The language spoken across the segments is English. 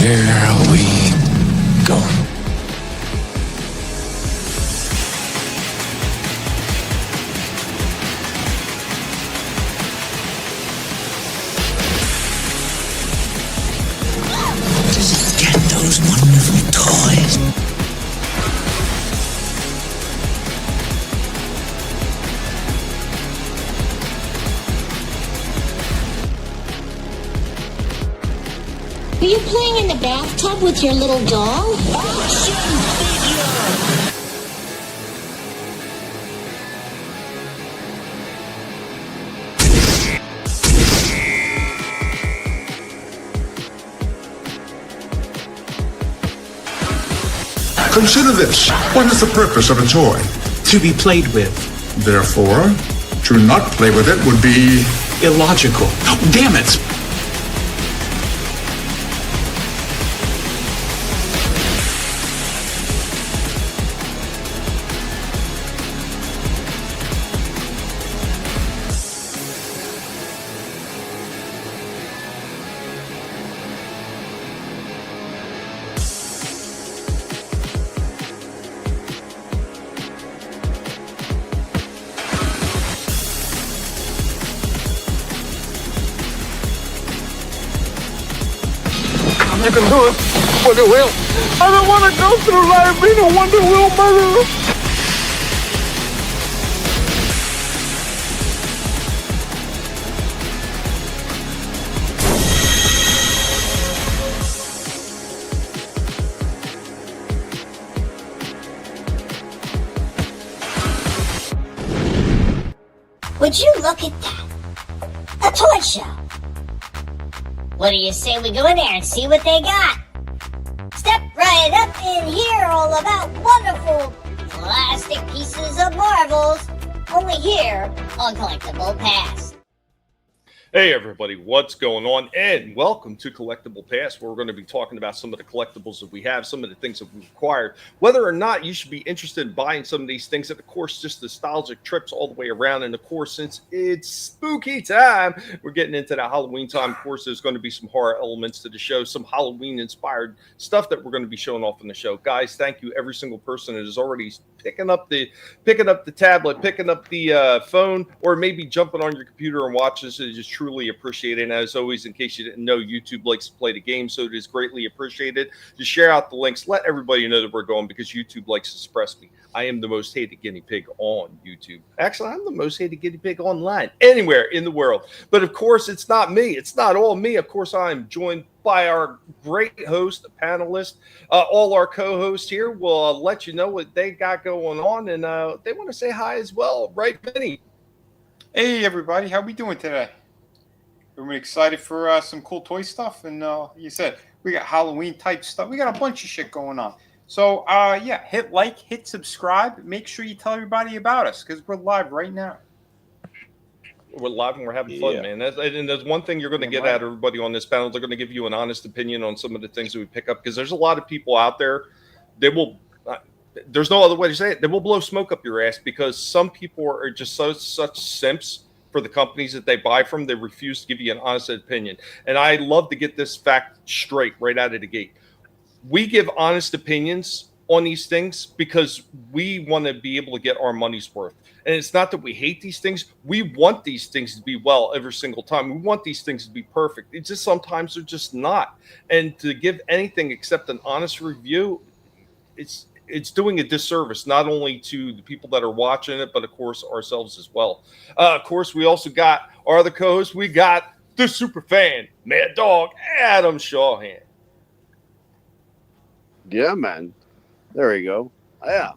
Here we go. Does it get those wonderful toys? Are you playing in the bathtub with your little doll? Action figure! Consider this. What is the purpose of a toy? To be played with. Therefore, to not play with it would be Illogical. Damn it! You can do it, Wonder Wheel. I don't want to go through life being a Wonder Wheel murderer. Would you look at that? A toy show. What do you say we go in there and see what they got? Step right up in here, all about wonderful plastic pieces of marbles. Only here on Collectable Past. Hey everybody, what's going on? And welcome to Collectable Past, where we're going to be talking about some of the collectibles that we have, some of the things that we've acquired, whether or not you should be interested in buying some of these things, and of course just nostalgic trips all the way around. And of course, since it's spooky time, we're getting into the Halloween time. Of course, there's going to be some horror elements to the show, some Halloween inspired stuff that we're going to be showing off in the show. Guys, thank you every single person that is already picking up the tablet, picking up the phone, or maybe jumping on your computer and watching this. It is truly appreciated. And as always, in case you didn't know, YouTube likes to play the game, so it is greatly appreciated. Just share out the links, let everybody know that we're going, because YouTube likes to suppress me. I am the most hated guinea pig on YouTube. Actually, I'm the most hated guinea pig online, anywhere in the world. But of course, it's not me. It's not all me. Of course, I'm joined by our great host, panelist. All our co-hosts here will let you know what they got going on, and they want to say hi as well, right, Vinnie? Hey everybody, how we doing today? Everybody excited for some cool toy stuff? And you said we got Halloween type stuff. We got a bunch of shit going on. So yeah, hit like, hit subscribe. Make sure you tell everybody about us, because we're live right now. We're live and we're having fun, man. And there's one thing you're going to get out of everybody on this panel. They're going to give you an honest opinion on some of the things that we pick up, because there's a lot of people out there. They will. There's no other way to say it. They will blow smoke up your ass, because some people are just such simps for the companies that they buy from. They refuse to give you an honest opinion. And I love to get this fact straight right out of the gate. We give honest opinions on these things because we want to be able to get our money's worth. And it's not that we hate these things. We want these things to be well every single time. We want these things to be perfect. It's just sometimes they're just not. And to give anything except an honest review, it's doing a disservice, not only to the people that are watching it, but of course ourselves as well. Of course, we also got our other co-hosts. We got the super fan, Mad Dog, Adam Shawhan. Yeah, man. There we go. Yeah,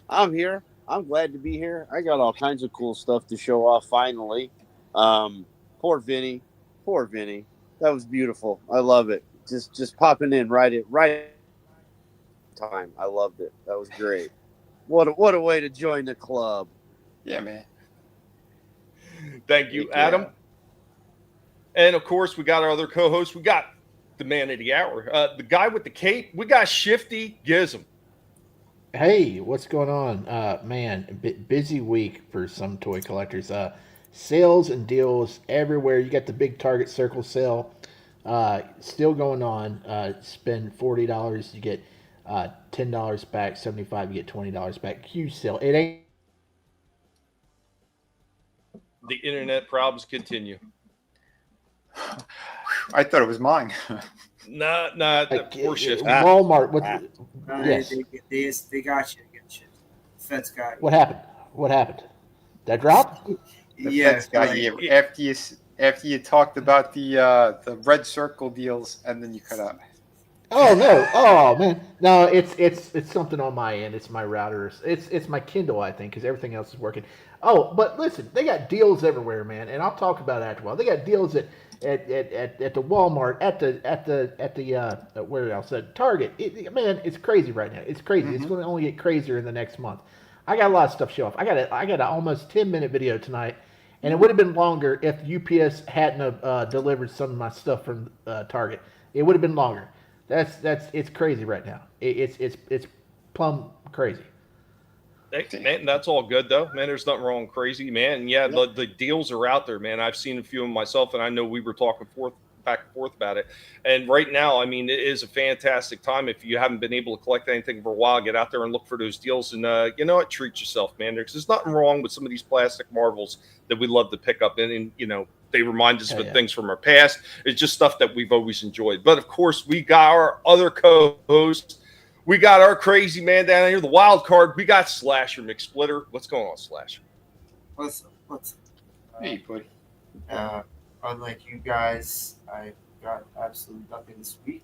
I'm here. I'm glad to be here. I got all kinds of cool stuff to show off finally. Poor Vinnie. That was beautiful. I love it. Just popping in right time. I loved it. That was great. What a way to join the club. Yeah, man. Thank you, Adam. And of course, we got our other co-host. We got the man of the hour, the guy with the cape. We got Shifty Gizm. Hey, what's going on? Man, busy week for some toy collectors. Sales and deals everywhere. You got the big Target Circle sale. Still going on. Spend $40, you get $10 back. $75, you get $20 back. Huge sale. It ain't. The internet problems continue. I thought it was mine. Nah, poor Shifty. Walmart. Yes. They got you. Feds got you. What happened? What happened? That dropped? The Feds got you after you talked about the red circle deals, and then you cut out. Oh no! Oh man! No, it's something on my end. It's my router. It's my Kindle, I think, because everything else is working. Oh, but listen, they got deals everywhere, man, and I'll talk about that after a while. They got deals at the Walmart, at the where else? At Target. Man, it's crazy right now. It's crazy. It's going to only get crazier in the next month. I got a lot of stuff to show off. I got an almost 10-minute video tonight, and it would have been longer if UPS hadn't delivered some of my stuff from Target. It would have been longer. It's crazy right now. It's plumb crazy. Hey, man, that's all good though, man. There's nothing wrong with crazy, man. Yeah, the deals are out there, man. I've seen a few of them myself, and I know we were talking back and forth about it. And right now, I mean, it is a fantastic time. If you haven't been able to collect anything for a while, get out there and look for those deals, and you know what, treat yourself, man. There's nothing wrong with some of these plastic marvels that we love to pick up, and you know, they remind us of things from our past. It's just stuff that we've always enjoyed. But of course, we got our other co-host. We got our crazy man down here, the wild card. We got Slasher McSplitter. What's going on, Slasher? What's Hey, buddy. Unlike you guys, I got absolutely nothing this week.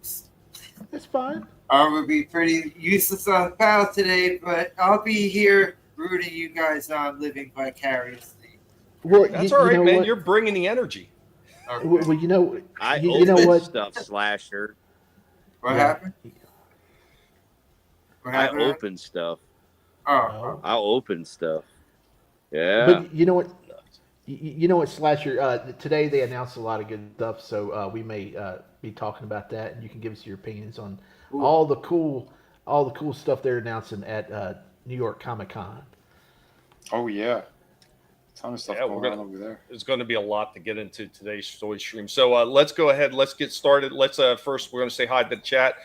That's fine. I would be pretty useless on the panel today, but I'll be here rooting you guys on, living vicariously. Well, that's all right, man. What? You're bringing the energy. Okay. Well, you know, you know what stuff, Slasher. What happened? I open stuff. Oh. I'll open stuff. Yeah. But you know what? You know what, Slasher? Today they announced a lot of good stuff, so we may be talking about that, and you can give us your opinions on all the cool stuff they're announcing at New York Comic-Con. Oh yeah. Ton of stuff going on over there. There's going to be a lot to get into today's story stream. So let's go ahead. Let's get started. Let's first, we're going to say hi to the chat.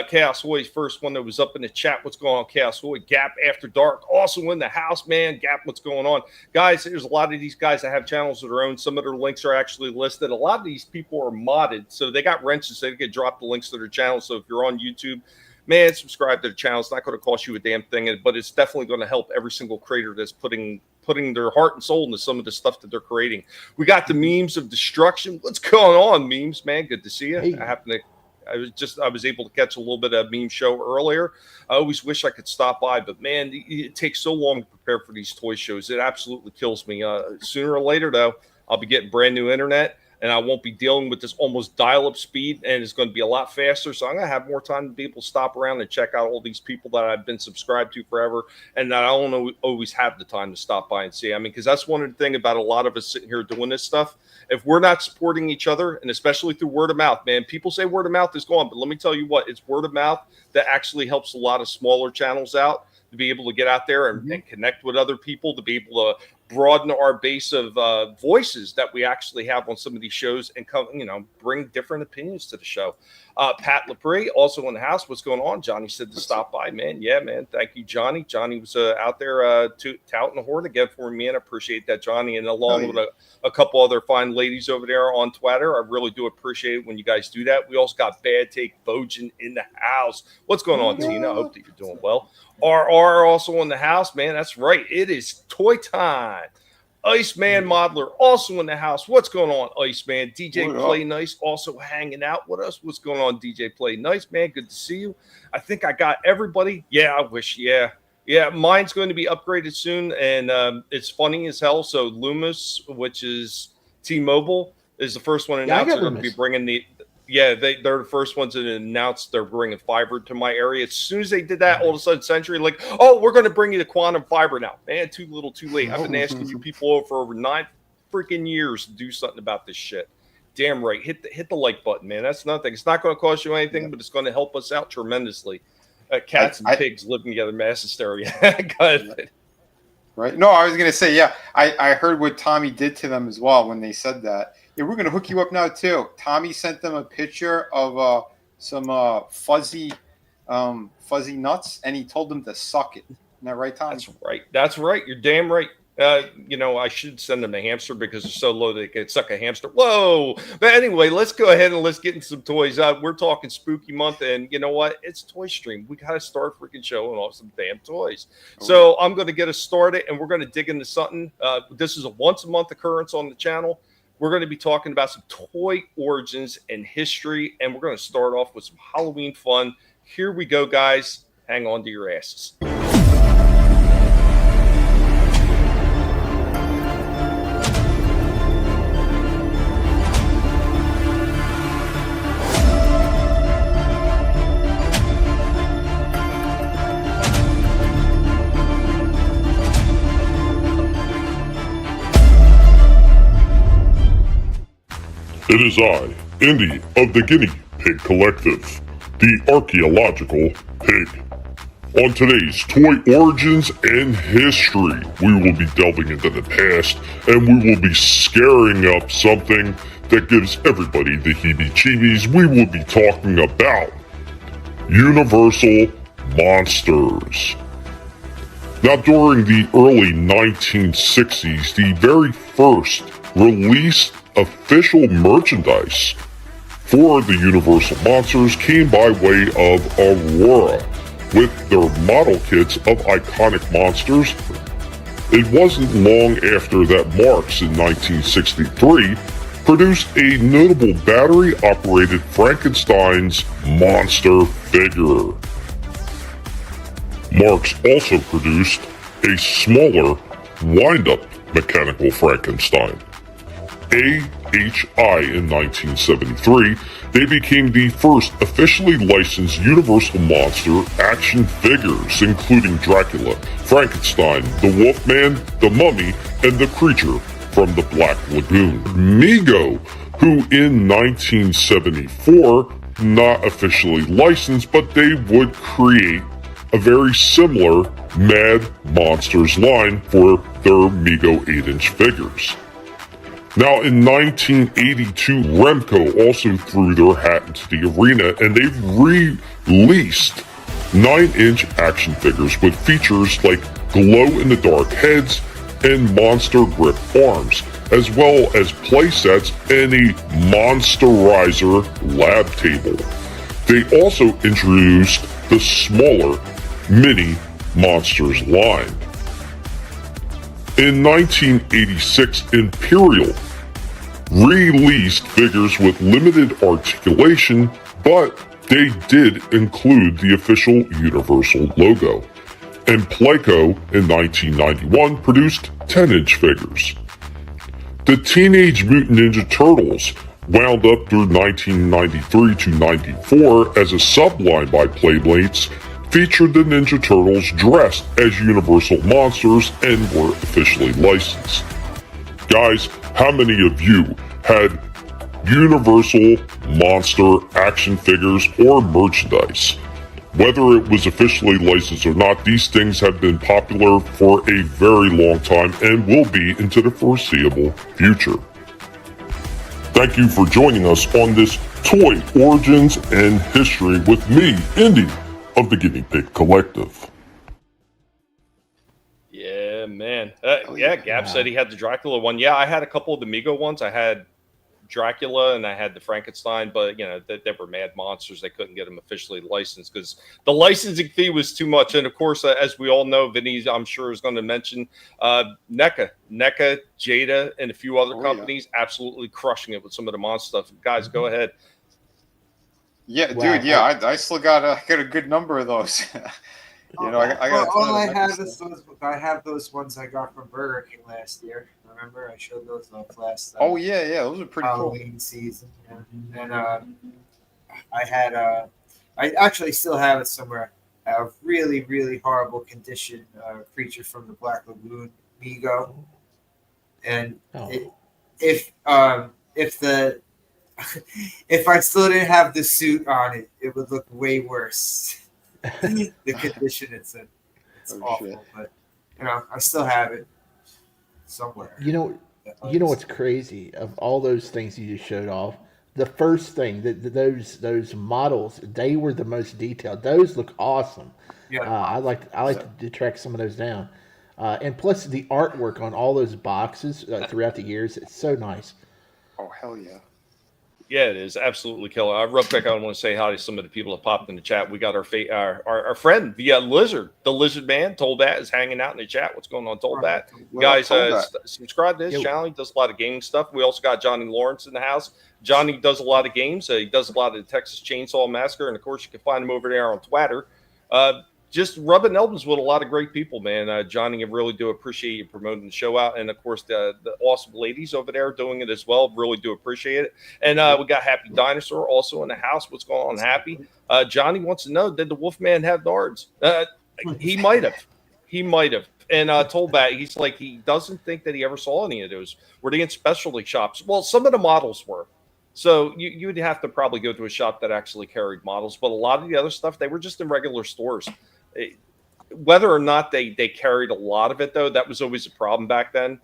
Chaos Boy, first one that was up in the chat. What's going on, Chaos Boy? Gap After Dark, also in the house, man. Gap, what's going on? Guys, there's a lot of these guys that have channels of their own. Some of their links are actually listed. A lot of these people are modded, so they got wrenches. So they get dropped the links to their channel. So if you're on YouTube, man, subscribe to the channel. It's not going to cost you a damn thing, but it's definitely going to help every single creator that's putting their heart and soul into some of the stuff that they're creating. We got the memes of destruction. What's going on, memes, man? Good to see you. Hey. I was able to catch a little bit of meme show earlier. I always wish I could stop by, but man, it takes so long to prepare for these toy shows. It absolutely kills me. Sooner or later, though, I'll be getting brand new internet, and I won't be dealing with this almost dial-up speed, and it's going to be a lot faster. So I'm going to have more time to be able to stop around and check out all these people that I've been subscribed to forever, and that I don't always have the time to stop by and see. I mean, because that's one of the things about a lot of us sitting here doing this stuff. If we're not supporting each other, and especially through word of mouth, man, people say word of mouth is gone, but let me tell you what, it's word of mouth that actually helps a lot of smaller channels out to be able to get out there and connect with other people, to be able to broaden our base of voices that we actually have on some of these shows, and come, bring different opinions to the show. Pat Lepre, also in the house. What's going on? Johnny said to stop by, man. Yeah, man. Thank you, Johnny. Johnny was out there touting the horn again for me, and I appreciate that, Johnny. And along with a couple other fine ladies over there on Twitter, I really do appreciate it when you guys do that. We also got Bad Take Bojan in the house. What's going on, Tina? I hope that you're doing well. RR also in the house, man. That's right. It is toy time. Iceman Modeler also in the house. What's going on, Iceman? DJ Play Nice also hanging out with us. What's going on, DJ Play Nice, man? Good to see you. I think I got everybody. Yeah, I wish. Yeah. Mine's going to be upgraded soon, and it's funny as hell. So Loomis, which is T-Mobile, is the first one announced. They're going to be bringing they're the first ones that announced they're bringing fiber to my area. As soon as they did that, all of a sudden, Century, like, oh, we're going to bring you the quantum fiber now. Man, too little, too late. I've been asking you people for over 9 freaking years to do something about this shit. Damn right. Hit the like button, man. That's nothing. It's not going to cost you anything, but it's going to help us out tremendously. Cats and pigs living together, mass hysteria. Go ahead. Right. No, I was going to say, I heard what Tommy did to them as well when they said that. Yeah, we're gonna hook you up now too. Tommy sent them a picture of some fuzzy nuts, and he told them to suck it. Isn't that right, Tommy? That's right. That's right. You're damn right. I should send them a hamster because they're so low they could suck a hamster. Whoa! But anyway, let's go ahead and let's get into some toys. We're talking spooky month, and you know what? It's Toy Stream. We gotta start freaking showing off some damn toys. So I'm gonna get us started, and we're gonna dig into something. This is a once a month occurrence on the channel. We're going to be talking about some toy origins and history, and we're going to start off with some Halloween fun. Here we go, guys. Hang on to your asses. It is I, Indy of the Guinea Pig Collective, the archaeological pig. On today's Toy Origins and History, we will be delving into the past, and we will be scaring up something that gives everybody the heebie-jeebies. We will be talking about Universal Monsters. Now, during the early 1960s, the very first released official merchandise for the Universal Monsters came by way of Aurora with their model kits of iconic monsters. It wasn't long after that Marx in 1963 produced a notable battery-operated Frankenstein's monster figure. Marx also produced a smaller wind-up mechanical Frankenstein. AHI in 1973, they became the first officially licensed Universal Monster action figures, including Dracula, Frankenstein, the Wolfman, the Mummy, and the creature from the Black Lagoon. Mego, who in 1974, not officially licensed, but they would create a very similar Mad Monsters line for their Mego 8-inch figures. Now, in 1982, Remco also threw their hat into the arena, and they've released 9-inch action figures with features like glow-in-the-dark heads and monster grip arms, as well as playsets and a Monsterizer lab table. They also introduced the smaller Mini Monsters line. In 1986, Imperial released figures with limited articulation, but they did include the official Universal logo. And Playco in 1991 produced 10-inch figures. The Teenage Mutant Ninja Turtles wound up through 1993 to 94 as a subline by Playmates, featured the Ninja Turtles dressed as Universal Monsters and were officially licensed. Guys, how many of you had Universal Monster action figures or merchandise? Whether it was officially licensed or not, these things have been popular for a very long time and will be into the foreseeable future. Thank you for joining us on this Toy Origins and History with me, Indy, of the Guinea Pig Collective. Yeah, man. Gab said he had the Dracula one. Yeah, I had a couple of the Mego ones. I had Dracula and I had the Frankenstein, but they were Mad Monsters. They couldn't get them officially licensed because the licensing fee was too much. And of course, as we all know, Vinnie, I'm sure, is going to mention NECA, Jada, and a few other companies absolutely crushing it with some of the monster stuff. Guys, go ahead. Yeah, wow. Dude. Yeah, I still got a good number of those. I got. All I have is those. I have those ones I got from Burger King last year. Remember, I showed those off last. Oh yeah, those are pretty Halloween season. Yeah. And I had I actually still have it somewhere. A really, really horrible condition creature from the Black Lagoon, Mego. And if I still didn't have the suit on it, it would look way worse. The condition it's in, it's awful. Shit. But I still have it somewhere. You know what's crazy? Of all those things you just showed off, the first thing those models, they were the most detailed. Those look awesome. Yeah. I like to track some of those down, and plus the artwork on all those boxes throughout the years, it's so nice. Oh hell yeah! Yeah, it is absolutely killer. Real quick, I want to say hi to some of the people that popped in the chat. We got our friend, the Lizard Man, Tollbat is hanging out in the chat. What's going on, Tollbat? Guys, subscribe to his channel. He does a lot of gaming stuff. We also got Johnny Lawrence in the house. Johnny does a lot of games. He does a lot of the Texas Chainsaw Massacre, and of course, you can find him over there on Twitter. Just rubbing elbows with a lot of great people, man. Johnny, I really do appreciate you promoting the show out. And, of course, the awesome ladies over there doing it as well. Really do appreciate it. And we got Happy Dinosaur also in the house. What's going on, Happy? Johnny wants to know, did the Wolfman have nards? He might have. He might have. And Tollbat, he's like, he doesn't think that he ever saw any of those. Were they in specialty shops? Well, some of the models were. So you'd have to probably go to a shop that actually carried models. But a lot of the other stuff, they were just in regular stores. Whether or not they carried a lot of it, though, that was always a problem back then.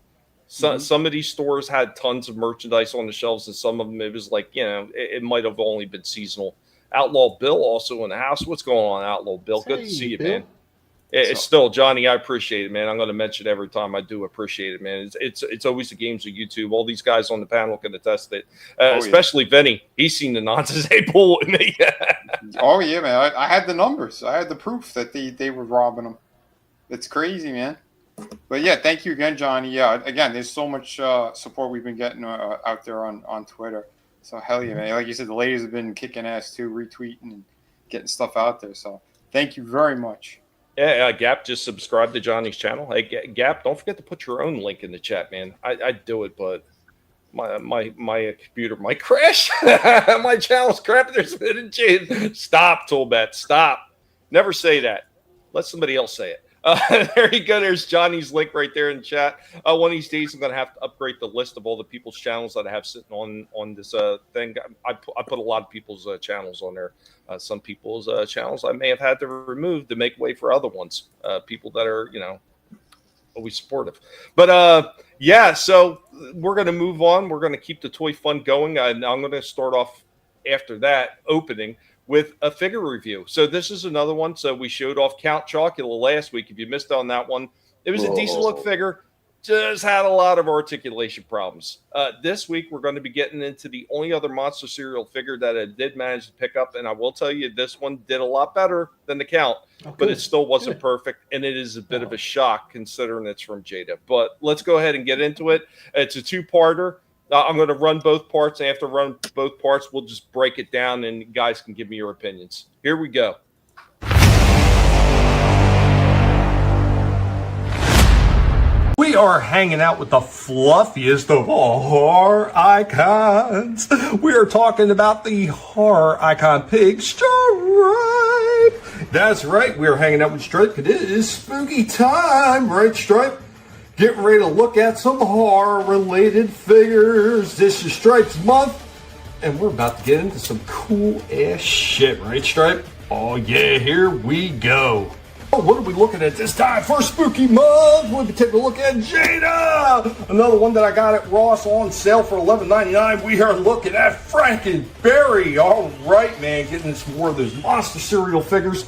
Some of these stores had tons of merchandise on the shelves, and some of them, it was like, it might have only been seasonal. Outlaw Bill also in the house. What's going on, Outlaw Bill? Good to see you, Bill. Man. It's still, Johnny, I appreciate it, man. I'm going to mention it every time. I do appreciate it, man. It's always the games of YouTube. All these guys on the panel can attest it, especially Vinnie. He's seen the nonsense they pull with me. Oh, yeah, man. I had the numbers. I had the proof that they were robbing them. It's crazy, man. But, yeah, thank you again, Johnny. Yeah, again, there's so much support we've been getting out there on Twitter. So, hell yeah, man. Like you said, the ladies have been kicking ass, too, retweeting and getting stuff out there. So, thank you very much. Yeah, Gap, just subscribe to Johnny's channel. Hey, Gap, don't forget to put your own link in the chat, man. I'd do it, but my computer might crash. My channel's crapping. There's been a change. Stop, Tollbat. Stop. Never say that. Let somebody else say it. There you go. There's Johnny's link right there in the chat. One of these days, I'm going to have to upgrade the list of all the people's channels that I have sitting on this thing. I put a lot of people's channels on there. Some people's channels I may have had to remove to make way for other ones. People that are, always supportive. But, yeah, so we're going to move on. We're going to keep the toy fun going. I'm going to start off after that opening with a figure review. So this is another one. So we showed off Count Chocula last week. If you missed on that one, it was a decent look figure. Just had a lot of articulation problems. This week, we're going to be getting into the only other monster cereal figure that I did manage to pick up. And I will tell you, this one did a lot better than the Count, but it still wasn't perfect. And it is a bit of a shock considering it's from Jada. But let's go ahead and get into it. It's a two-parter. I'm going to run both parts. And after run both parts, we'll just break it down and you guys can give me your opinions. Here we go. We are hanging out with the fluffiest of all horror icons. We are talking about the horror icon Pig Stripe. That's right. We are hanging out with Stripe. It is spooky time, right, Stripe? Getting ready to look at some horror-related figures. This is Stripe's month, and we're about to get into some cool-ass shit, right, Stripe? Oh, yeah, here we go. Oh, what are we looking at this time for spooky month? We'll be taking a look at Jada. Another one that I got at Ross on sale for $11.99. We are looking at Frankenberry. All right, man, getting some more of those monster cereal figures.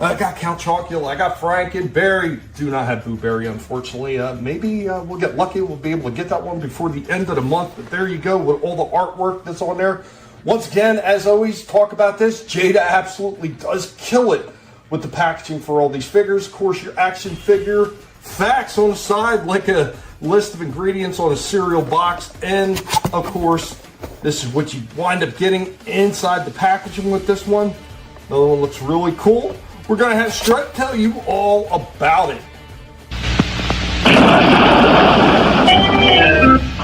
I got Count Chocula, I got Frankenberry. Do not have Blueberry, unfortunately. Maybe we'll get lucky. We'll be able to get that one before the end of the month. But there you go with all the artwork that's on there. Once again, as always, talk about this. Jada absolutely does kill it with the packaging for all these figures. Of course, your action figure facts on the side, like a list of ingredients on a cereal box. And, of course, this is what you wind up getting inside the packaging with this one. Another one looks really cool. We're going to have Stripe tell you all about it.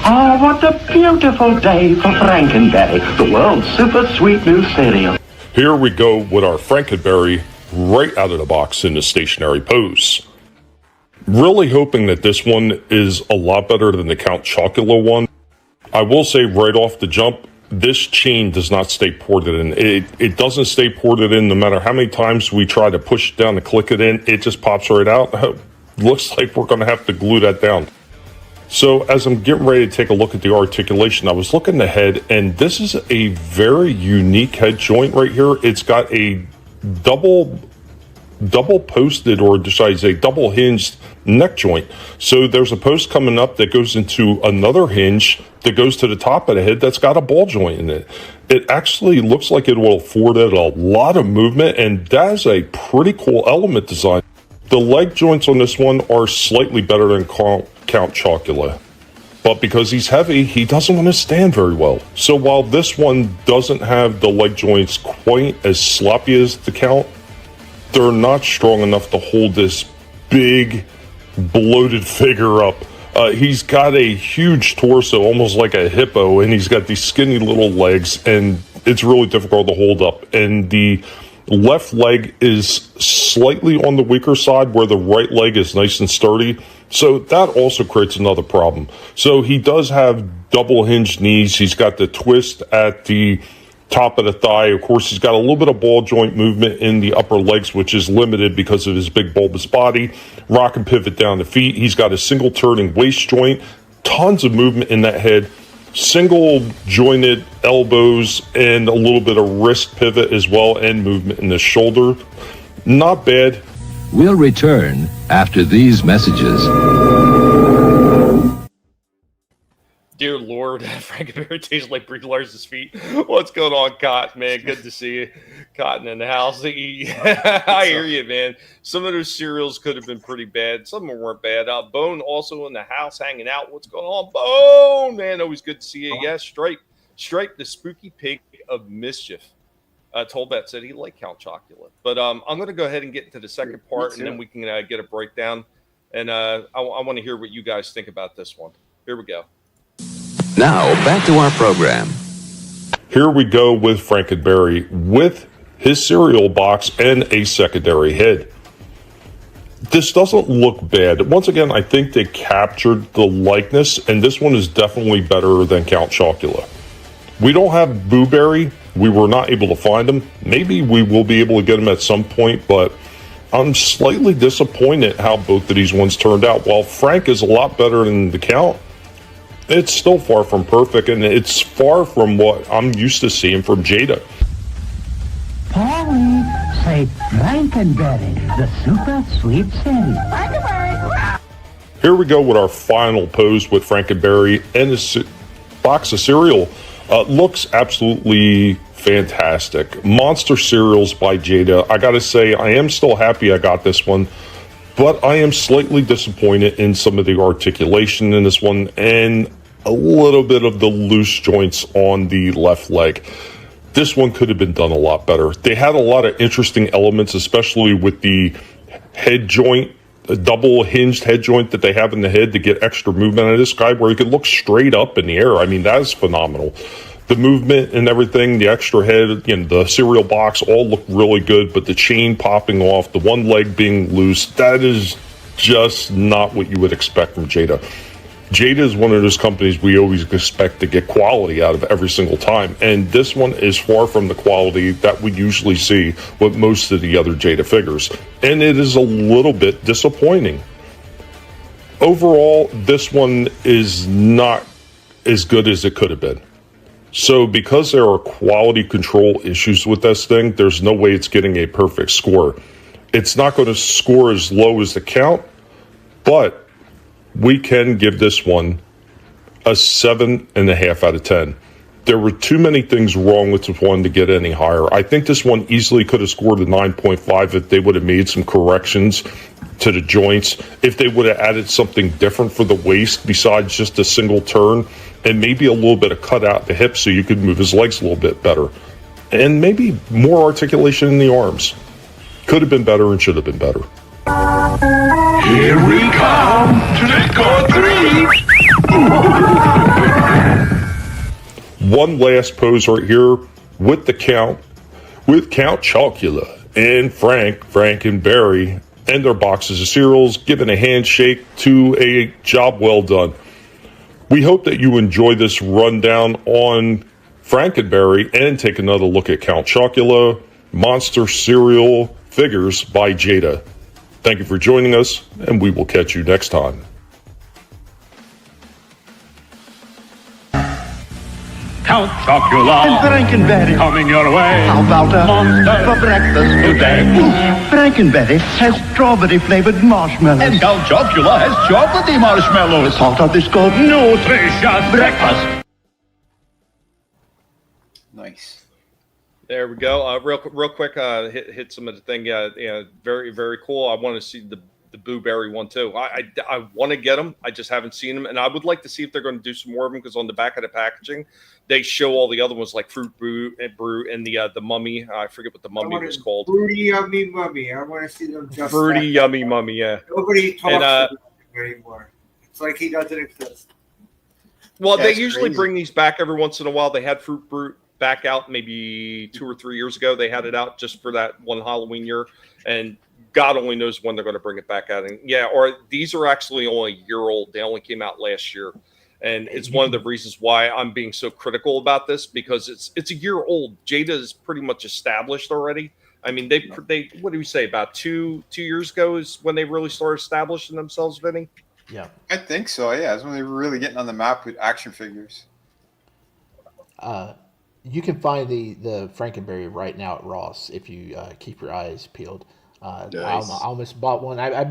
Oh, what a beautiful day for Frankenberry, the world's super sweet new cereal. Here we go with our Frankenberry right out of the box in the stationary pose. Really hoping that this one is a lot better than the Count Chocula one. I will say right off the jump, this chain does not stay ported in. It doesn't stay ported in no matter how many times we try to push it down and click it in. It just pops right out. Looks like we're going to have to glue that down. So as I'm getting ready to take a look at the articulation, I was looking at the head, and this is a very unique head joint right here. It's got a double posted, or should I say double hinged neck joint. So there's a post coming up that goes into another hinge that goes to the top of the head that's got a ball joint in it. It actually looks like it will afford it a lot of movement, and that is a pretty cool element design. The leg joints on this one are slightly better than Count Chocula, but because he's heavy, he doesn't want to stand very well. So while this one doesn't have the leg joints quite as sloppy as the Count, they're not strong enough to hold this big, bloated figure up. He's got a huge torso, almost like a hippo, and he's got these skinny little legs, and it's really difficult to hold up. And the left leg is slightly on the weaker side, where the right leg is nice and sturdy. So that also creates another problem. So he does have double hinged knees. He's got the twist at the top of the thigh. Of course, he's got a little bit of ball joint movement in the upper legs, which is limited because of his big bulbous body. Rock and pivot down the feet. He's got a single turning waist joint, tons of movement in that head, single jointed elbows, and a little bit of wrist pivot as well, and movement in the shoulder. Not bad. We'll return after these messages. Dear Lord, Frankenberry tastes like Brie Larson's feet. What's going on, Cotton, man? Good to see you. Cotton in the house. I hear you, man. Some of those cereals could have been pretty bad. Some of them weren't bad. Bone also in the house hanging out. What's going on, Bone? Man, always good to see you. Yes, Stripe, the spooky pig of mischief. Tolbat said he liked Count Chocula. But I'm going to go ahead and get into the second part, and then we can get a breakdown. And I want to hear what you guys think about this one. Here we go. Now, back to our program. Here we go with Frankenberry with his cereal box and a secondary head. This doesn't look bad. Once again, I think they captured the likeness, and this one is definitely better than Count Chocula. We don't have Booberry. We were not able to find him. Maybe we will be able to get him at some point, but I'm slightly disappointed how both of these ones turned out. While Frank is a lot better than the Count, it's still far from perfect, and it's far from what I'm used to seeing from Jada. Polly, say Frankenberry, the super sweet city. Here we go with our final pose with Frankenberry and his box of cereal. Looks absolutely fantastic. Monster Cereals by Jada. I gotta say, I am still happy I got this one, but I am slightly disappointed in some of the articulation in this one, and a little bit of the loose joints on the left leg. This one could have been done a lot better. They had a lot of interesting elements, especially with the head joint, a double hinged head joint that they have in the head to get extra movement out of this guy, where he could look straight up in the air. I mean, that is phenomenal. The movement and everything, the extra head, the cereal box, all look really good, but the chain popping off, the one leg being loose, that is just not what you would expect from Jada. Jada is one of those companies we always expect to get quality out of every single time, and this one is far from the quality that we usually see with most of the other Jada figures, and it is a little bit disappointing. Overall, this one is not as good as it could have been. So because there are quality control issues with this thing, there's no way it's getting a perfect score. It's not going to score as low as the Count, but we can give this one a 7.5 out of 10. There were too many things wrong with this one to get any higher. I think this one easily could have scored a 9.5 if they would have made some corrections to the joints, if they would have added something different for the waist besides just a single turn, and maybe a little bit of cut out the hips so you could move his legs a little bit better, and maybe more articulation in the arms. Could have been better and should have been better. Here we come to the score 3. One last pose right here with the Count, with Count Chocula and Frankenberry and their boxes of cereals, giving a handshake to a job well done. We hope that you enjoy this rundown on Frankenberry and take another look at Count Chocula, Monster Cereal Figures by Jada. Thank you for joining us, and we will catch you next time. Count Chocula and Frankenberry coming your way. How about a monster for breakfast today? Frankenberry has strawberry-flavored marshmallows. And Count Chocula has chocolatey marshmallows. Salt of this good nutritious breakfast. Nice. There we go. Real quick, hit some of the thing. Yeah, very, very cool. I want to see the Boo Berry one too. I want to get them. I just haven't seen them, and I would like to see if they're going to do some more of them because on the back of the packaging, they show all the other ones like Fruit Brew and the Mummy. I forget what the Mummy was called. Fruity Yummy Mummy. I want to see them just Fruity Yummy Mummy. Yeah. Nobody talks about it anymore. It's like he doesn't exist. Well, they usually bring these back every once in a while. They had Fruit Brew back out maybe 2 or 3 years ago. They had it out just for that one Halloween year, and God only knows when they're going to bring it back out. And or these are actually only a year old. They only came out last year, and it's one of the reasons why I'm being so critical about this, because it's a year old. Jada is pretty much established already. I mean, they what do we say, about two years ago is when they really started establishing themselves, Vinny? Yeah, I think so. Yeah, it's when they were really getting on the map with action figures. You can find the Frankenberry right now at Ross if you keep your eyes peeled. Nice. I almost bought one. I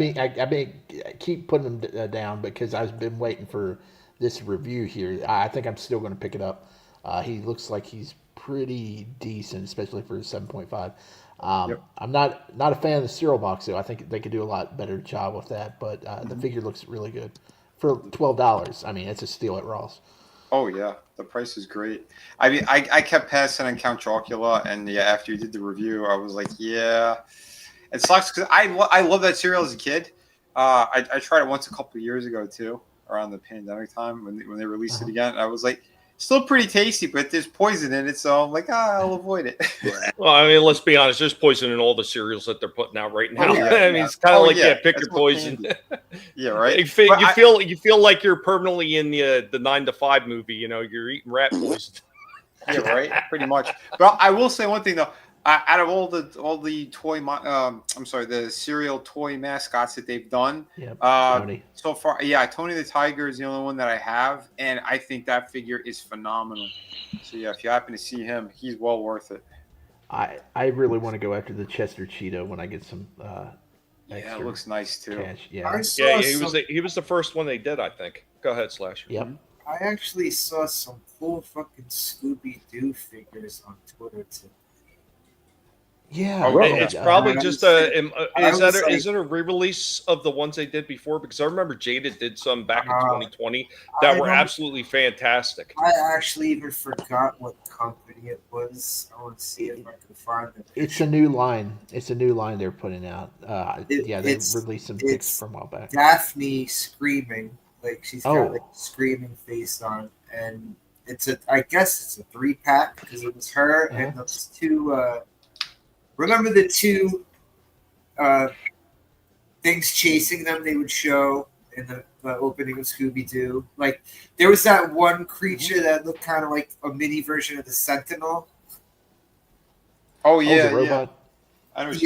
keep putting them down because I've been waiting for this review here. I think I'm still going to pick it up. He looks like he's pretty decent, especially for 7.5. I'm not a fan of the cereal box though. I think they could do a lot better job with that. But the figure looks really good for $12. I mean, it's a steal at Ross. Oh yeah, the price is great. I mean, I kept passing on Count Chocula, and after you did the review, I was like, yeah. It sucks because I love that cereal as a kid. I tried it once a couple of years ago too, around the pandemic time when they released it again. I was like, still pretty tasty, but there's poison in it, so I'm like, I'll avoid it. Well, I mean, let's be honest. There's poison in all the cereals that they're putting out right now. Oh, yeah, I mean, it's kind of pick your poison. Yeah, right. You feel like you're permanently in the 9 to 5 movie. You know, you're eating rat poison. Yeah, right. Pretty much. But I will say one thing though. Out of all the toy, the cereal toy mascots that they've done, so far, Tony the Tiger is the only one that I have, and I think that figure is phenomenal. So if you happen to see him, he's well worth it. I really want to go after the Chester Cheetah when I get some. It looks nice too. Cash. He was the first one they did, I think. Go ahead, Slash. Yep. I actually saw some cool fucking Scooby-Doo figures on Twitter too. Yeah, it's probably just is it a re-release of the ones they did before? Because I remember Jada did some back in 2020 that were absolutely fantastic. I actually even forgot what company it was. I want to see if I can find it. It's a new line. It's a new line they're putting out. They released some pics from a while back. Daphne screaming, like she's got like a screaming face on, and I guess it's a 3-pack because it was her and those two. Remember the two things chasing them they would show in the opening of Scooby-Doo? Like, there was that one creature that looked kind of like a mini version of the Sentinel. Oh, yeah, the robot. I know that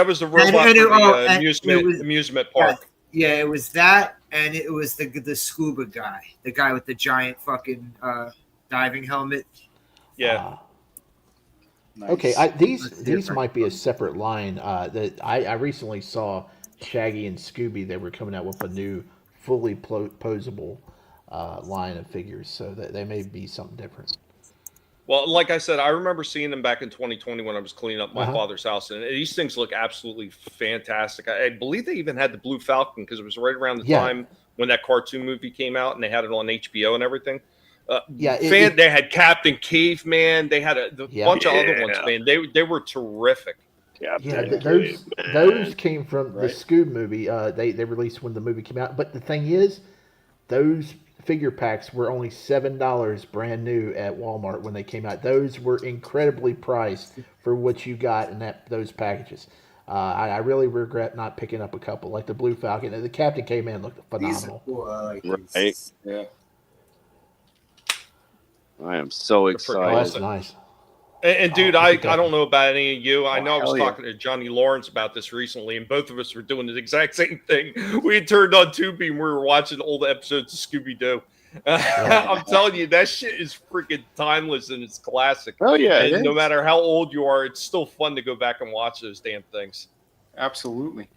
was the robot for the amusement park. Yeah, it was that, and it was the scuba guy, the guy with the giant fucking diving helmet. Yeah. Nice. Okay, these might be a separate line. That I recently saw Shaggy and Scooby. They were coming out with a new, fully posable line of figures, so that they may be something different. Well, like I said, I remember seeing them back in 2020 when I was cleaning up my father's house, and these things look absolutely fantastic. I believe they even had the Blue Falcon because it was right around the time when that cartoon movie came out, and they had it on HBO and everything. They had Captain Caveman. They had a bunch of other ones, man. They were terrific. Those came from the Scoob movie. They released when the movie came out. But the thing is, those figure packs were only $7 brand new at Walmart when they came out. Those were incredibly priced for what you got in those packages. I really regret not picking up a couple, like the Blue Falcon. The Captain Caveman looked phenomenal. Right. Yeah. I am so excited. Oh, that's nice. And dude, I don't know about any of you. I know I was talking to Johnny Lawrence about this recently, and both of us were doing the exact same thing. We had turned on Tubi and we were watching old episodes of Scooby-Doo. I'm telling you, that shit is freaking timeless and it's classic. Oh yeah, and no matter how old you are, it's still fun to go back and watch those damn things. Absolutely.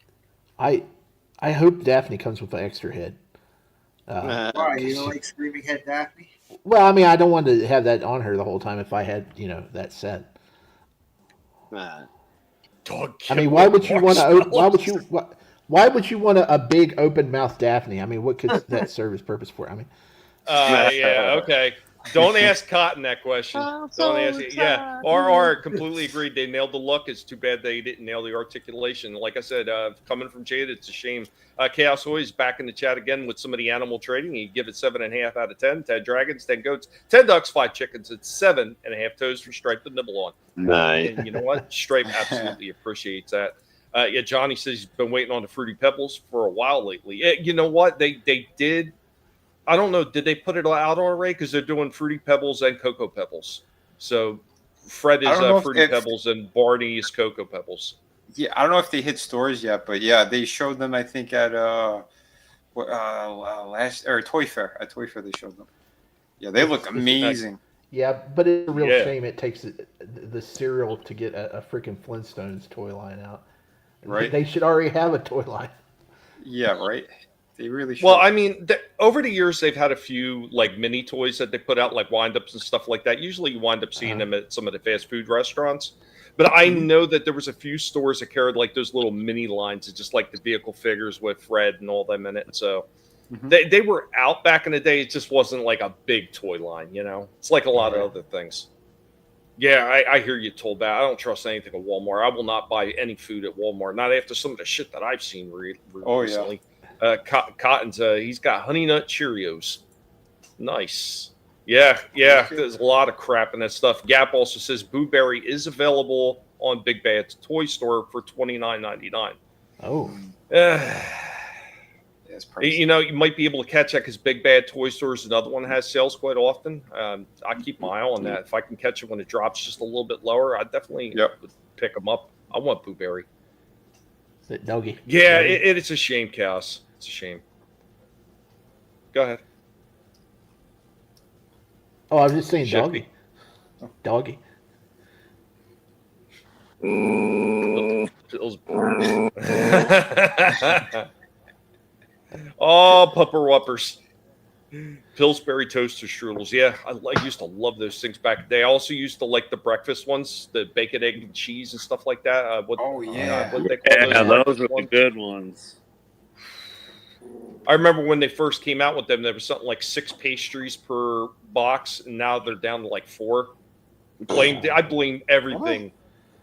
I hope Daphne comes with an extra head. Why, you don't like Screaming Head Daphne? Well, I mean, I don't want to have that on her the whole time if I had, that set. I mean, why would you want to? Why would you want a big open mouth Daphne? I mean, what could that serve as purpose for? I mean, yeah, okay. Don't ask Cotton that question. Don't ask it. Yeah, or completely agreed. They nailed the look. It's too bad they didn't nail the articulation. Like I said, coming from Jade, it's a shame. Chaos Hoy's back in the chat again with some of the animal trading. You give it 7.5 out of 10. 10 dragons, 10 goats, 10 ducks, 5 chickens. It's 7.5 toes for Stripe to nibble on. Nice. And you know what? Stripe absolutely appreciates that. Yeah, Johnny says he's been waiting on the Fruity Pebbles for a while lately. You know what? They did. I don't know. Did they put it out already? Because they're doing Fruity Pebbles and Cocoa Pebbles. So Fred is Fruity Pebbles and Barney is Cocoa Pebbles. Yeah, I don't know if they hit stores yet, but yeah, they showed them. I think at last or Toy Fair. At Toy Fair, they showed them. Yeah, they look amazing. yeah, but it's a real shame it takes the cereal to get a freaking Flintstones toy line out. Right. They should already have a toy line. Yeah, right. They really should. Well, I mean, over the years, they've had a few like mini toys that they put out, like wind-ups and stuff like that. Usually you wind up seeing them at some of the fast food restaurants. But I know that there was a few stores that carried like those little mini lines, it's just like the vehicle figures with Fred and all them in it. So they were out back in the day. It just wasn't like a big toy line, It's like a lot of other things. Yeah, I hear you told that. I don't trust anything at Walmart. I will not buy any food at Walmart, not after some of the shit that I've seen recently. Cotton's he's got Honey Nut Cheerios. Nice. Yeah. There's a lot of crap in that stuff. Gap also says Boo Berry is available on Big Bad's Toy Store for $29.99. Oh. You might be able to catch that because Big Bad Toy Store is another one that has sales quite often. I keep my eye on that. If I can catch it when it drops just a little bit lower, I definitely would pick them up. I want Boo Berry. Is it Doggy? Yeah, it's a shame, Chaos. It's a shame. Go ahead. Oh, I was just saying Shifty. Doggy. Feels Oh, Pupper Wuppers. Pillsbury toaster strudels. Yeah, I used to love those things back in the day. I also used to like the breakfast ones, the bacon, egg, and cheese and stuff like that. What they call those were the good ones. I remember when they first came out with them, there was something like 6 pastries per box, and now they're down to like 4. I blame everything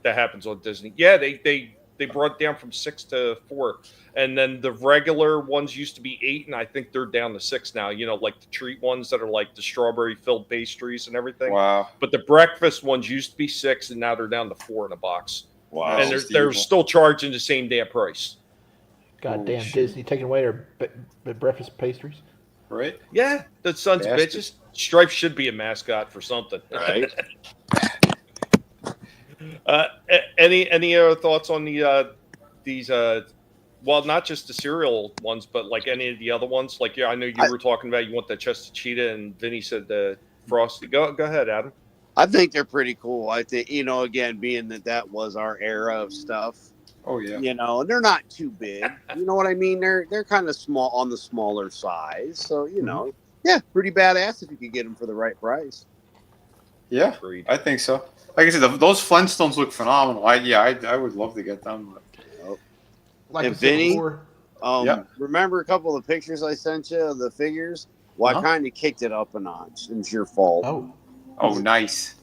that happens on Disney. Yeah, they brought it down from 6 to 4, and then the regular ones used to be 8, and I think they're down to 6 now. Like the treat ones that are like the strawberry filled pastries and everything. Wow! But the breakfast ones used to be 6, and now they're down to 4 in a box. Wow! And they're still charging the same damn price. Goddamn Disney taking away their breakfast pastries. Right? Yeah, the sons of bitches. Stripe should be a mascot for something. Right. Any other thoughts on these? Well, not just the cereal ones, but like any of the other ones. Like, I know you were talking about you want the chested cheetah, and Vinny said the frosty. Go ahead, Adam. I think they're pretty cool. I think again, being that was our era of stuff. Oh yeah. And they're not too big. You know what I mean? They're kind of small on the smaller size. So yeah, pretty badass if you could get them for the right price. Yeah, I think so. Like I said, those Flintstones look phenomenal. I would love to get them. Like and Vinny, yeah. Remember a couple of pictures I sent you of the figures? Well, I kind of kicked it up a notch. It's your fault. Oh, nice.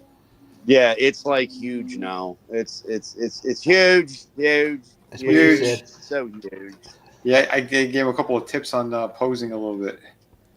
Yeah, it's like huge now. It's huge. That's huge. So huge. Yeah, I gave him a couple of tips on posing a little bit.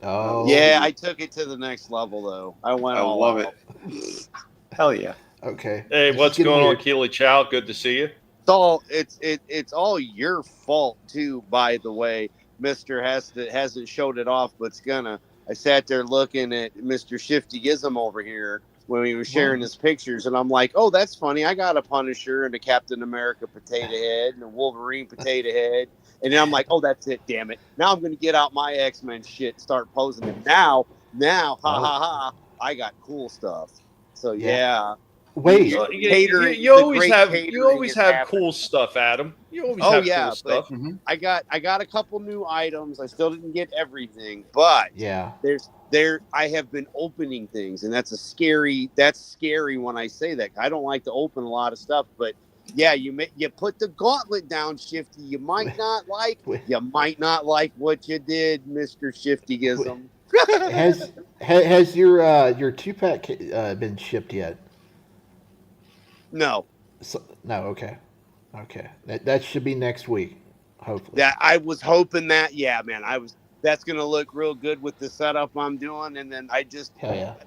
Oh. Yeah, I took it to the next level though. I love it. Hell yeah. Okay. Hey, what's going on, Keely Chow? Good to see you. It's all your fault too, by the way. Mr. hasn't showed it off, but it's gonna. I sat there looking at Mr. Shifty Gizm over here when he was sharing his pictures, and I'm like, oh, that's funny. I got a Punisher and a Captain America potato head and a Wolverine potato head. And then I'm like, oh, that's it, damn it. Now I'm going to get out my X-Men shit and start posing it. Now Now, I got cool stuff. So yeah. Wait, you always have cool stuff, Adam. You always have cool stuff. I got a couple new items. I still didn't get everything, but I have been opening things, and that's scary when I say that. I don't like to open a lot of stuff, but yeah, you put the gauntlet down, Shifty. You might not like what you did, Mr. Shiftyism. has your 2-pack been shipped yet? No. No. Okay. That should be next week, hopefully. Yeah, I was hoping that. Yeah, man, that's gonna look real good with the setup I'm doing, and then I just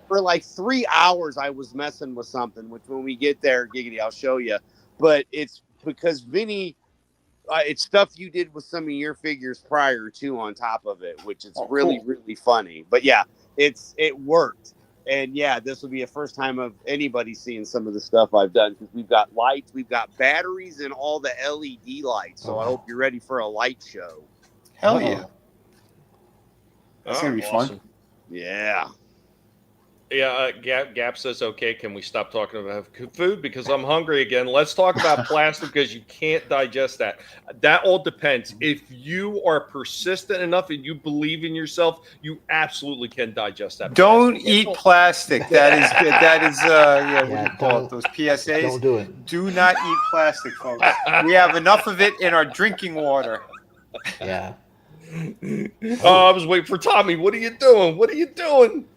for like 3 hours I was messing with something. Which when we get there, Giggity, I'll show you. But it's because Vinnie, it's stuff you did with some of your figures prior to on top of it, which is really funny. But yeah, it worked. And yeah, this will be a first time of anybody seeing some of the stuff I've done, because we've got lights, we've got batteries, and all the LED lights. So I hope you're ready for a light show. Hell yeah. That's going to be fun. Yeah. Yeah, Gap says, okay, can we stop talking about food? Because I'm hungry again. Let's talk about plastic, because you can't digest that. That all depends. If you are persistent enough and you believe in yourself, you absolutely can digest that. Don't eat plastic. That is good. That is, what do you call it? Those PSAs? Don't do it. Do not eat plastic, folks. We have enough of it in our drinking water. Yeah. Oh, I was waiting for Tommy. What are you doing?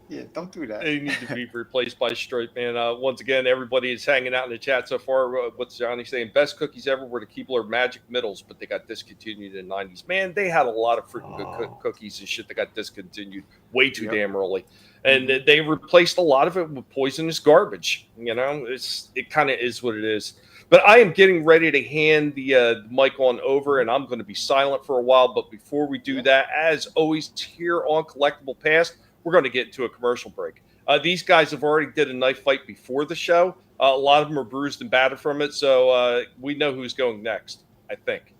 Yeah, don't do that. They need to be replaced by Stripe, man. Once again, everybody is hanging out in the chat so far. What's Johnny saying? Best cookies ever were the Keebler Magic Middles, but they got discontinued in the 90s. Man, they had a lot of freaking good cookies and shit that got discontinued way too damn early. And they replaced a lot of it with poisonous garbage. You know, it kind of is what it is. But I am getting ready to hand the mic on over, and I'm going to be silent for a while. But before we do that, as always, here on Collectible Past, we're going to get into a commercial break. These guys have already did a knife fight before the show. A lot of them are bruised and battered from it, so we know who's going next, I think.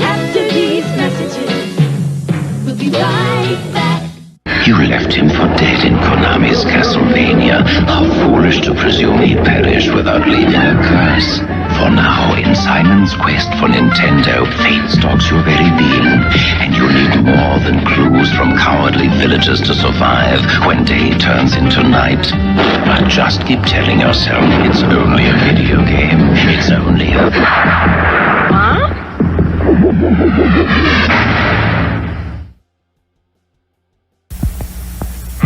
After these messages, we'll be right back. You left him for dead in Konami's Castlevania. How foolish to presume he'd perish without leaving a curse. For now, in Simon's quest for Nintendo, fate stalks your very being, and you need more than clues from cowardly villagers to survive when day turns into night. But just keep telling yourself it's only a video game. It's only a... Huh?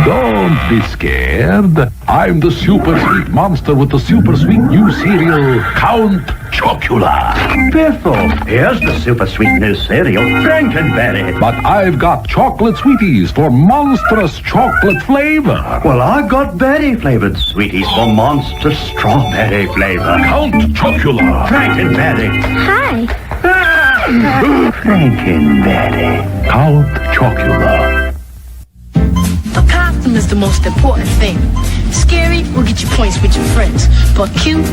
Don't be scared. I'm the super sweet monster with the super sweet new cereal, Count Chocula. Biffle, here's the super sweet new cereal, Frankenberry. But I've got chocolate sweeties for monstrous chocolate flavor. Well, I've got berry-flavored sweeties for monstrous strawberry flavor. Count Chocula. Frankenberry. Hi. Frankenberry. Count Chocula. A costume is the most important thing. Scary will get you points with your friends, but cute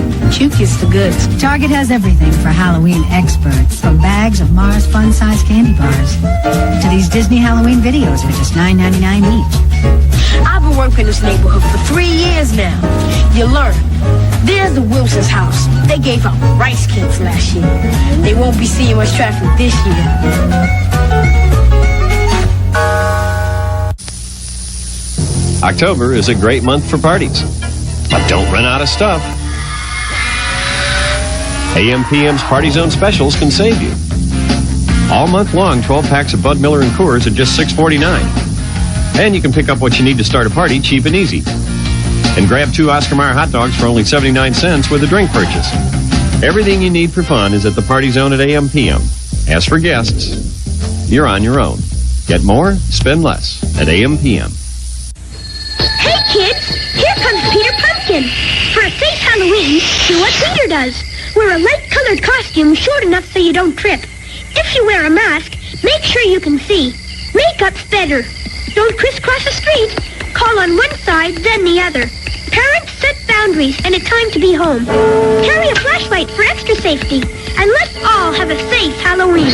gets the goods. Target has everything for Halloween experts, from bags of Mars fun-sized candy bars to these Disney Halloween videos for just $9.99 each. I've been working in this neighborhood for 3 years now. You learn. There's the Wilson's house. They gave out rice cakes last year. They won't be seeing much traffic this year. October is a great month for parties, but don't run out of stuff. AM/PM's Party Zone specials can save you. All month long, 12 packs of Bud Miller and Coors are just $6.49. And you can pick up what you need to start a party cheap and easy. And grab 2 Oscar Mayer hot dogs for only 79 cents with a drink purchase. Everything you need for fun is at the Party Zone at AM/PM. As for guests, you're on your own. Get more, spend less at AM/PM. Hey kids, here comes Peter Pumpkin. For a safe Halloween, do what Peter does. Wear a light-colored costume short enough so you don't trip. If you wear a mask, make sure you can see. Makeup's better. Don't crisscross the street. Call on one side, then the other. Parents, set boundaries and a time to be home. Carry a flashlight for extra extra safety. And let's all have a safe Halloween.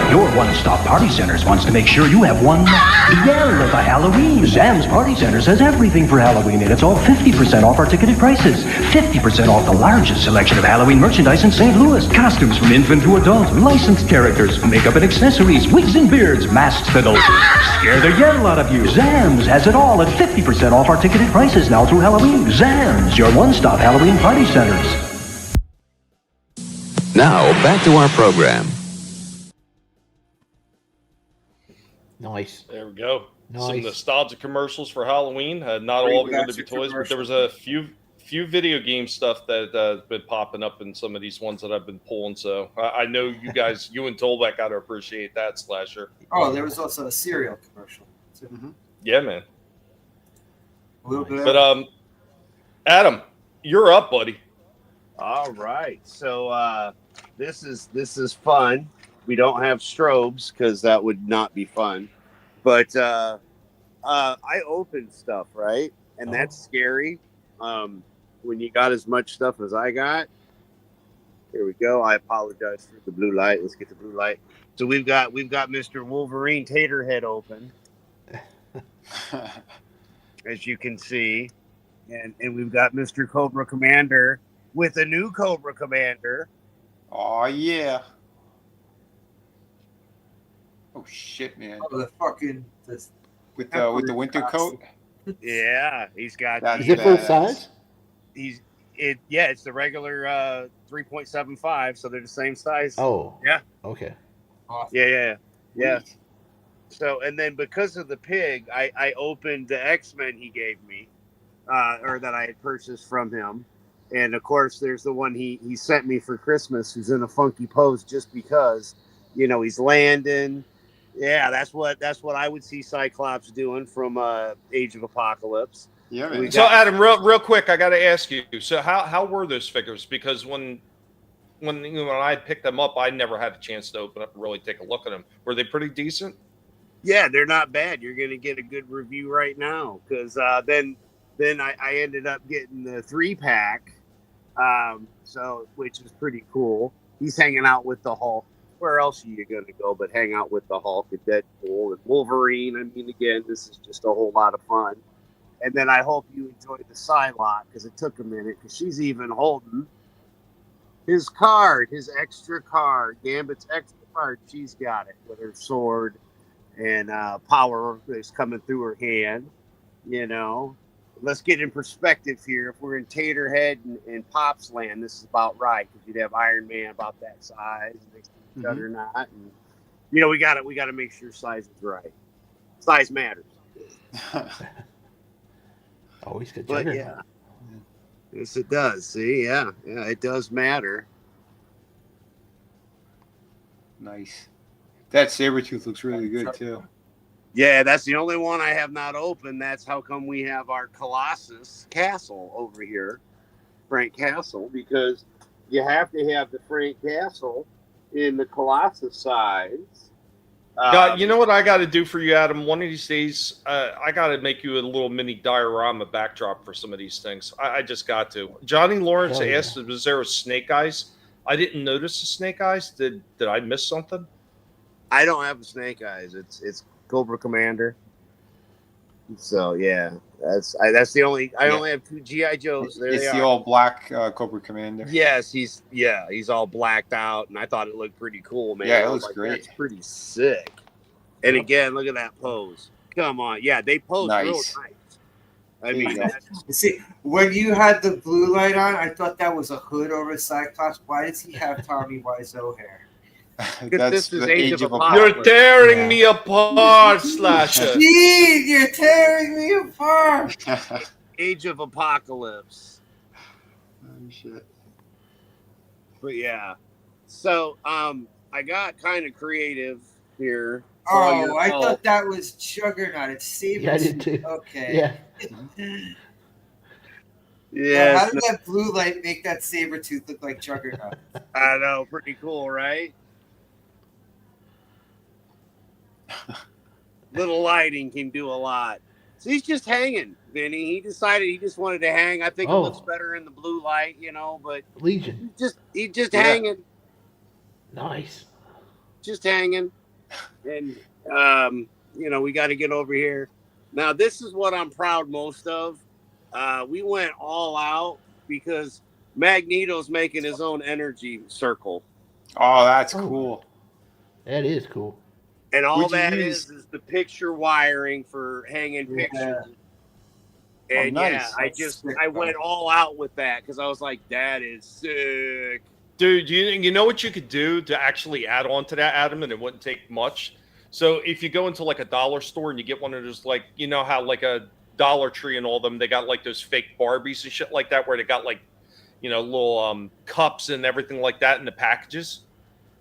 Your one-stop party centers wants to make sure you have one yell for Halloween. Sam's Party Centers has everything for Halloween, and it's all 50% off our ticketed prices. 50% off the largest selection of Halloween merchandise in St. Louis. Costumes from infant to adult, licensed characters, makeup and accessories, wigs and beards, masks that'll scare the yell out of you. Sam's has it all at 50% off our ticketed prices now through Halloween. Sam's, your one-stop Halloween party centers. Now, back to our program. Nice. There we go. Nice. Some nostalgia commercials for Halloween. Not all of them going to be toys, but there was a few video game stuff that has been popping up in some of these ones that I've been pulling. So I know you guys, you and Tolbeck, got to appreciate that, Slasher. Oh, there was also a cereal commercial too. Mm-hmm. Yeah, man. A little bit. But Adam, you're up, buddy. All right. So this is fun. We don't have strobes because that would not be fun. But I open stuff, right? And that's scary. When you got as much stuff as I got. Here we go. I apologize for the blue light. Let's get the blue light. So we've got Mr. Wolverine Taterhead open. As you can see. And we've got Mr. Cobra Commander with a new Cobra Commander. Oh yeah. Oh shit, man! Oh, the fucking with the winter coat. Yeah, he's got. Is it full size? Yeah, it's the regular 3.75, so they're the same size. Oh, yeah. Okay. Yeah. So, and then because of the pig, I opened the X-Men he gave me, or that I had purchased from him, and of course, there's the one he sent me for Christmas, who's in a funky pose just because, he's landing. Yeah, that's what I would see Cyclops doing from Age of Apocalypse. Yeah, man. So Adam, real quick, I got to ask you. So how were those figures? Because when I picked them up, I never had a chance to open up and really take a look at them. Were they pretty decent? Yeah, they're not bad. You're gonna get a good review right now because then I ended up getting the 3-pack, so which is pretty cool. He's hanging out with the Hulk. Where else are you going to go but hang out with the Hulk and Deadpool and Wolverine? I mean, again, this is just a whole lot of fun. And then I hope you enjoyed the Psylocke because it took a minute because she's even holding his card, his extra card, Gambit's extra card. She's got it with her sword and power is coming through her hand. Let's get in perspective here. If we're in Taterhead and Pop's land, this is about right because you'd have Iron Man about that size. And or not, and we got to make sure size is right. Size matters. Always good. But yeah, yes, it does. See, yeah, it does matter. Nice. That Sabretooth looks really good too. Yeah, that's the only one I have not opened. That's how come we have our Colossus Castle over here, Frank Castle, because you have to have the Frank Castle in the Colossus size. You know what I got to do for you, Adam? One of these days, I got to make you a little mini diorama backdrop for some of these things. I just got to. Johnny Lawrence asked, was there a Snake Eyes? I didn't notice the Snake Eyes. Did I miss something? I don't have the Snake Eyes. It's Cobra Commander. So yeah, that's the only. I only have 2 GI Joes. There it's they the are. all black Cobra Commander. Yes, he's all blacked out, and I thought it looked pretty cool, man. Yeah, it looks great. That's pretty sick. And again, look at that pose. Come on, yeah, they pose real nice. I mean, see, when you had the blue light on, I thought that was a hood over Cyclops. Why does he have Tommy Wiseau hair? This is Age of Apocalypse. You're tearing me apart, Slasher. Gee, you're tearing me apart. Age of Apocalypse. Oh shit. But yeah, so I got kind of creative here. Oh, I thought that was Juggernaut. It's Saber. Yeah, I did too. Okay. Yeah. How did that blue light make that Sabretooth look like Juggernaut? I know, pretty cool, right? Little lighting can do a lot. So he's just hanging, Vinny. He decided he just wanted to hang. I think it looks better in the blue light, but Legion. He's just hanging. Nice. Just hanging. And we got to get over here. Now, this is what I'm proud most of. We went all out because Magneto's making his own energy circle. Oh, that's cool. That is cool. And all that is the picture wiring for hanging pictures. And nice. I went all out with that because I was like, that is sick. Dude, you know what you could do to actually add on to that, Adam, and it wouldn't take much? So if you go into like a dollar store and you get one of those, like, you know how like a Dollar Tree and all them, they got like those fake Barbies and shit like that where they got like, little cups and everything like that in the packages?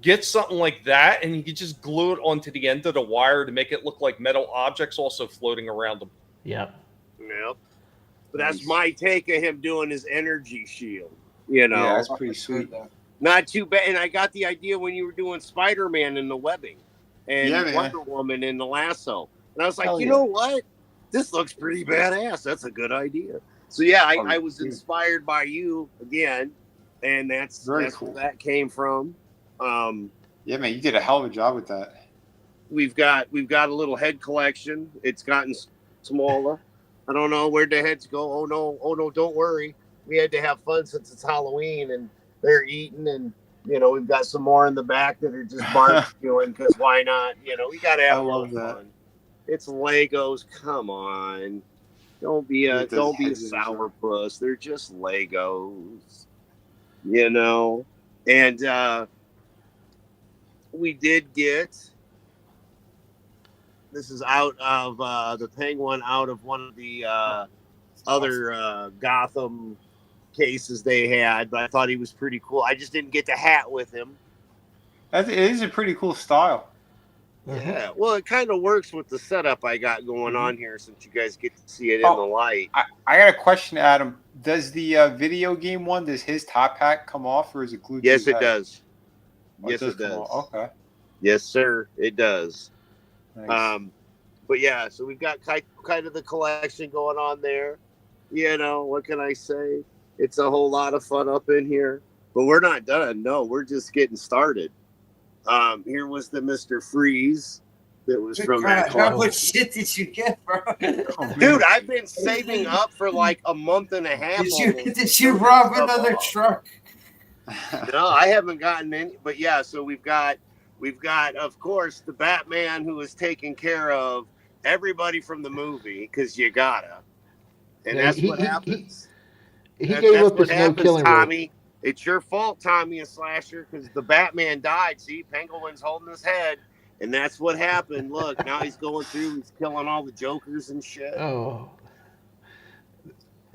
Get something like that, and you can just glue it onto the end of the wire to make it look like metal objects also floating around them. Yep. But that's my take of him doing his energy shield. Yeah, that's pretty sweet. Not too bad. And I got the idea when you were doing Spider-Man in the webbing and Wonder Woman in the lasso. And I was like, you know what? This looks pretty badass. That's a good idea. So, I was inspired by you again, and that's cool. Where that came from. Man, you did a hell of a job with that. We've got a little head collection. It's gotten smaller. I don't know where'd the heads go. Oh no, don't worry. We had to have fun since it's Halloween and they're eating, and we've got some more in the back that are just barbecuing because why not? We gotta have fun. It's Legos. Come on. Don't be a sourpuss. They're just Legos. And we did get, this is out of the Penguin, out of one of the other Gotham cases they had, but I thought he was pretty cool. I just didn't get the hat with him. It is a pretty cool style. Yeah, well, it kind of works with the setup I got going on here since you guys get to see it in the light. I got a question, Adam. Does the video game one, does his top hat come off, or is it glued to his head? Does. Yes, it does. Okay. Yes, sir, it does. Nice. But yeah, so we've got kind of the collection going on there. What can I say? It's a whole lot of fun up in here, but we're not done. No, we're just getting started. Here was the Mr. Freeze that was from that How much shit did you get, bro? Dude, I've been saving up for like a month and a half. Did you rob another truck? No, I haven't gotten any. But yeah, so we've got, of course, the Batman who is taking care of everybody from the movie because you gotta, and that's what happens. He gave up his no killing Tommy. Rule. It's your fault, Tommy and Slasher, because the Batman died. See, Penguin's holding his head, and that's what happened. Look, now he's going through. He's killing all the Jokers and shit. Oh,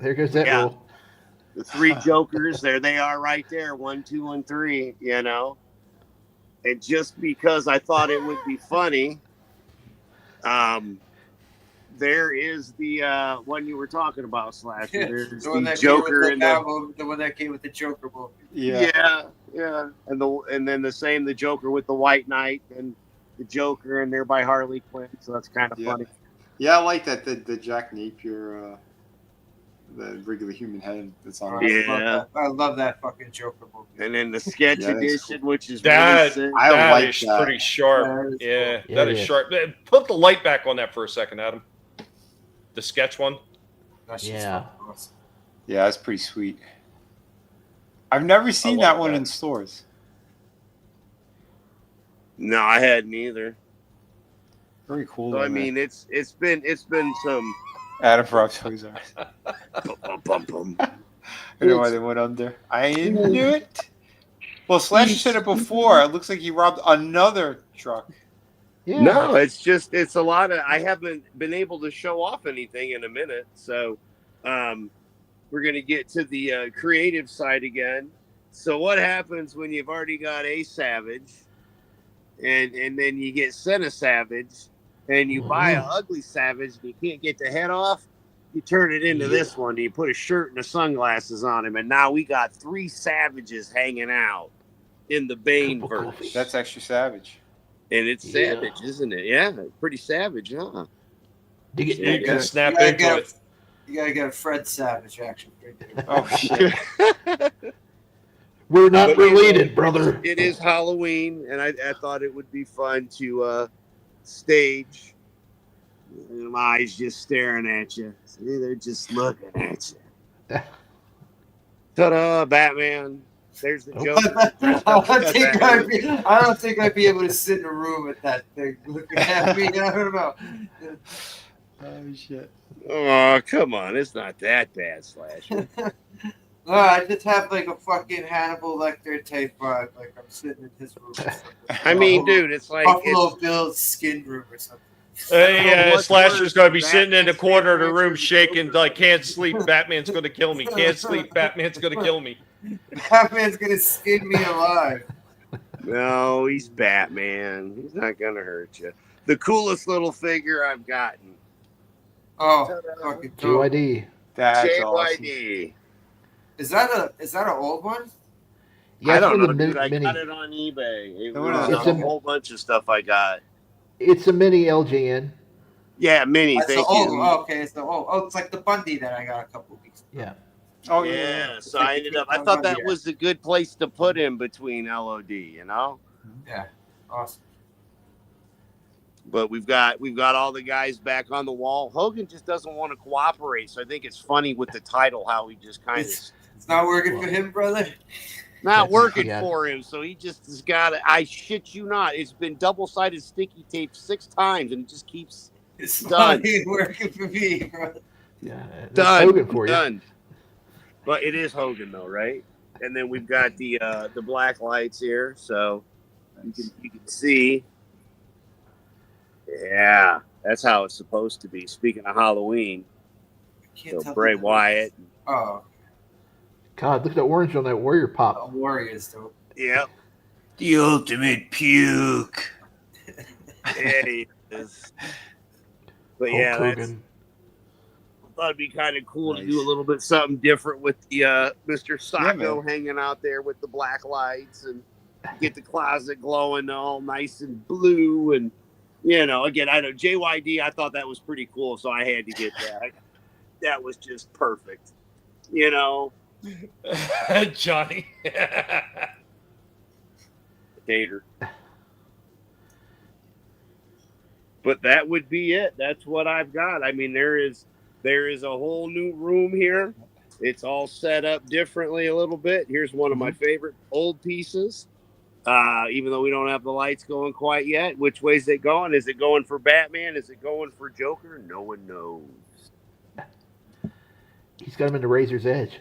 there goes that rule. The 3 Jokers, there they are right there, 1, 2, and 3, And just because I thought it would be funny, there is the one you were talking about, Slasher. There's the Joker and the one that came with the Joker movie. Yeah. And then the Joker with the White Knight and the Joker, and they're by Harley Quinn. So that's kind of funny. Yeah, I like that the Jack Napier, the regular human head that's on. I love that fucking Joker movie. And then the sketch edition, cool. Which is that really sick. that is pretty sharp. That is sharp. Put the light back on that for a second, Adam. The sketch one. Yeah, that's pretty sweet. I've never seen that one in stores. No, I hadn't either. Very cool. So, I mean, it's been some. Adam Frog Toys R Us. I don't know why they went under. I didn't do it. Well, Slasher said it before. It looks like he robbed another truck. Yeah. No, it's a lot of. I haven't been able to show off anything in a minute, so we're gonna get to the creative side again. So what happens when you've already got a Savage, and then you get sent a Savage, and you buy an ugly Savage, and you can't get the head off? You turn it into this one. You put a shirt and the sunglasses on him, and now we got 3 Savages hanging out in the Bane verse. That's extra savage. And it's savage, isn't it? Yeah, pretty savage, huh? You can snap you gotta into get it. You gotta get a Fred Savage action figure. Oh shit! We're not But, you know, related, brother. It is Halloween, and I thought it would be fun to stage. My eyes just staring at you. See, they're just looking at you. Ta-da, Batman. There's the Joker. I don't think I'd be able to sit in a room with that thing looking at me. I don't know. Oh shit! Oh, come on. It's not that bad, Slasher. No, I just have like a fucking Hannibal Lecter tape vibe, like I'm sitting in his room. Or something. I mean, dude, it's like Buffalo Bill's skin room or something. Hey, Slasher's going to be sitting in the corner of the room shaking like, can't sleep, Batman's going to kill me. Can't sleep, Batman's going to kill me. Batman's going to skin me alive. No, he's Batman. He's not going to hurt you. The coolest little figure I've gotten. Oh, fucking dope. JYD. That's JYD. Is that an old one? Yeah, I don't it's know, a dude. I mini. got it on eBay. It No, was no, a no. whole bunch of stuff I got. It's a mini LJN. Yeah, mini. That's Thank the old you. one. Oh, okay, it's the old. Oh, it's like the Bundy that I got a couple weeks ago. Yeah. Oh yeah. So I ended up. I thought that was a good place to put him between LOD. You know. Yeah. Awesome. But we've got all the guys back on the wall. Hogan just doesn't want to cooperate, so I think it's funny with the title how he just kind of It's not working for him, brother. not working yeah. for him. So he just has got it. I shit you not. It's been double-sided sticky tape 6 times, and it just keeps It's done. not even working for me, bro. Yeah. That's Done. Hogan for you. Done. But it is Hogan though, right? And then we've got the black lights here, so you can see. Yeah, that's how it's supposed to be. Speaking of Halloween, so Bray Wyatt. Oh, God, look at the orange on that Warrior pop. Warriors, though. Yep. The ultimate puke. Yeah, he is. But Hulk yeah, Hogan. I thought it'd be kind of cool to do a little bit something different with the Mr. Sacco hanging out there with the black lights and get the closet glowing all nice and blue. And, you know, again, I know JYD, I thought that was pretty cool, so I had to get that. That was just perfect. You know? Johnny. Hater. But that would be it. That's what I've got. I mean, there is a whole new room here. It's all set up differently a little bit. Here's one of my favorite old pieces. Even though we don't have the lights going quite yet. Which way is it going? Is it going for Batman? Is it going for Joker? No one knows. He's got him into Razor's Edge.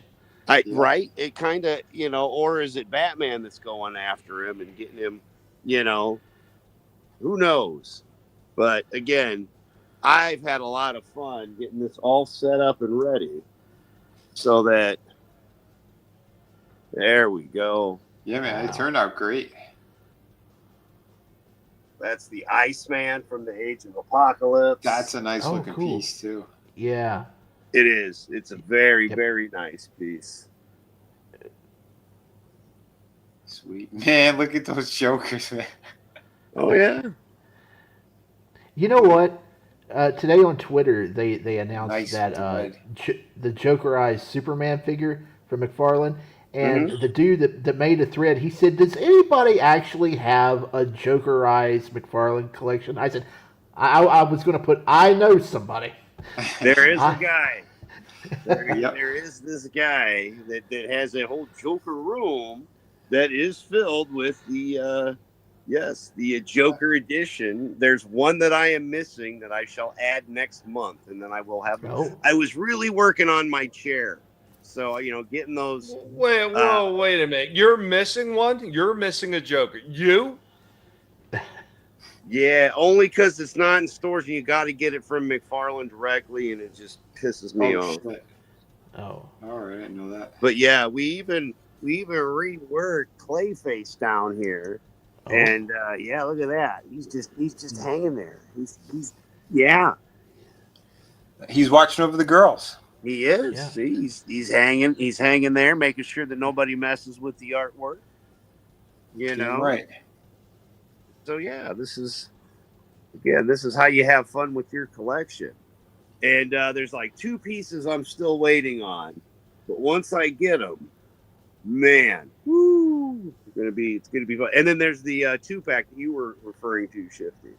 Right? It kind of, you know, or is it Batman that's going after him and getting him, you know, who knows? But again, I've had a lot of fun getting this all set up and ready so that there we go. Yeah, man, it turned out great. That's the Iceman from the Age of Apocalypse. That's a nice Oh, looking cool. piece too. Yeah. It is. It's a very, very nice piece. Sweet. Man, look at those Jokers, man. Oh, yeah. You know what? Today on Twitter, they announced Nice that thread. the Jokerized Superman figure from McFarlane, and the dude that made the thread, he said, "Does anybody actually have a Jokerized McFarlane collection?" I said, "I was going to put, I know somebody." There is a guy. There is this guy that has a whole Joker room that is filled with the Joker edition. There's one that I am missing that I shall add next month, and then I will have. Oh. I was really working on my chair, so you know, getting those. Wait a minute. You're missing one? You're missing a Joker. You? Yeah, only because it's not in stores, and you got to get it from McFarlane directly, and it just pisses me off. Shit. Oh. All right, I didn't know that. But yeah, we even reworked Clayface down here, and yeah, look at that. He's just hanging there. He's He's watching over the girls. he is. Yeah. See, he's hanging there, making sure that nobody messes with the artwork. You know, Right. So yeah, this is how you have fun with your collection. And there's like 2 pieces I'm still waiting on, but once I get them, man, woo, it's gonna be fun. And then there's the 2-pack that you were referring to, Shifty.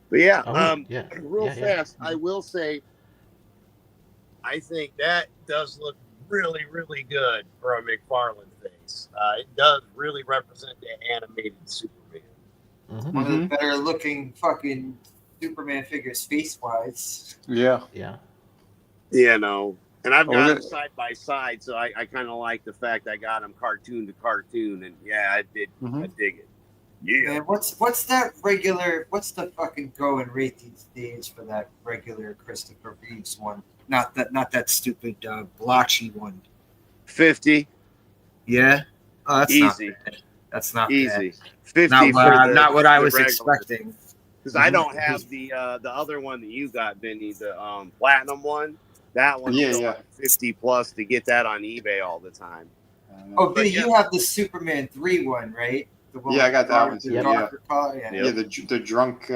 But yeah, real fast, I will say, I think that does look really, really good for a McFarlane face. It does really represent the animated Superman. One of the better looking fucking Superman figures face wise. Yeah. You know, and I've got them side by side, so I kind of like the fact I got them cartoon to cartoon, and I dig it. Yeah. Man, what's the fucking going rate these days for that regular Christopher Reeves one? Not that stupid blotchy one. 50. Yeah. Oh, that's easy. Not bad. That's not easy. Bad. 50. Not what I was expecting. Because I don't have the other one that you got, Vinnie, the platinum one. That one's still like 50 plus to get that on eBay all the time. Oh, Vinnie, you have the Superman 3 one, right? The one I got that one too. The drunk.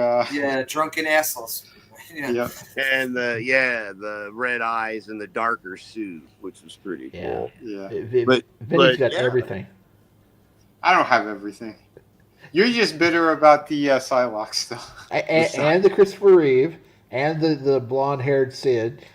Drunken assholes. Yeah. And the red eyes and the darker suit, which was pretty cool. Yeah. Vinny's got everything. I don't have everything. You're just bitter about the Psylocke stuff. And the Christopher Reeve and the blonde-haired Sid.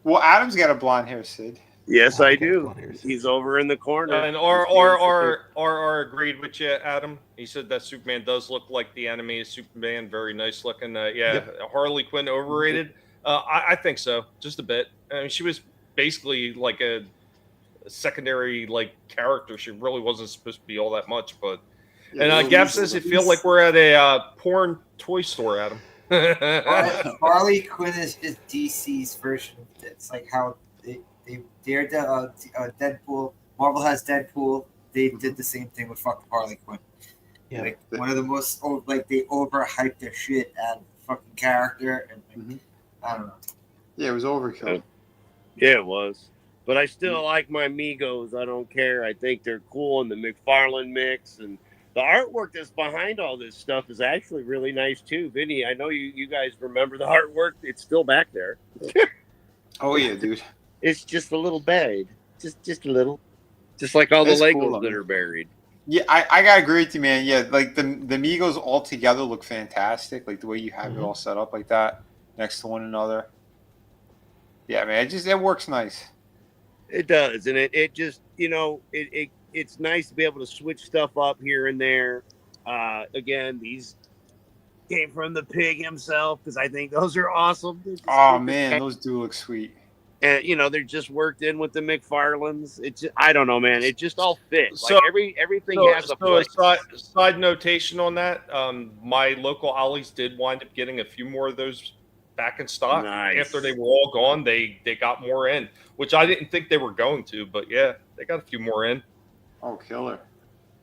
Well, Adam's got a blonde-haired Sid. Yes, I do. He's over in the corner. And or agreed with you, Adam. He said that Superman does look like the animated Superman, very nice looking. Harley Quinn overrated. I think so, just a bit. I mean, she was basically like a secondary like character. She really wasn't supposed to be all that much. But Gab says it feels like we're at a porn toy store, Adam. Harley Quinn is DC's version. It's like how they're Deadpool. Marvel has Deadpool. They did the same thing with fucking Harley Quinn. Yeah, like one of the most they overhyped their shit out of the fucking character, and I don't know. Yeah, it was overkill. Yeah, it was. But I still like my Migos. I don't care. I think they're cool in the McFarlane mix, and the artwork that's behind all this stuff is actually really nice too. Vinny, I know you guys remember the artwork. It's still back there. Oh yeah, dude. It's just a little buried. Just a little. Just like all the Legos that are buried. Yeah, I gotta agree with you, man. Yeah, like the Migos all together look fantastic. Like the way you have it all set up like that next to one another. Yeah, man, it works nice. It does, and it just it's nice to be able to switch stuff up here and there. Again, these came from the pig himself because I think those are awesome. Oh man, those do look sweet. And they're just worked in with the McFarlanes. It's I don't know, man. It just all fits. So, like everything has a place. Side notation on that. My local Ollie's did wind up getting a few more of those back in stock. Nice. After they were all gone. They got more in, which I didn't think they were going to, but yeah, they got a few more in. Oh, killer.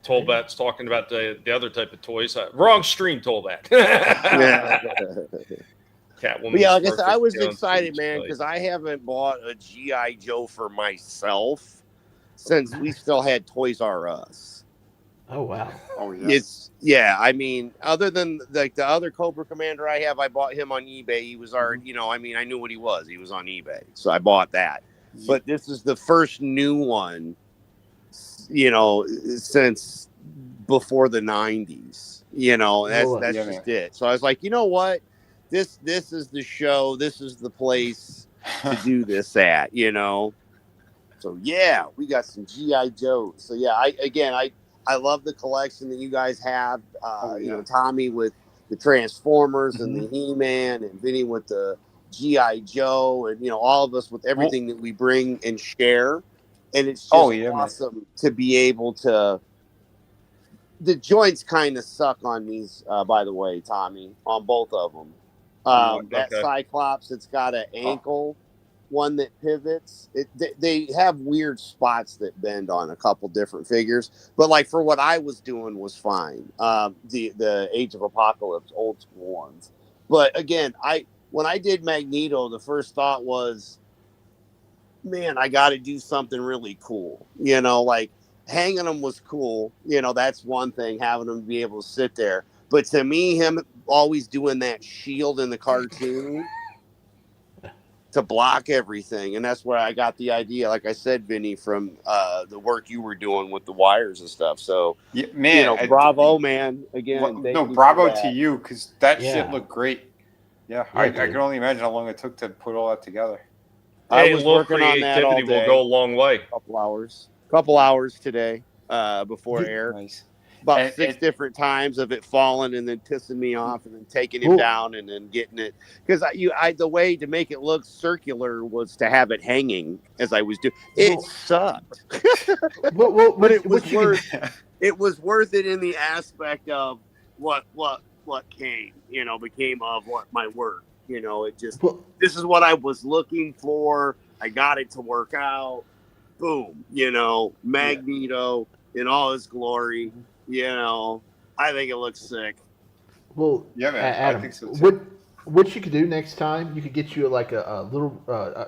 Tolbat's talking about the other type of toys. Wrong stream, Tolbat. Catwoman. But yeah, like I said, I was excited, man, because I haven't bought a G.I. Joe for myself since we still had Toys R Us. Oh wow! Oh yeah. I mean, other than like the other Cobra Commander I have, I bought him on eBay. He was already, I knew what he was. He was on eBay, so I bought that. But this is the first new one, since before the 90s. That's just it. So I was like, you know what? This is the show. This is the place to do this at, So yeah, we got some G.I. Joes. So yeah, I love the collection that you guys have. Tommy with the Transformers and the He-Man, and Vinny with the G.I. Joe, and all of us with everything that we bring and share. And it's just awesome to be able to. The joints kind of suck on these, by the way, Tommy, on both of them. That Cyclops, it's got an ankle one that pivots. They have weird spots that bend on a couple different figures, but like for what I was doing was fine. The Age of Apocalypse old school ones, but again, when I did Magneto, the first thought was, man, I got to do something really cool, hanging them was cool. You know, that's one thing, having them be able to sit there. But to me, him always doing that shield in the cartoon to block everything. And that's where I got the idea, like I said, Vinny, from the work you were doing with the wires and stuff. So, Yeah, man, you know, bravo, man. Again, thank you for bravo that. to you, because that Yeah. shit looked great. Yeah, Yeah, I dude. can only imagine how long it took to put all that together. Hey, I was a little working on that all creativity will day. go a long way. Couple hours today before air. Nice. About And- 6 and- different times of it falling and then pissing me off and then taking him Ooh. down and then getting it. Because the way to make it look circular was to have it hanging as I was doing. It sucked. But it was worth it in the aspect of what became of what my work. You know, it just, this is what I was looking for. I got it to work out. Boom, you know, Magneto in all his glory. You know, I think it looks sick. Well, Yeah, man, I Adam, think so too. what you could do next time, you could get you like a little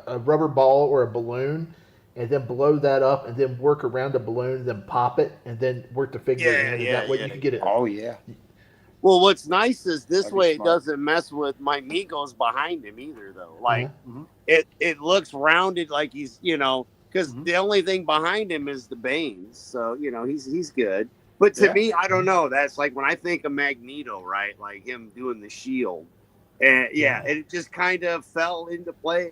a rubber ball or a balloon, and then blow that up, and then work around the balloon, then pop it, and then work the figure in. And that way you can get it. Oh yeah. Well, what's nice is this That'd be way it smart. doesn't mess with my Migos behind him either, though. Like Mhm. it looks rounded, like he's, you know, because the only thing behind him is the Banes, so you know he's good. But to Yeah. me, I don't know. That's like when I think of Magneto, right? Like him doing the shield, and it just kind of fell into play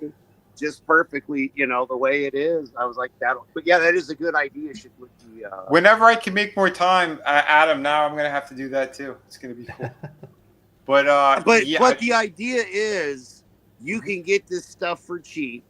just perfectly, you know, the way it is. I was like that, but yeah, that is a good idea. Should be. Whenever I can make more time, Adam, now I'm gonna have to do that too. It's gonna be cool. But the idea is you can get this stuff for cheap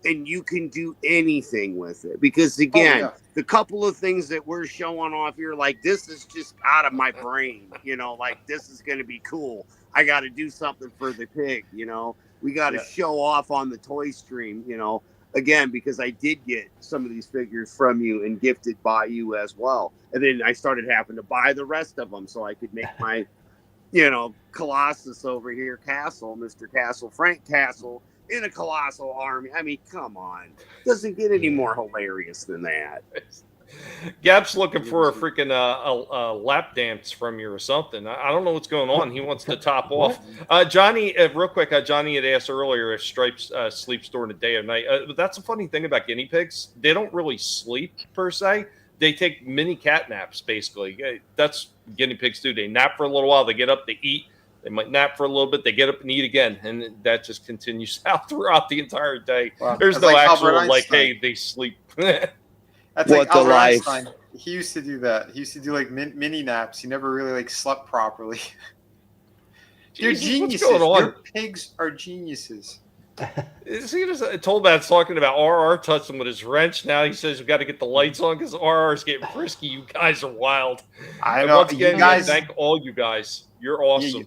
and you can do anything with it, because again, the couple of things that we're showing off here, like this is just out of my brain, you know, like this is going to be cool. I got to do something for the pig, you know, we got to show off on the toy stream, you know, again, because I did get some of these figures from you and gifted by you as well. And then I started having to buy the rest of them so I could make my, you know, Colossus over here, Castle, Mr. Castle, Frank Castle, in a colossal army. I mean, come on. Doesn't get any more hilarious than that. Gap's looking for a freaking lap dance from you or something. I don't know what's going on. He wants to top off. Johnny, real quick, Johnny had asked earlier if Stripes sleeps during the day or night. That's a funny thing about guinea pigs. They don't really sleep per se. They take mini cat naps, basically. That's guinea pigs do. They nap for a little while. They get up, they eat. They might nap for a little bit. They get up and eat again, and that just continues out throughout the entire day. Wow. There's That's no like actual Albert like, Einstein. hey, they sleep. That's What like the Albert life. Einstein. He used to do that. He used to do like mini naps. He never really like slept properly. They're Jesus, geniuses. what's going on? Your pigs are geniuses. See, Tollbat's talking about RR touching with his wrench. Now he says we got to get the lights on because RR is getting frisky. You guys are wild. I And know. once again, You guys- thank all you guys. You're awesome.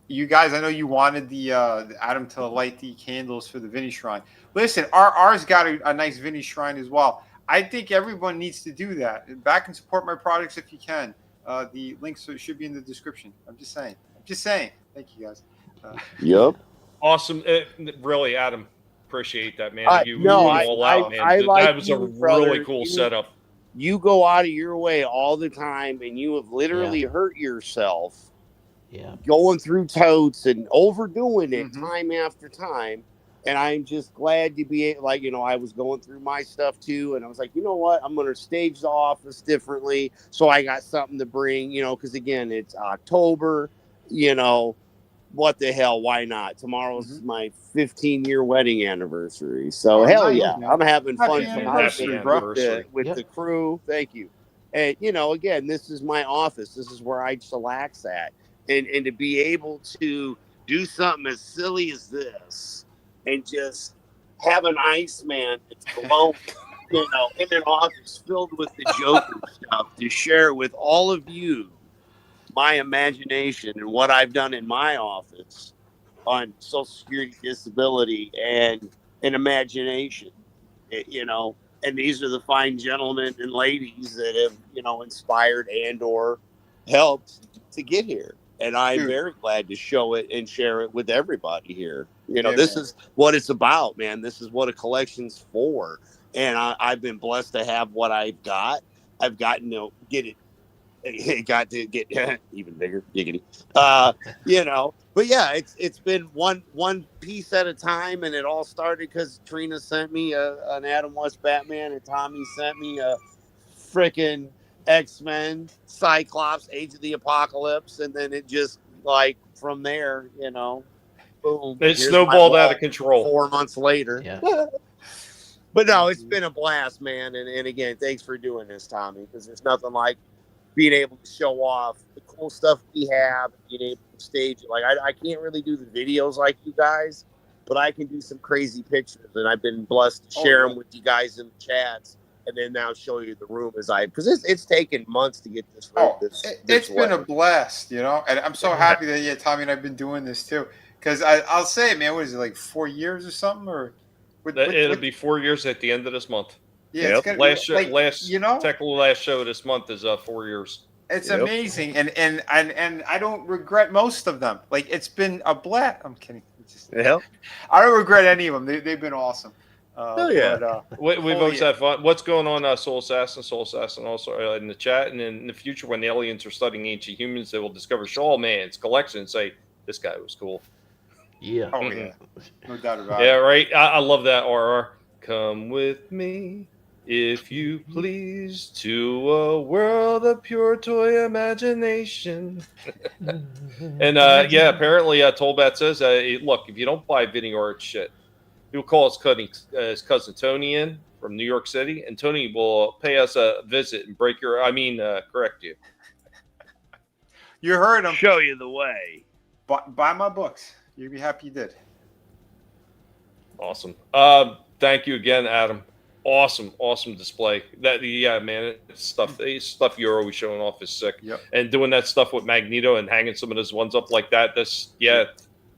You guys, I know you wanted the Adam to light the candles for the Vinnie Shrine. Listen, RR's got a nice Vinnie Shrine as well. I think everyone needs to do that. Back and support my products if you can. The links should be in the description. I'm just saying. Thank you, guys. Yep. Awesome. Really, Adam, appreciate that, man. I like that was a you, brother. really cool setup. You go out of your way all the time, and you have literally hurt yourself. Yeah. Going through totes and overdoing it time after time. And I'm just glad to be like, you know, I was going through my stuff too. And I was like, you know what? I'm going to stage the office differently. So I got something to bring, you know, because again, it's October, you know, what the hell? Why not? Tomorrow's my 15-year wedding anniversary. So hell nice, yeah. man. I'm having Happy fun anniversary, bro. with the crew. Thank you. And, you know, again, this is my office. This is where I chillax at. And to be able to do something as silly as this and just have an Iceman that's alone, you know, in an office filled with the Joker stuff to share with all of you my imagination and what I've done in my office on Social Security, disability, and imagination, you know. And these are the fine gentlemen and ladies that have, you know, inspired and or helped to get here. And I'm very glad to show it and share it with everybody here. You know, this is what it's about, man. This is what a collection's for. And I've been blessed to have what I've got. I've gotten to get it. It got to get even bigger, giggity. You know, but yeah, it's been one piece at a time, and it all started because Trina sent me an Adam West Batman, and Tommy sent me a freaking X-Men, Cyclops, Age of the Apocalypse, and then it just like from there, you know, boom. It here's snowballed my out wall of control. 4 months later. Yeah. But no, it's been a blast, man. And again, thanks for doing this, Tommy, because there's nothing like being able to show off the cool stuff we have, being able to stage it. Like, I can't really do the videos like you guys, but I can do some crazy pictures. And I've been blessed to share them with you guys in the chats, and then now show you the room because it's taken months to get this room. It's been a blast, you know, and I'm so happy that Tommy and I've been doing this too. Because I'll say, man, what is it, like 4 years or something? Or it'll be 4 years at the end of this month. Yeah, it's gonna last be, like, last you know, technical last show this month is 4 years. It's amazing, and I don't regret most of them. Like, it's been a blast. I'm kidding. I don't regret any of them. They've been awesome. But, We've always had fun. What's going on, Soul Assassin also in the chat, and in the future when the aliens are studying ancient humans, they will discover Shaw Man's collection and say this guy was cool. Yeah. Oh yeah, no doubt about it. Yeah, right. I love that RR. Come with me, if you please, to a world of pure toy imagination. And yeah, apparently Tolbat says, look, if you don't buy Vinnie art shit, he'll call his cousin Tony in from New York City, and Tony will pay us a visit and correct you. You heard him. Show you the way. Buy my books. You'd be happy you did. Awesome. Thank you again, Adam. Awesome display. Man, stuff you're always showing off is sick. Yep. And doing that stuff with Magneto and hanging some of those ones up like that.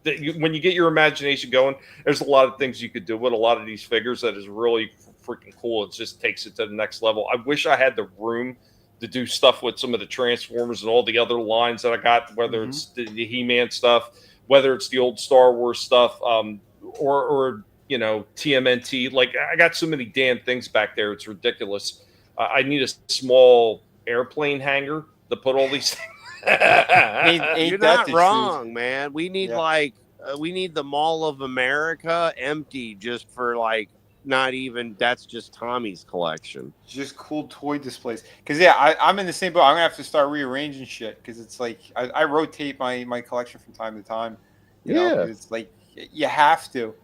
When you get your imagination going, there's a lot of things you could do with a lot of these figures that is really freaking cool. It just takes it to the next level. I wish I had the room to do stuff with some of the Transformers and all the other lines that I got, whether it's the He-Man stuff, whether it's the old Star Wars stuff, or you know, TMNT. Like, I got so many damn things back there. It's ridiculous. I need a small airplane hangar to put all these things. You're not wrong, man. We need we need the Mall of America empty just for like not even. That's just Tommy's collection. Just cool toy displays. Because I'm in the same boat. I'm gonna have to start rearranging shit because it's like I rotate my collection from time to time. You know, it's like you have to.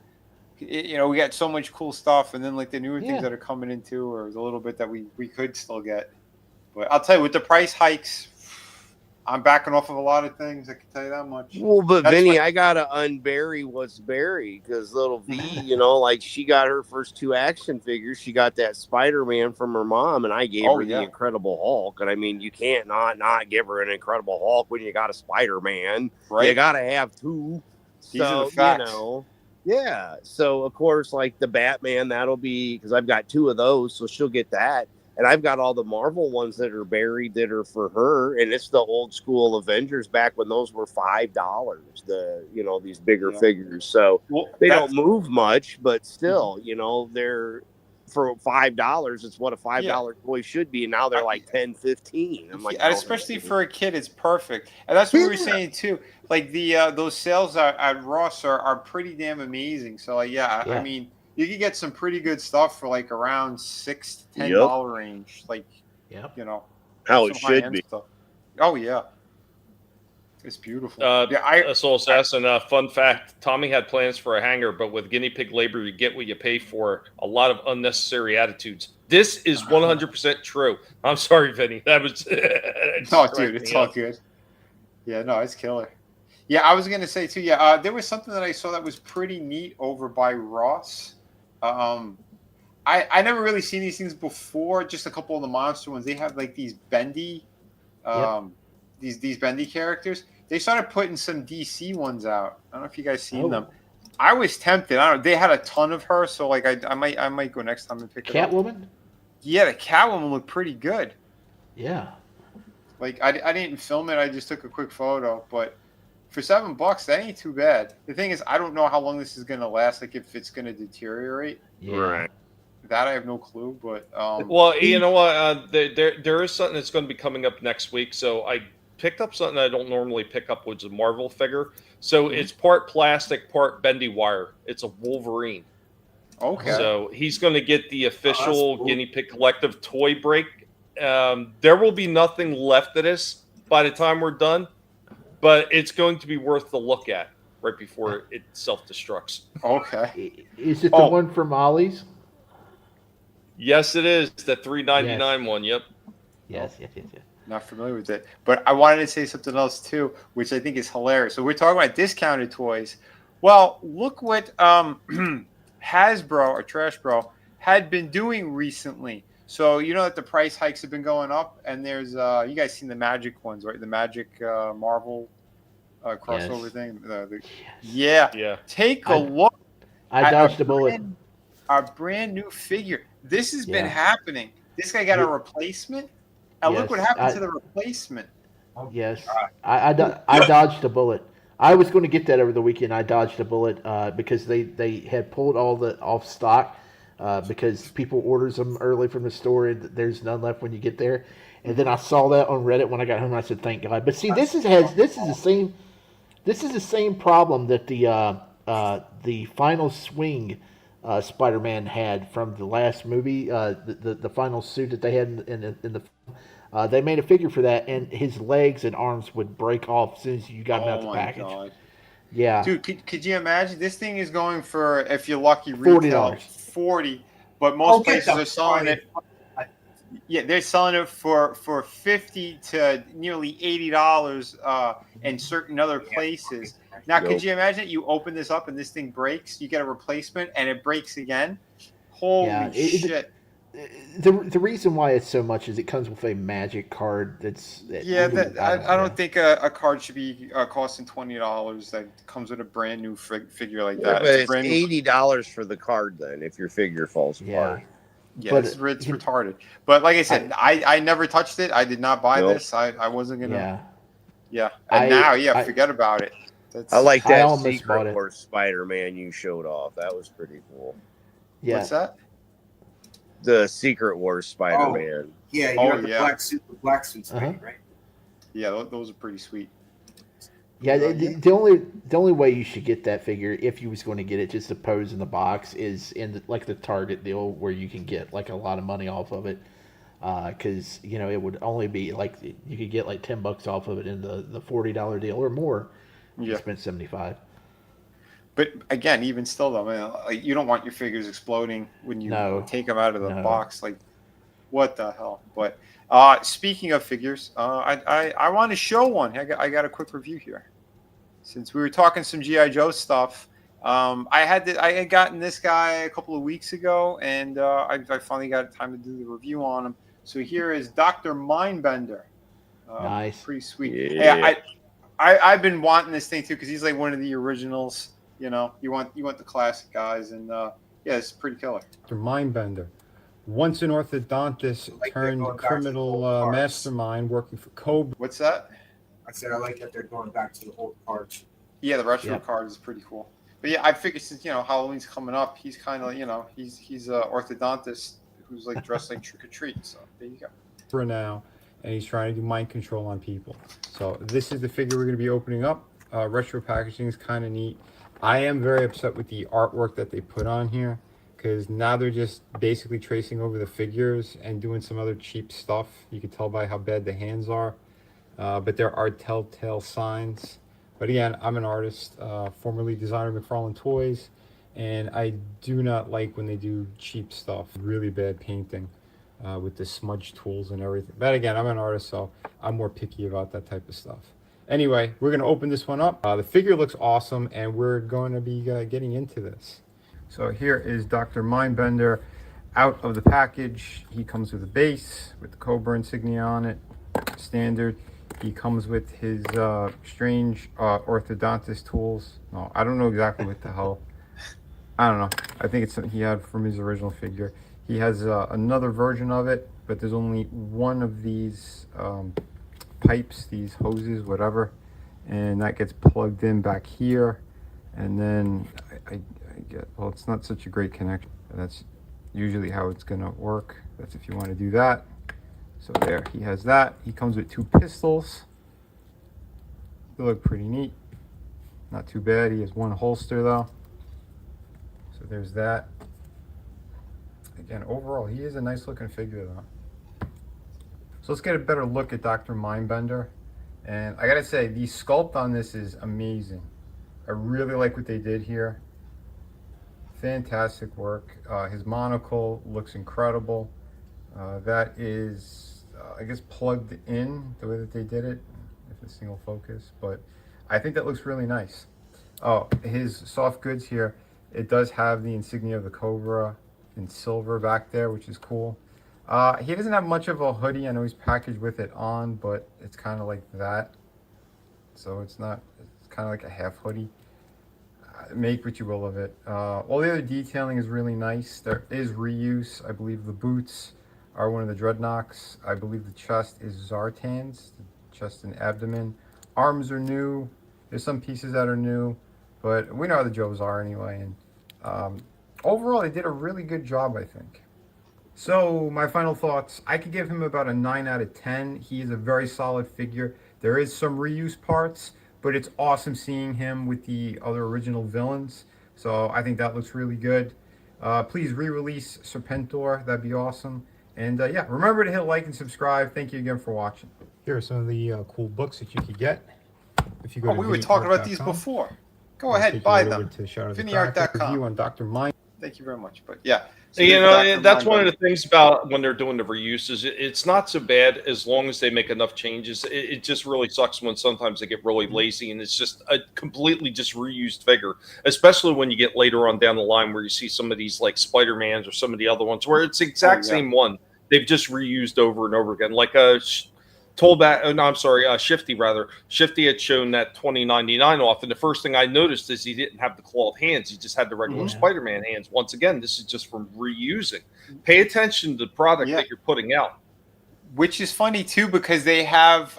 You know, we got so much cool stuff, and then like the newer things that are coming into, or the little bit that we could still get. But I'll tell you, with the price hikes, I'm backing off of a lot of things. I can tell you that much. Well, but Vinny, I gotta unbury what's buried because little V, you know, like she got her first 2 action figures. She got that Spider-Man from her mom, and I gave her the Incredible Hulk. And I mean, you can't not give her an Incredible Hulk when you got a Spider-Man. Right? You gotta have 2. These are the facts. You know. Yeah, so of course, like the Batman, that'll be because I've got 2 of those, so she'll get that, and I've got all the Marvel ones that are buried that are for her, and it's the old school Avengers back when those were $5. These bigger figures, so they don't move much, but still, you know, they're for $5. It's what a $5 toy should be, and now they're like 10, 15. I'm like, especially for a kid, it's perfect, and that's what we were saying too. Like those sales at Ross are pretty damn amazing. So I mean, you can get some pretty good stuff for like around $6 to $10 range. Like, you know, how it should be. Stuff. Oh yeah, it's beautiful. Soul Assassin. Fun fact: Tommy had plans for a hangar, but with guinea pig labor, you get what you pay for. A lot of unnecessary attitudes. This is 100% true. I'm sorry, Vinny. That was. No, dude, it's all good. Yeah, no, it's killer. Yeah, I was gonna say too. Yeah, there was something that I saw that was pretty neat over by Ross. I never really seen these things before. Just a couple of the monster ones. They have like these bendy, these bendy characters. They started putting some DC ones out. I don't know if you guys seen them. I was tempted. I don't know. They had a ton of her, so like I might go next time and pick it up. Catwoman? Yeah, the Catwoman looked pretty good. Yeah. Like I didn't film it. I just took a quick photo, but for $7, that ain't too bad. The thing is, I don't know how long this is gonna last. Like if it's gonna deteriorate. Yeah. Right. That I have no clue, but well, you know what? There is something that's going to be coming up next week. So I picked up something I don't normally pick up, which is a Marvel figure. So it's part plastic, part bendy wire. It's a Wolverine. Okay. So he's going to get the official cool. Guinea Pig Collective toy break. There will be nothing left of this by the time we're done, but it's going to be worth the look at right before it self-destructs. Okay. Is it the one from Ollie's? Yes, it is. The $3.99 one. Yep. Yes. Not familiar with it. But I wanted to say something else, too, which I think is hilarious. So we're talking about discounted toys. Well, look what Hasbro, or Trash Bro, had been doing recently. So you know that the price hikes have been going up, and there's you guys seen the Magic ones, right? The Magic Marvel crossover thing. Yeah. Take a look. I dodged a bullet. A brand new figure. This has been happening. This guy got a replacement, and look what happened to the replacement. Yes, I dodged a bullet. I was going to get that over the weekend. I dodged a bullet because they had pulled all the off stock because people orders them early from the store and there's none left when you get there. And then I saw that on Reddit when I got home. And I said, "Thank God." But see, this is the same problem that the Final Swing Spider-Man had from the last movie. The final suit that they had in the they made a figure for that, and his legs and arms would break off as soon as you got him out the package. God. Yeah, dude, could you imagine? This thing is going for, if you're lucky, retail $40, but most places are selling it. Yeah, they're selling it for $50 to nearly $80 in certain other places. Now, could you imagine you open this up and this thing breaks? You get a replacement and it breaks again. Holy shit! The reason why it's so much is it comes with a magic card. I don't think a card should be costing $20 that comes with a brand new figure like that. But it's $80 for the card then if your figure falls apart. Yeah, it's retarded. But like I said, I never touched it. I did not buy this. I wasn't gonna. Yeah. And forget about it. I like that Secret Wars Spider-Man you showed off. That was pretty cool. Yeah. What's that? The Secret Wars Spider-Man. Yeah, you got the black suits, right? Yeah, those are pretty sweet. Yeah, the only way you should get that figure, if you was going to get it just to pose in the box, is in the Target deal where you can get like a lot of money off of it. Because it would only be like you could get like $10 off of it in the $40 deal or more. You spent $75. But again, even still, though, man, like, you don't want your figures exploding when you take them out of the box. Like, what the hell? But speaking of figures, I want to show one. I got a quick review here. Since we were talking some G.I. Joe stuff, I had gotten this guy a couple of weeks ago, and I finally got time to do the review on him. So here is Dr. Mindbender. Nice, pretty sweet. Yeah. Hey, I've been wanting this thing too because he's like one of the originals. You want the classic guys, and it's pretty killer. Dr. Mindbender, once an orthodontist turned criminal mastermind working for Cobra. What's that? I said I like that they're going back to the old cards. Yeah, the retro card is pretty cool. But yeah, I figured since Halloween's coming up, he's kind of he's a orthodontist who's like dressed like trick or treat. So there you go. For now, and he's trying to do mind control on people. So this is the figure we're going to be opening up. Retro packaging is kind of neat. I am very upset with the artwork that they put on here because now they're just basically tracing over the figures and doing some other cheap stuff. You can tell by how bad the hands are, but there are telltale signs. But again, I'm an artist, formerly designer McFarlane Toys, and I do not like when they do cheap stuff, really bad painting with the smudge tools and everything. But again, I'm an artist, so I'm more picky about that type of stuff. Anyway, we're going to open this one up. The figure looks awesome, and we're going to be getting into this. So here is Dr. Mindbender out of the package. He comes with a base with the Cobra insignia on it, standard. He comes with his strange orthodontist tools. No, I don't know exactly what the hell. I don't know. I think it's something he had from his original figure. He has another version of it, but there's only one of these pipes, these hoses, whatever, and that gets plugged in back here, and then I get, well, it's not such a great connection. That's usually how it's gonna work. That's if you want to do that. So there, he has that. He comes with 2 pistols. They look pretty neat. Not too bad. He has 1 holster though. So there's that. Again, overall, he is a nice looking figure though. So let's get a better look at Dr. Mindbender. And I gotta say, the sculpt on this is amazing. I really like what they did here. Fantastic work. His monocle looks incredible. That is, I guess, plugged in the way that they did it, if it's single focus, but I think that looks really nice. Oh, his soft goods here, it does have the insignia of the Cobra in silver back there, which is cool. He doesn't have much of a hoodie. I know he's packaged with it on, but it's kind of like that. So it's not, it's kind of like a half hoodie. Make what you will of it. All the other detailing is really nice. There is reuse. I believe the boots are one of the Dreadnoks. I believe the chest is Zartan's, the chest and abdomen. Arms are new. There's some pieces that are new, but we know how the Joes are anyway. And overall, they did a really good job, I think. So my final thoughts, I could give him about a 9 out of 10. He is a very solid figure. There is some reuse parts, but it's awesome seeing him with the other original villains. So I think that looks really good. Please re-release Serpentor. That'd be awesome. And yeah, remember to hit like and subscribe. Thank you again for watching. Here are some of the cool books that you could get. If you go to we were talking about these before. Go ahead, buy them. VinnieArt.com. Review on Dr. Mind. Thank you very much. But yeah. So you know, that's one of the things about when they're doing the reuses. It's not so bad as long as they make enough changes. It just really sucks when sometimes they get really lazy and it's just a completely just reused figure, especially when you get later on down the line where you see some of these like Spider-Mans or some of the other ones where it's the exact same one. They've just reused over and over again. Like Shifty rather. Shifty had shown that 2099 off, and the first thing I noticed is he didn't have the clawed hands. He just had the regular Spider-Man hands. Once again, this is just from reusing. Pay attention to the product that you're putting out. Which is funny too, because they have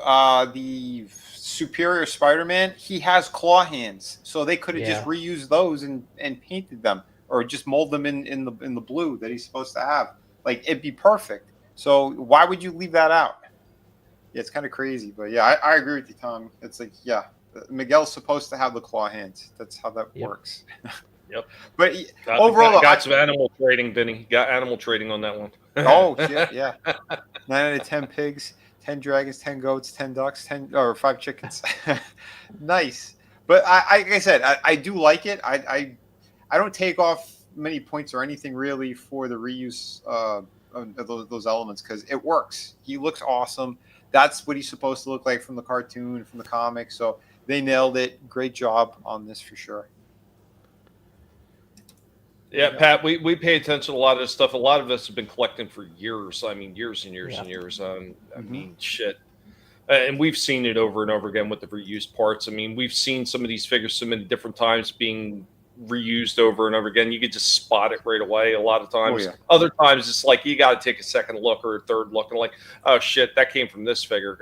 the Superior Spider-Man. He has claw hands, so they could have just reused those and painted them, or just mold them in the blue that he's supposed to have. Like, it'd be perfect. So why would you leave that out? Yeah, it's kind of crazy, but yeah, I agree with you, Tom. It's like, yeah, Miguel's supposed to have the claw hands. That's how that works. Yep. But overall, got some animal trading, Vinnie. Got animal trading on that one. Oh shit, yeah. 9 out of 10 pigs, 10 dragons, 10 goats, 10 ducks, 5 chickens. Nice. But like I said, I do like it. I don't take off many points or anything really for the reuse of those elements, because it works. He looks awesome. That's what he's supposed to look like from the cartoon, from the comic. So they nailed it. Great job on this for sure. Yeah, Pat, we pay attention to a lot of this stuff. A lot of us have been collecting for years. I mean, years and years and years. I mean, shit. And we've seen it over and over again with the reused parts. I mean, we've seen some of these figures so many different times being reused over and over again. You could just spot it right away a lot of times. Other times it's like you got to take a second look or a third look and like, oh shit, that came from this figure.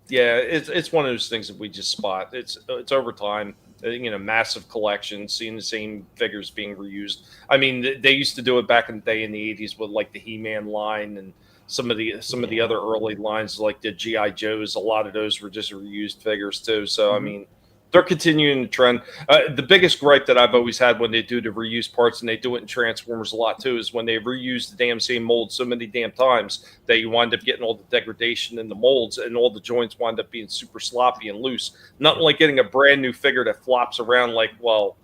It's one of those things that we just spot. It's over time. You know, massive collection, seeing the same figures being reused. I mean, they used to do it back in the day in the 80s with like the He-Man line and some of the other early lines like the G.I. Joes. A lot of those were just reused figures too. So I mean, they're continuing the trend. The biggest gripe that I've always had when they do the reuse parts, and they do it in Transformers a lot too, is when they reuse the damn same mold so many damn times that you wind up getting all the degradation in the molds, and all the joints wind up being super sloppy and loose. Nothing like getting a brand new figure that flops around like, well,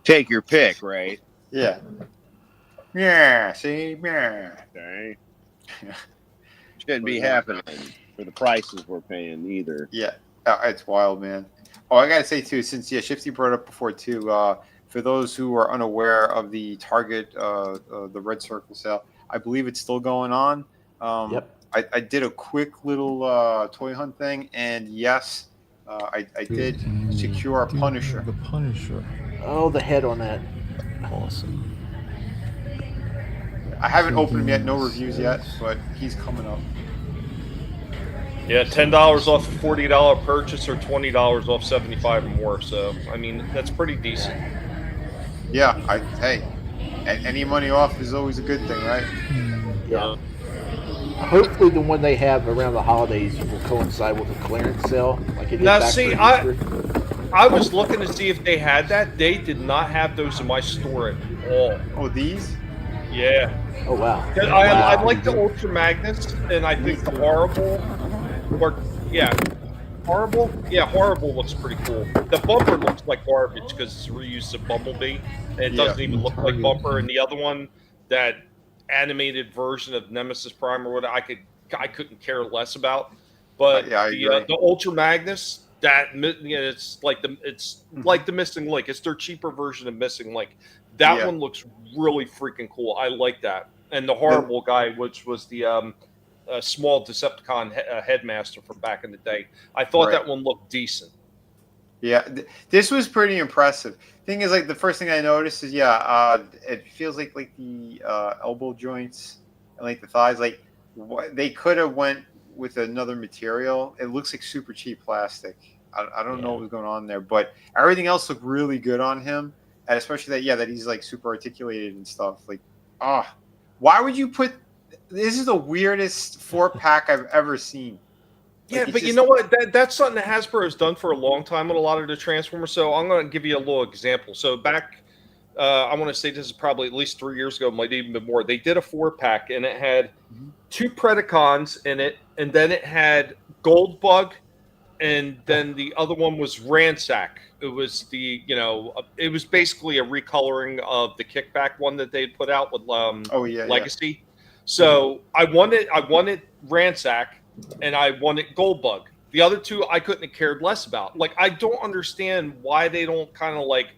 take your pick, right? Yeah. Yeah. See, yeah. Okay. Shouldn't be happening for the prices we're paying either. Yeah, it's wild, man. Oh, I gotta say too, since Shifty brought up before too, for those who are unaware of the Target, the Red Circle sale, I believe it's still going on. I did a quick little toy hunt thing, and yes, I did secure a Punisher. The Punisher. Oh, the head on that. Awesome. I haven't opened him yet, no reviews yet, but he's coming up. Yeah, $10 off a $40 purchase or $20 off $75 or more. So, I mean, that's pretty decent. Yeah, hey, any money off is always a good thing, right? Yeah. Hopefully, the one they have around the holidays will coincide with a clearance sale, like it did Now, back see, for Easter. I was looking to see if they had that. They did not have those in my store at all. Oh, these? Yeah. Oh wow. I like the Ultra Magnus, and I think the Horrible, Horrible. Yeah, Horrible looks pretty cool. The bumper looks like garbage because it's reused of Bumblebee, and it doesn't even look like Bumper. And the other one, that animated version of Nemesis Prime or what, I couldn't care less about. But the Ultra Magnus, it's like the Missing Link. It's their cheaper version of Missing Link. That one looks really freaking cool. I like that. And the Horrible guy, which was the small Decepticon headmaster from back in the day, I thought that one looked decent. Yeah, this was pretty impressive. Thing is, like, the first thing I noticed is, it feels like the elbow joints and like the thighs, like they could have went with another material. It looks like super cheap plastic. I don't know what was going on there, but everything else looked really good on him, and especially that he's like super articulated and stuff. Like, why would you put? This is the weirdest 4-pack I've ever seen. Yeah, but you know what? That's something that Hasbro has done for a long time with a lot of the Transformers. So I'm going to give you a little example. So back, I want to say this is probably at least 3 years ago, might even be more. They did a 4-pack, and it had 2 Predacons in it, and then it had Goldbug, and then the other one was Ransack. It was it was basically a recoloring of the Kickback one that they had put out with Legacy. So I wanted Ransack, and I wanted Goldbug. The other two I couldn't have cared less about. Like, I don't understand why they don't kind of like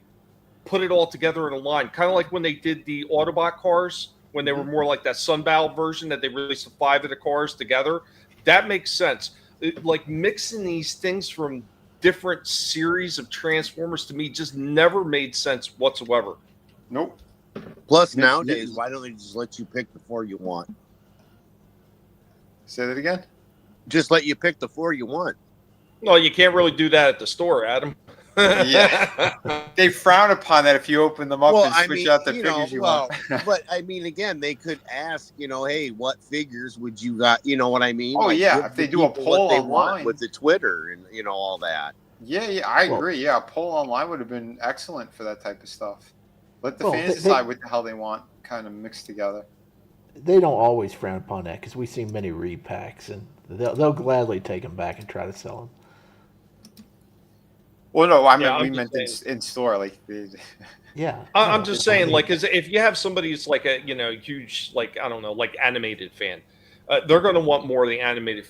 put it all together in a line. Kind of like when they did the Autobot cars, when they were more like that Sunbow version that they released the 5 of the cars together. That makes sense. Like, mixing these things from different series of Transformers to me just never made sense whatsoever. Nope. Plus, nowadays, why don't they just let you pick the 4 you want? Say that again? Just let you pick the 4 you want. No, you can't really do that at the store, Adam. Yeah. They frown upon that if you open them up and switch out the figures you want. But, I mean, again, they could ask, hey, what figures would you got? You know what I mean? Oh, like, yeah. If they do a poll they online. want with the Twitter and, all that. Yeah, I agree. Yeah, a poll online would have been excellent for that type of stuff. Let the fans decide what the hell they want kind of mixed together. They don't always frown upon that because we've seen many repacks, and they'll gladly take them back and try to sell them. Well, no, I mean, we meant in store, like. Yeah, I'm just saying, like, if you have somebody who's like a huge, like, I don't know, like animated fan, they're going to want more of the animated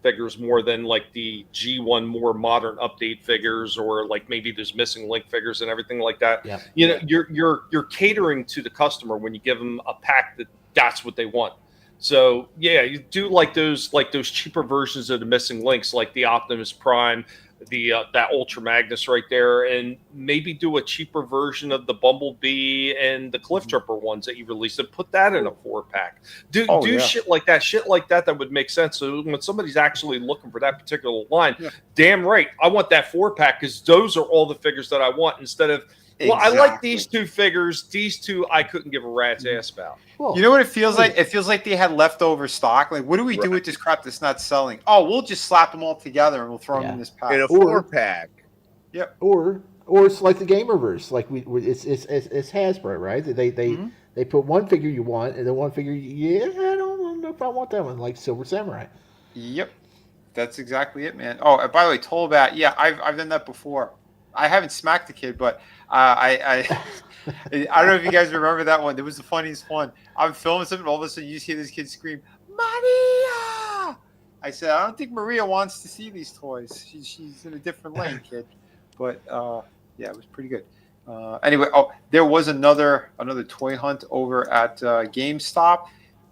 figures more than like the G1 more modern update figures, or like maybe there's Missing Link figures and everything like that. Yeah. You're catering to the customer when you give them a pack that's what they want. So yeah, you do like those cheaper versions of the Missing Links, like the Optimus Prime, that Ultra Magnus right there, and maybe do a cheaper version of the Bumblebee and the Cliff Tripper ones that you released, and put that in a 4-pack. Do shit like that that would make sense. So when somebody's actually looking for that particular line, damn right, I want that 4-pack because those are all the figures that I want, instead of I like these 2 figures. These 2 I couldn't give a rat's ass about. You know what it feels like? It feels like they had leftover stock. Like, what do we do with this crap that's not selling? Oh, we'll just slap them all together and we'll throw them in this pack. In a 4-pack. Yep. Or it's like the Gamerverse. Like it's Hasbro, right? They put one figure you want, and then one figure I don't know if I want that one, like Silver Samurai. Yep. That's exactly it, man. Oh, and by the way, Tollbat, I've done that before. I haven't smacked the kid, but I don't know if you guys remember that one. It was the funniest one. I'm filming something, all of a sudden you hear this kid scream, "Maria!" I said, I don't think Maria wants to see these toys. She's in a different lane, kid. But yeah, it was pretty good. Anyway, there was another toy hunt over at GameStop.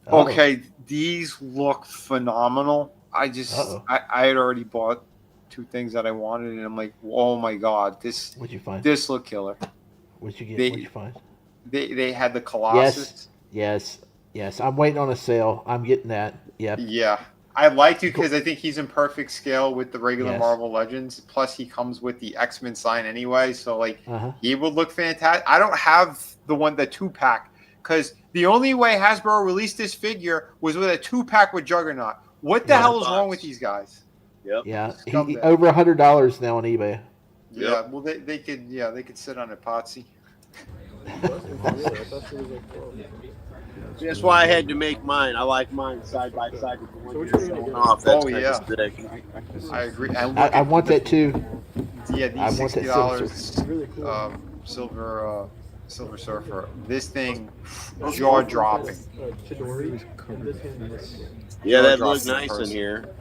Okay, these look phenomenal. I had already bought 2 things that I wanted, and I'm like, oh my god, what'd you find? This looked killer. What'd you get? What'd you find? They had the Colossus. Yes. I'm waiting on a sale. I'm getting that. Yep. Yeah. I'd like to because I think he's in perfect scale with the regular Yes. Marvel Legends. Plus, he comes with the X-Men sign anyway, so like Uh-huh. he would look fantastic. I don't have the 2-pack because the only way Hasbro released this figure was with a 2-pack with Juggernaut. What the hell is wrong with these guys? Yep. Yeah, Scumbag. over $100 now on eBay. Yeah, well they could sit on a Potsy. That's why I had to make mine. I like mine side by side with the one you're showing off. That's kinda sick. I agree. I want that too. Yeah, I these want that $60 silver surfer. This thing jaw dropping. Yeah, that looks nice in here.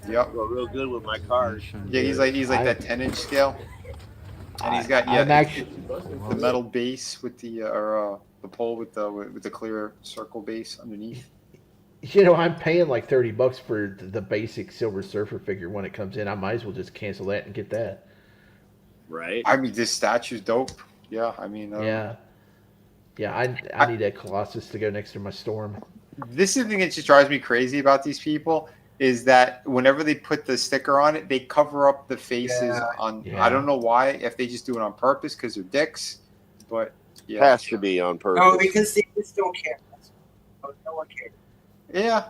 Yep. Go real good with my card. Yeah, he's like that 10-inch scale, and he's got the metal base with the pole with the clear circle base underneath. You know, I'm paying like $30 for the basic Silver Surfer figure when it comes in. I might as well just cancel that and get that. Right. I mean, this statue's dope. Yeah, I mean. Yeah. I need that Colossus to go next to my Storm. This is the thing that just drives me crazy about these people is that whenever they put the sticker on it, they cover up the faces on. Yeah. I don't know why, if they just do it on purpose because they're dicks, but yeah, Has to be on purpose. No, because they just don't care. No one cares. Yeah.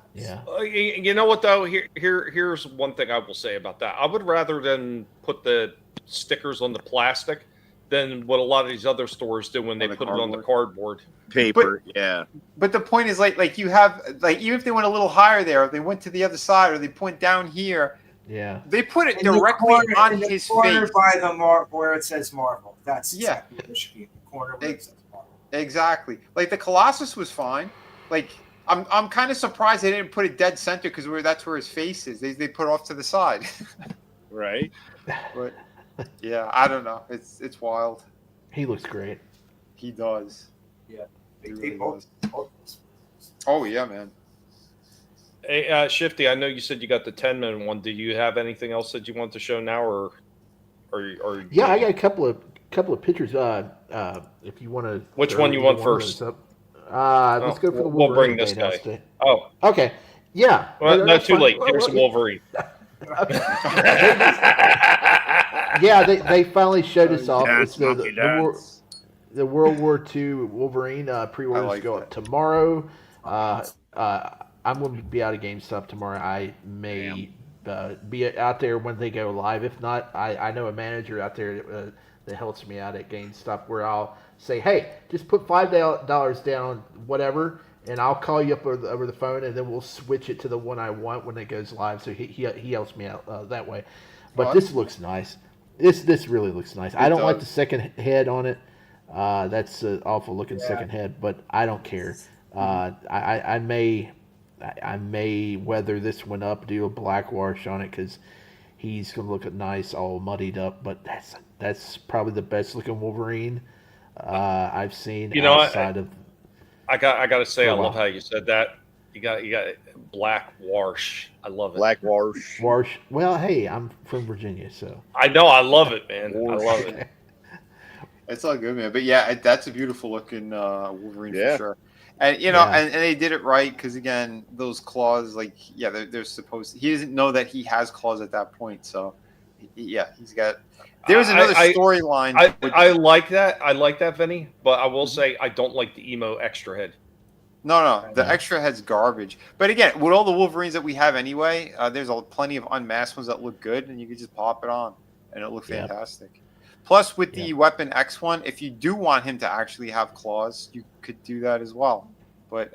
You know what though? Here's one thing I will say about that. I would rather than put the stickers on the plastic than what a lot of these other stores do when they put it on the cardboard. Paper, yeah. But the point is, like you have, like even if they went a little higher there, if they went to the other side, or they point down here, yeah, they put it In the directly corner- on in the his corner face. by the where it says Marvel. That's exactly what it should be. In the corner where it says Marvel. Exactly. Like the Colossus was fine. Like I'm kind of surprised they didn't put it dead center because that's where his face is. They put it off to the side. Right. But yeah, I don't know. It's wild. He looks great. He does. Yeah. He really does. Oh yeah, man. Hey, Shifty, I know you said you got the 10-man one. Do you have anything else that you want to show now, or Yeah, I got a couple of pictures. If you want to, Which one you want first? Let's go for the Wolverine. We'll bring this date, guy. Oh, okay. Yeah. well, No, not that's too fine. late. Here's Wolverine. Yeah, they finally showed us off. Dance, It's monkey dance. the World War II Wolverine pre-orders like go up tomorrow. I'm going to be out of GameStop tomorrow. I may be out there when they go live. If not, I know a manager out there that helps me out at GameStop where I'll say, hey, just put $5 down, whatever, and I'll call you up over the phone, and then we'll switch it to the one I want when it goes live. So he helps me out that way. But this looks nice. This really looks nice. I don't like the second head on it. That's an awful looking second head, but I don't care. I may weather this one up, do a black wash on it because he's gonna look nice, all muddied up. But that's probably the best looking Wolverine I've seen outside of. I got to say, I love how you said that. You got black wash. I love it. Black wash. Wash. Well, hey, I'm from Virginia, so. I know. I love it, man. I love it. It's all good, man. But yeah, that's a beautiful looking Wolverine for sure. And and they did it right because again, those claws, they're supposed to. He doesn't know that he has claws at that point, so he's got. There was another storyline. I like that. I like that, Vinny. But I will say I don't like the emo extra head. No, the extra head's garbage. But again, with all the Wolverines that we have anyway, there's plenty of unmasked ones that look good, and you can just pop it on, and it'll look fantastic. Plus, with the Weapon X one, if you do want him to actually have claws, you could do that as well. But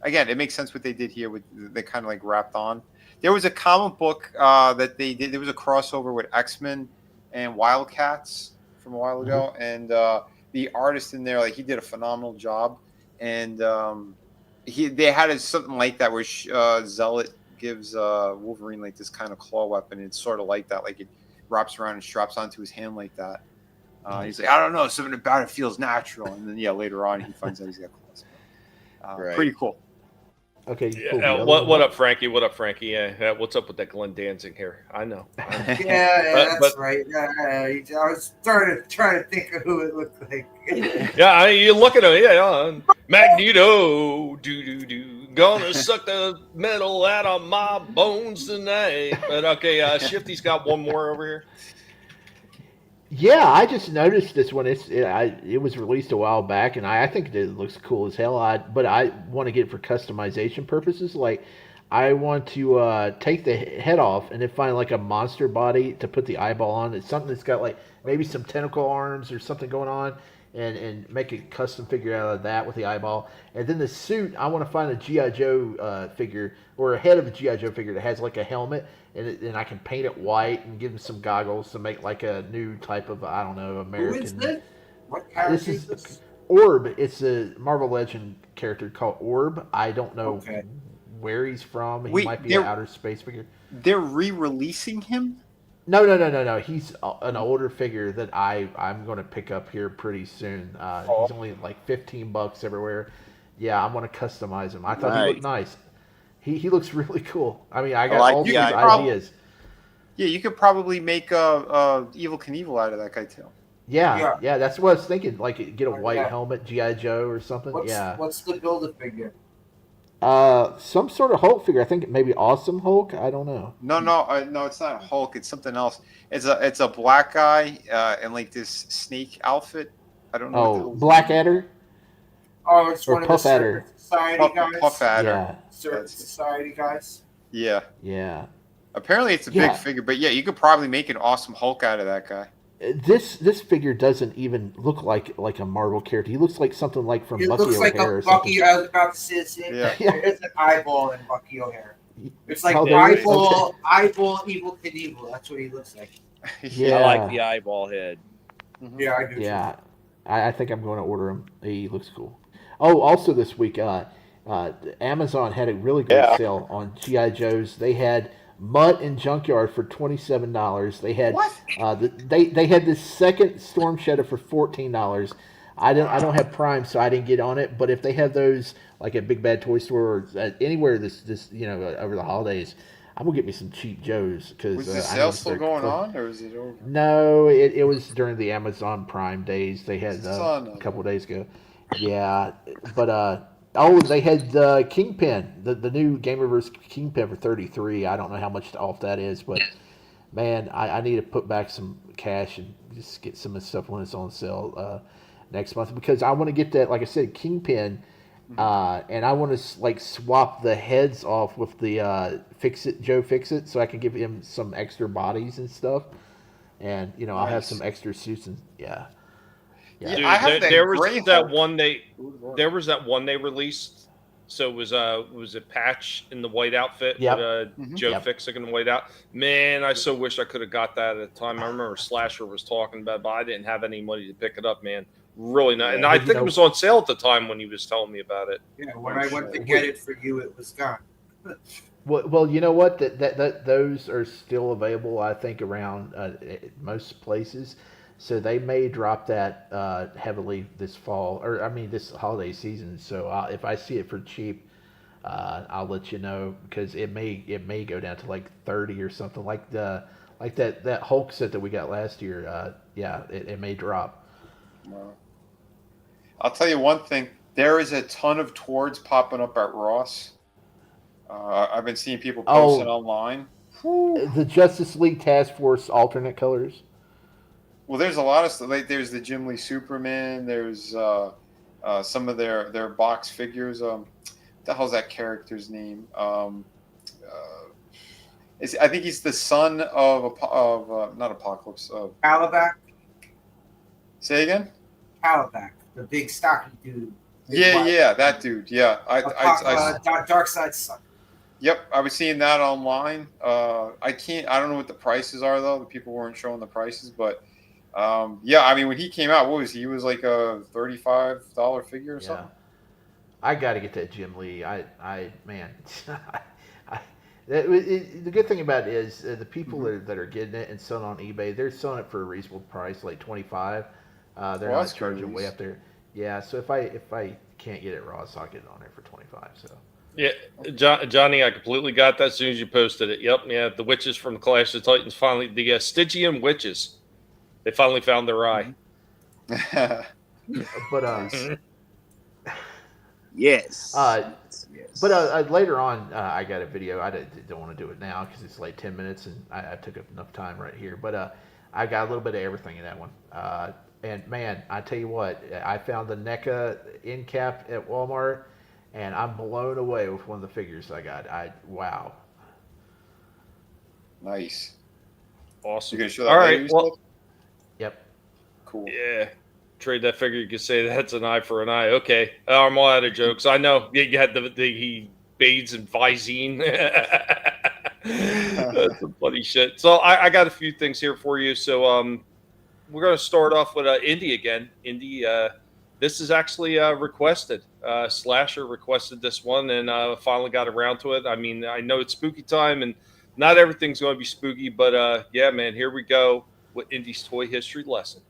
again, it makes sense what they did here. They kind of wrapped on. There was a comic book that they did. There was a crossover with X-Men and Wildcats from a while ago, and the artist in there, he did a phenomenal job. And they had something like that where Zealot gives Wolverine this kind of claw weapon. It's sort of like that, it wraps around and straps onto his hand like that. He's like, I don't know, something about it feels natural. And then later on he finds out he's got claws. Pretty cool. Okay. Yeah, Cool. The other what one. up, Frankie? What up, Frankie? Yeah, what's up with that Glenn Danzig here? I know. That's right. I was trying to think of who it looked like. Yeah, you look at him. Yeah, Magneto, gonna suck the metal out of my bones tonight. But okay, Shifty's got one more over here. Yeah, I just noticed this one. It was released a while back, and I think it looks cool as hell. But I want to get it for customization purposes. Like, I want to take the head off and then find like a monster body to put the eyeball on. It's something that's got like maybe some tentacle arms or something going on, and make a custom figure out of that with the eyeball. And then the suit, I want to find a GI Joe figure or a head of a GI Joe figure that has like a helmet. And I can paint it white and give him some goggles to make like a new type of, I don't know, American. Who is this? What character is this? Orb. It's a Marvel Legend character called Orb. I don't know where he's from. He might be an outer space figure. They're re-releasing him? No. He's an older figure that I'm going to pick up here pretty soon. He's only like $15 everywhere. Yeah, I'm going to customize him. I thought he looked nice. He looks really cool. I mean, I got all these ideas. Yeah, you could probably make Evil Knievel out of that guy too. Yeah, that's what I was thinking. Like, get a white helmet, GI Joe or something. What's the Build-A-Figure? Some sort of Hulk figure. I think maybe Awesome Hulk. I don't know. No, it's not Hulk. It's something else. It's a black guy in like this snake outfit. I don't know. Oh, Blackadder. Oh, it's or one of Puff the Adder. Society guys. Puff Adder. Yeah. Society guys. Yeah. Yeah. Apparently, it's a big figure, but yeah, you could probably make an Awesome Hulk out of that guy. This figure doesn't even look like a Marvel character. He looks like something like from Bucky looks like O'Hare a or something. Bucky. I was about to say the same thing. There's an eyeball in Bucky O'Hare. It's like eyeball Evil Knievel. That's what he looks like. Yeah. I like the eyeball head. Yeah, I do. Yeah, I think I'm going to order him. He looks cool. Oh, also this week, Amazon had a really great sale on GI Joes. They had Mutt and Junkyard for $27. They had they had the second Storm Shadow for $14. I don't have Prime, so I didn't get on it. But if they have those like at Big Bad Toy Store or anywhere this over the holidays, I'm gonna get me some cheap Joes because was the sale still going on, or is it over? No, it was during the Amazon Prime days. They had a couple of days ago. Yeah, but they had Kingpin, the new Gamerverse Kingpin for $33. I don't know how much off that is, but man, I need to put back some cash and just get some of the stuff when it's on sale next month because I want to get that, like I said, Kingpin, and I want to like swap the heads off with the Joe Fix-It, so I can give him some extra bodies and stuff, and I'll have some extra suits and Yeah, Dude, there was that one they released. So it was a Patch in the white outfit with Joe Fix-It in the white out. Man, I so wish I could have got that at the time. I remember Slasher was talking about it, but I didn't have any money to pick it up, man. Really nice. And I think it was on sale at the time when he was telling me about it. Yeah, when I went to get it for you, it was gone. Well, you know what? That those are still available. I think around most places. So they may drop that heavily this fall, this holiday season. So if I see it for cheap, I'll let you know because it may go down to like 30 or something like that Hulk set that we got last year. It may drop. Wow. I'll tell you one thing. There is a ton of Tords popping up at Ross. I've been seeing people posting online. The Justice League Task Force alternate colors. Well, there's a lot of stuff. Like, there's the Jim Lee Superman. There's some of their box figures. What the hell's that character's name? I think he's the son of not Apocalypse. Calabac. Say again. Calabac, the big stocky dude. Yeah, that dude. Yeah, Darkseid's son. Yep, I was seeing that online. I don't know what the prices are though. The people weren't showing the prices, but. When he came out, what was he? He was like a $35 figure or something. I got to get that Jim Lee. The good thing about it is the people that are getting it and selling on eBay, they're selling it for a reasonable price, like $25. They're not charging way up there. Yeah, so if I can't get it raw, so I'll get it on there for $25. So. Yeah, Johnny, I completely got that as soon as you posted it. Yep, yeah, the witches from Clash of Titans finally, the Stygian witches, they finally found their eye. But yes. But later on, I got a video. I don't want to do it now because it's like 10 minutes, and I took up enough time right here. But I got a little bit of everything in that one. And man, I tell you what, I found the NECA end cap at Walmart, and I'm blown away with one of the figures I got. Wow. Nice. Awesome. You gonna show that All later, right. Well, you said? Yep. Cool. Yeah. Trade that figure. You could say that's an eye for an eye. Okay. I'm all out of jokes. I know. You had the Bades and Visine. That's some funny shit. So I got a few things here for you. So we're going to start off with Indy again. Indy, this is actually requested. Slasher requested this one and finally got around to it. I mean, I know it's spooky time and not everything's going to be spooky, but yeah, man, here we go with Indy's toy history lesson.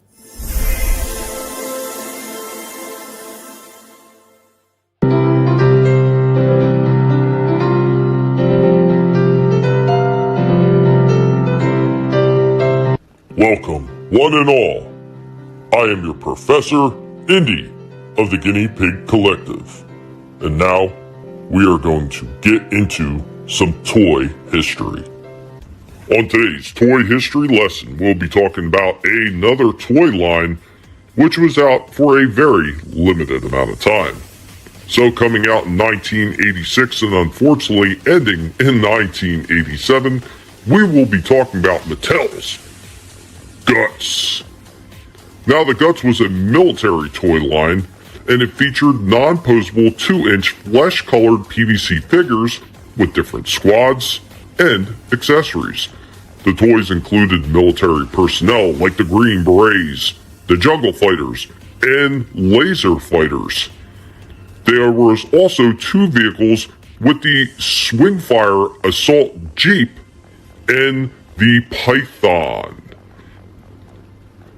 Welcome, one and all. I am your Professor, Indy, of the Guinea Pig Collective. And now, we are going to get into some toy history. On today's toy history lesson, we'll be talking about another toy line which was out for a very limited amount of time. So coming out in 1986 and unfortunately ending in 1987, we will be talking about Mattel's Guts. Now, the Guts was a military toy line, and it featured non-posable 2-inch flesh-colored PVC figures with different squads and accessories. The toys included military personnel like the Green Berets, the Jungle Fighters, and Laser Fighters. There was also 2 vehicles with the Swingfire Assault Jeep and the Python.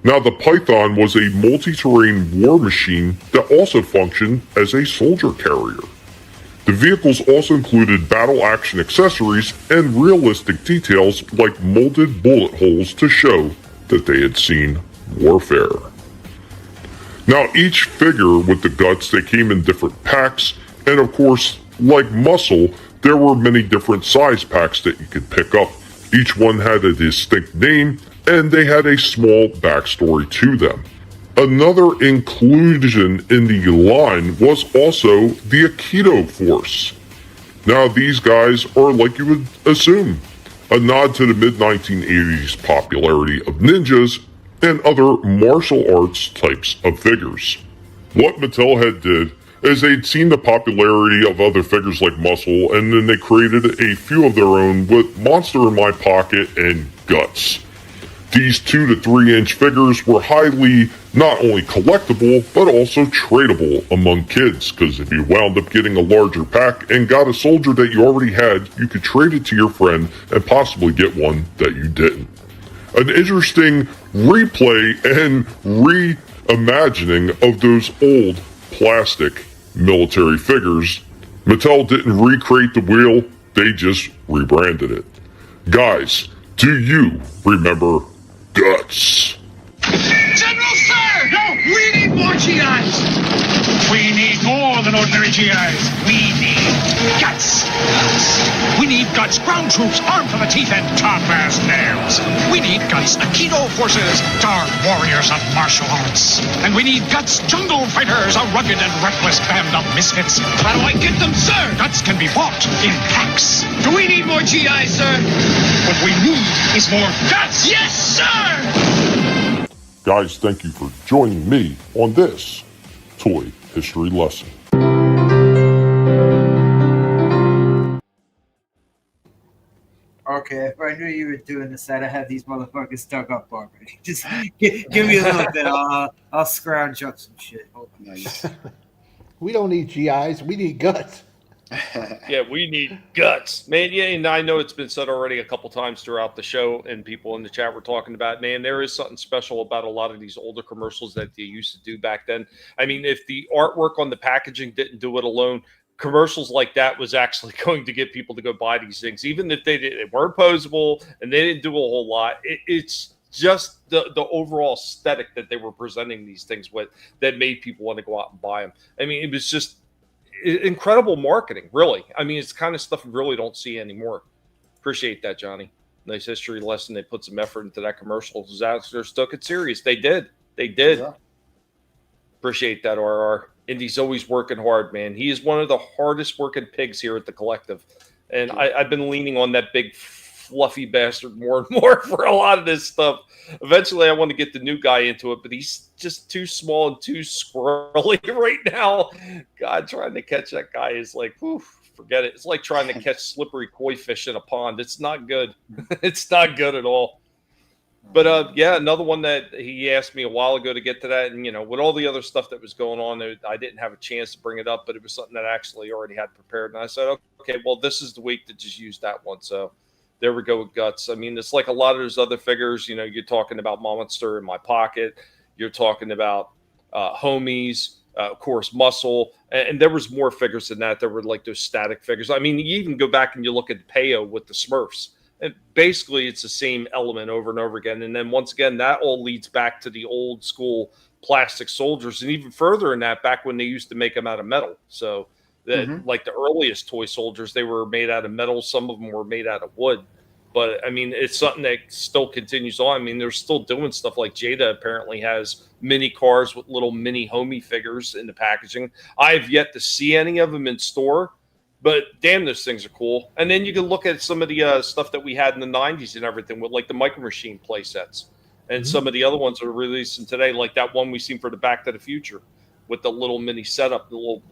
Now, the Python was a multi-terrain war machine that also functioned as a soldier carrier. The vehicles also included battle action accessories and realistic details like molded bullet holes to show that they had seen warfare. Now, each figure with the Guts, they came in different packs, and of course, like Muscle, there were many different size packs that you could pick up. Each one had a distinct name, and they had a small backstory to them. Another inclusion in the line was also the Aikido Force. Now, these guys are, like you would assume, a nod to the mid-1980s popularity of ninjas and other martial arts types of figures. What Mattel had did is they'd seen the popularity of other figures like Muscle, and then they created a few of their own with Monster in My Pocket and Guts. These 2 to 3 inch figures were highly not only collectible, but also tradable among kids, because if you wound up getting a larger pack and got a soldier that you already had, you could trade it to your friend and possibly get one that you didn't. An interesting replay and reimagining of those old plastic military figures. Mattel didn't recreate the wheel, they just rebranded it. Guys, do you remember Guts? General, sir! No, we need more GIs! We need more than ordinary GIs. We need guts. We need Guts ground troops armed to the teeth and tough-ass nails. We need Guts Aikido forces, dark warriors of martial arts. And we need Guts jungle fighters, a rugged and reckless band of misfits. How do I get them, sir? Guts can be bought in packs. Do we need more GIs, sir? What we need is more Guts. Yes, sir! Guys, thank you for joining me on this toy history lesson. Okay, if I knew you were doing this, I'd have these motherfuckers dug up already. Just give me a little bit. I'll scrounge up some shit. Nice. We don't need GIs. We need Guts. Yeah, we need Guts, man. Yeah, and I know it's been said already a couple times throughout the show, and people in the chat were talking about, man, there is something special about a lot of these older commercials that they used to do back then. I mean, if the artwork on the packaging didn't do it alone, commercials like that was actually going to get people to go buy these things, even if they weren't posable and they didn't do a whole lot. It's just the overall aesthetic that they were presenting these things with that made people want to go out and buy them. I mean, it was just incredible marketing, really. I mean, it's the kind of stuff we really don't see anymore. Appreciate that, Johnny. Nice history lesson. They put some effort into that commercial. Disasters took it serious. They did. Yeah. Appreciate that, RR. Indy's always working hard, man. He is one of the hardest working pigs here at the collective. And I've been leaning on that big fluffy bastard more and more for a lot of this stuff. Eventually, I want to get the new guy into it, but he's just too small and too squirrely right now. God, trying to catch that guy is like, whew, forget it. It's like trying to catch slippery koi fish in a pond. It's not good. It's not good at all. But yeah, another one that he asked me a while ago to get to that, and with all the other stuff that was going on, I didn't have a chance to bring it up, but it was something that I actually already had prepared, and I said, okay, well, this is the week to just use that one. So there we go with Guts. I mean, it's like a lot of those other figures. You're talking about Monster in my pocket. You're talking about Homies, of course, Muscle, and there was more figures than that. There were like those static figures. I mean, you even go back and you look at Peo with the Smurfs. And basically, it's the same element over and over again. And then once again, that all leads back to the old school plastic soldiers. And even further in that, back when they used to make them out of metal. So that like the earliest toy soldiers, they were made out of metal. Some of them were made out of wood. But I mean, it's something that still continues on. I mean, they're still doing stuff like Jada apparently has mini cars with little mini homie figures in the packaging. I've yet to see any of them in store. But damn, those things are cool. And then you can look at some of the stuff that we had in the 90s and everything with like the Micro Machine play sets. And some of the other ones are releasing today, like that one we seen for the Back to the Future with the little mini setup, the little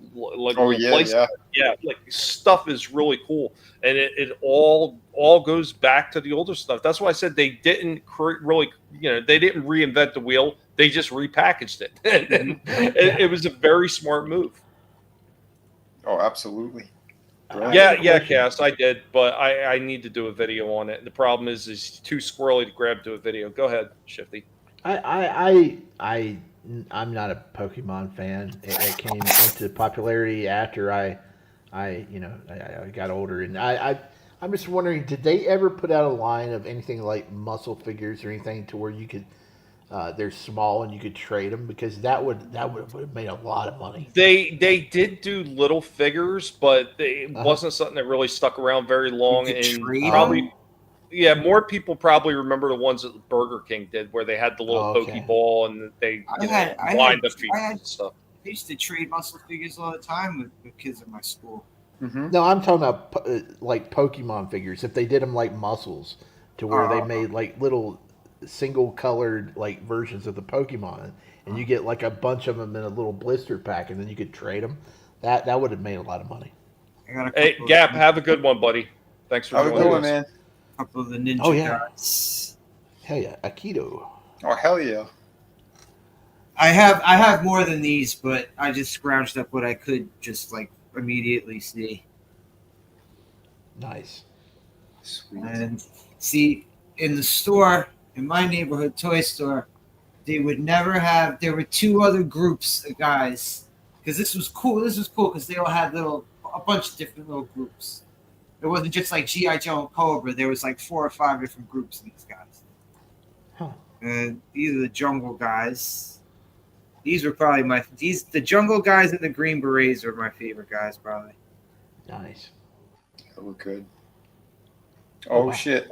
play set. Yeah, like stuff is really cool. And it all goes back to the older stuff. That's why I said they didn't really, they didn't reinvent the wheel. They just repackaged it. And it was a very smart move. Oh, absolutely. Yeah, Cass, I did, but I need to do a video on it. The problem is too squirrely to grab to a video. Go ahead, Shifty. I'm not a Pokemon fan. It came into popularity after I got older, and I'm just wondering, did they ever put out a line of anything like muscle figures or anything to where you could? They're small and you could trade them, because that would have made a lot of money. They did do little figures, but it wasn't something that really stuck around very long. And probably, more people probably remember the ones that Burger King did, where they had the little Pokeball and they lined up feet and stuff. I used to trade muscle figures all the time with kids in my school. No, I'm talking about like Pokemon figures. If they did them like muscles, to where they made like little single colored like versions of the Pokemon, and you get like a bunch of them in a little blister pack, and then you could trade them. That would have made a lot of money. Hey, Gap, have a good one, buddy. Thanks for joining us. Man. A couple of the ninja guys. Hell yeah, Aikido. Oh hell yeah. I have more than these, but I just scrounged up what I could just like immediately see. Nice. Sweet. And see, in the store, in my neighborhood toy store, they would never have. There were two other groups of guys, because this was cool. This was cool because they all had a bunch of different little groups. It wasn't just like G.I. Joe and Cobra. There was like 4 or 5 different groups of these guys. And these are the jungle guys. These were probably the jungle guys and the Green Berets are my favorite guys, probably. Nice. That look good. Oh shit.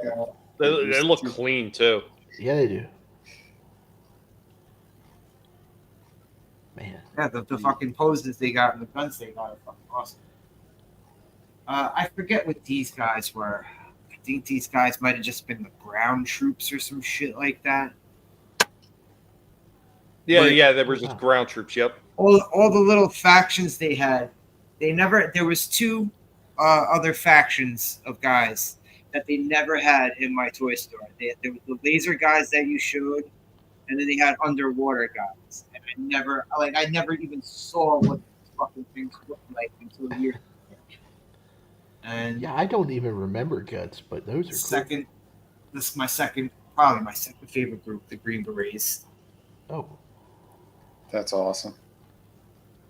They look clean too. Yeah, they do. Man. Yeah, the fucking poses they got and the guns they got are fucking awesome. I forget what these guys were. I think these guys might have just been the ground troops or some shit like that. Yeah, they were just ground troops. Yep. All the little factions they had, there was 2 other factions of guys that they never had in my toy store. There was the laser guys that you showed, and then they had underwater guys. And I never even saw what these fucking things looked like until years ago. And yeah, I don't even remember Guts, but those are cool. This is probably my second favorite group, the Green Berets. Oh. That's awesome.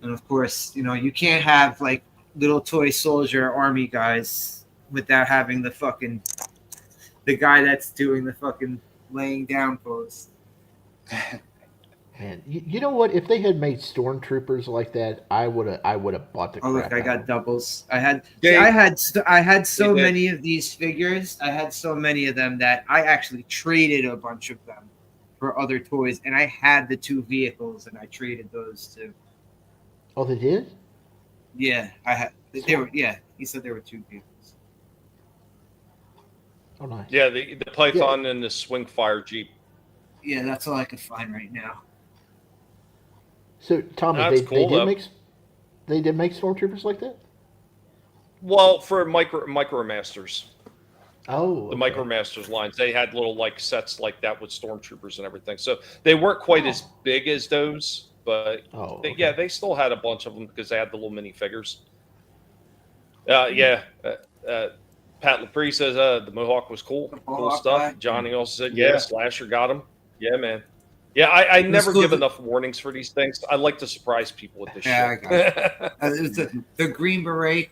And of course, you can't have like little toy soldier army guys without having the guy that's doing the fucking laying down pose. Man, you know what? If they had made stormtroopers like that, I would have bought the. Oh look, crap I out got of doubles. I had so did. many of these figures. I had so many of them that I actually traded a bunch of them for other toys, and I had the 2 vehicles, and I traded those too. Oh, they did? Yeah, I had. They were. Yeah, he said there were 2 vehicles. Oh, nice. Yeah, the Python and the Swing Fire Jeep. Yeah, that's all I could find right now. So, Tommy, That's cool, they did make stormtroopers like that? Well, for Micromasters. Oh, the Micromasters lines, they had little like sets like that with stormtroopers and everything. So they weren't quite as big as those, but yeah, they still had a bunch of them because they had the little mini figures. Pat Lepre says the Mohawk was cool, cool stuff. Johnny also said, yeah, Slasher got him. Yeah, man. Yeah, I never give enough warnings for these things. I like to surprise people with this shit. I got it. It was the Green Beret.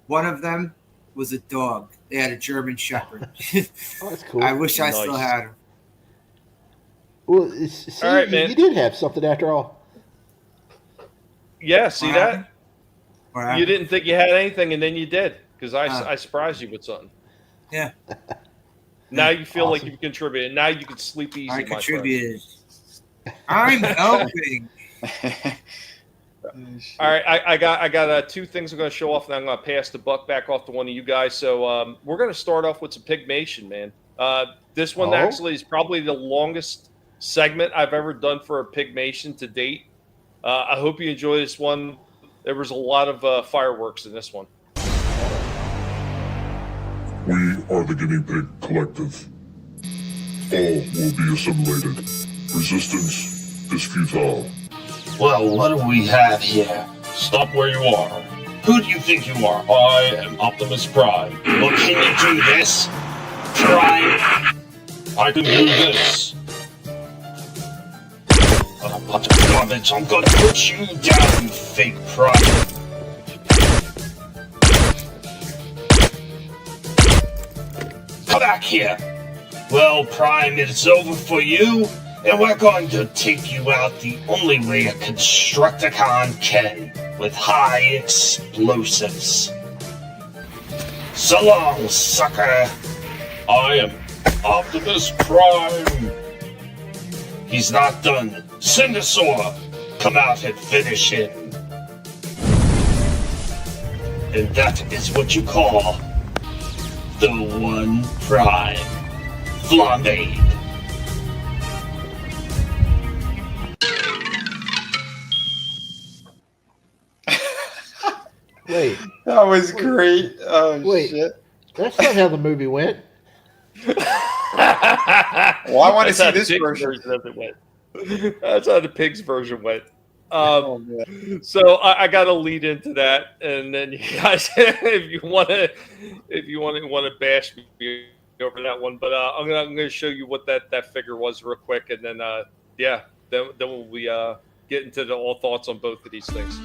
One of them was a dog. They had a German Shepherd. Oh, that's cool. I wish I still had him. Well, see, all right, man. You did have something after all. Yeah, see that? What You didn't think you had anything, and then you did, because I surprised you with something. Yeah. Now you feel like you've contributed. Now you can sleep easy. I contributed. I'm helping. All right, I got 2 things I'm going to show off, and I'm going to pass the buck back off to one of you guys. So we're going to start off with some Pigmation, man. This one actually is probably the longest segment I've ever done for a Pigmation to date. I hope you enjoy this one. There was a lot of fireworks in this one. We are the Guinea Pig Collective. All will be assimilated. Resistance is futile. Well, what do we have here? Stop where you are. Who do you think you are? I am Optimus Prime. Well, can you do this? Prime? I can do this. Oh, what a garbage. I'm gonna put you down, you fake Prime. Come back here. Well, Prime, it's over for you. And we're going to take you out the only way a Constructicon can, with high explosives. So long, sucker. I am Optimus Prime. He's not done. Cindersaur, come out and finish him. And that is what you call the One Prime. Flambade. Wait. That was great. Oh, wait, shit. That's not how the movie went. Well, I want to see this version. That's how the pig's version went. So I got to lead into that, and then you guys, if you want to bash me over that one, but I'm gonna show you what that figure was real quick, and then then we'll be get into the all thoughts on both of these things.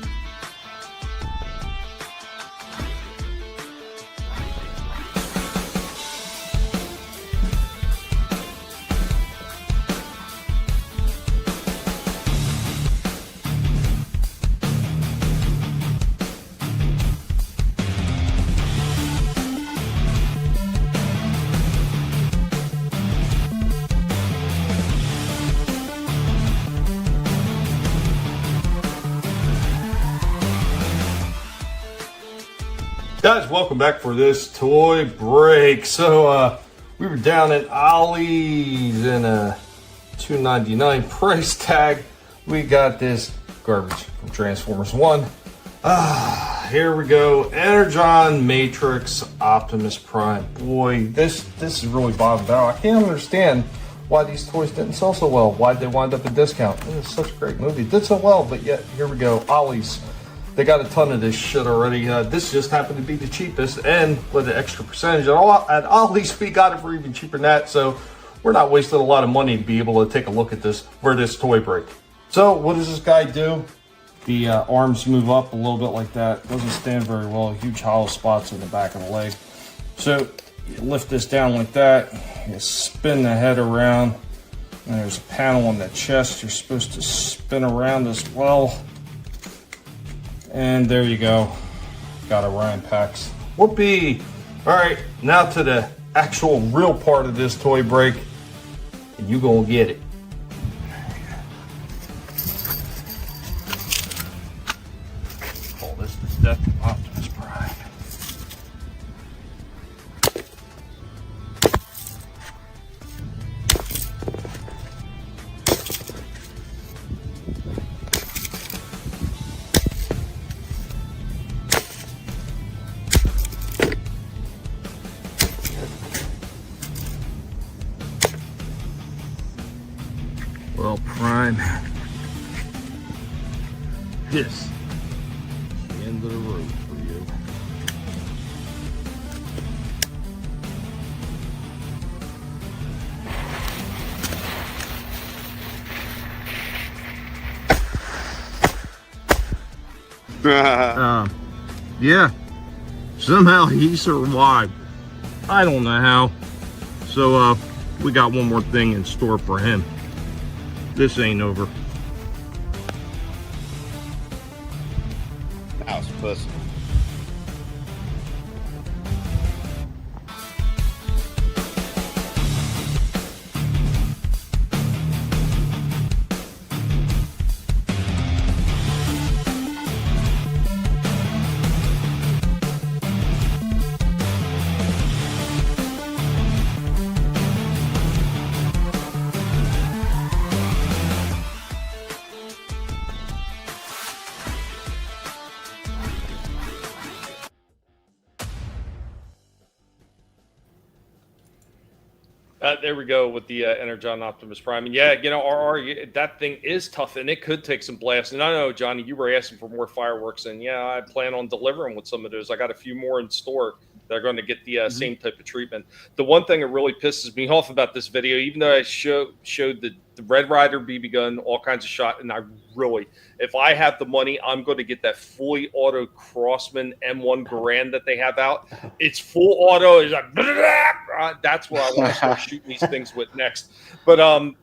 Guys, welcome back for this toy break. So we were down at Ollie's in a $2.99 price tag. We got this garbage from Transformers 1. Here we go. Energon Matrix Optimus Prime. Boy, this is really bothered out. I can't understand why these toys didn't sell so well. Why they wound up a discount. It was such a great movie. It did so well, but yet here we go. Ollie's. They got a ton of this shit already. This just happened to be the cheapest, and with an extra percentage at Ollie's, we got it for even cheaper than that. So we're not wasting a lot of money to be able to take a look at this for this toy break. So what does this guy do? The arms move up a little bit like that. Doesn't stand very well. Huge hollow spots in the back of the leg. So you lift this down like that. You spin the head around. And there's a panel on the chest. You're supposed to spin around as well. And there you go. Got Orion packs. Whoopee! All right, now to the actual real part of this toy break. And you gonna get it. Call this the Death of Optimus Prime. Well, Prime, this is the end of the road for you. Yeah, somehow he survived. I don't know how. So, we got one more thing in store for him. This ain't over. House pussy. There we go with the Energon Optimus Prime. And yeah, you know, RR, that thing is tough and it could take some blasts. And I know, Johnny, you were asking for more fireworks. And yeah, I plan on delivering with some of those. I got a few more in store that are going to get the same type of treatment. The one thing that really pisses me off about this video, even though I showed the Red Rider BB gun, all kinds of shot, and I really, if I have the money, I'm going to get that fully auto Crossman M1 Garand that they have out. It's full auto. It's like, that's what I want to start shooting these things with next. But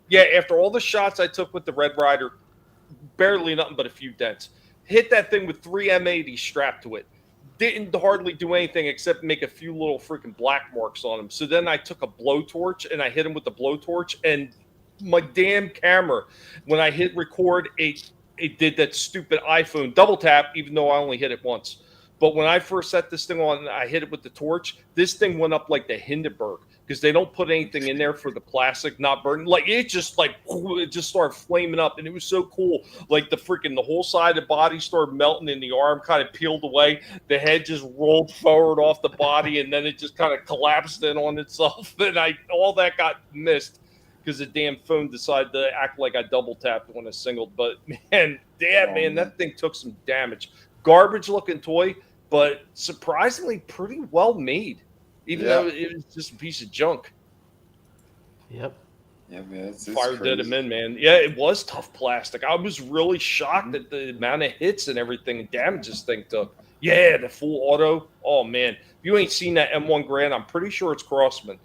yeah, after all the shots I took with the Red Rider, barely nothing but a few dents. Hit that thing with 3 M80 strapped to it. Didn't hardly do anything except make a few little freaking black marks on him. So then I took a blowtorch and I hit him with the blowtorch, and my damn camera, when I hit record, it did that stupid iPhone double tap, even though I only hit it once. But when I first set this thing on and I hit it with the torch, this thing went up like the Hindenburg, because they don't put anything in there for the plastic not burning. Like it just started flaming up, and it was so cool. Like the whole side of the body started melting, and the arm kind of peeled away. The head just rolled forward off the body, and then it just kind of collapsed in on itself. And all that got missed because the damn phone decided to act like I double tapped when I singled. But man, that thing took some damage. Garbage looking toy, but surprisingly pretty well made, even though it was just a piece of junk. Yep. Yeah, man. It's Fire crazy. did him in, man. Yeah, it was tough plastic. I was really shocked at the amount of hits and everything and damage this thing took. Yeah, the full auto. Oh man, if you ain't seen that M1 Grand, I'm pretty sure it's Crossman.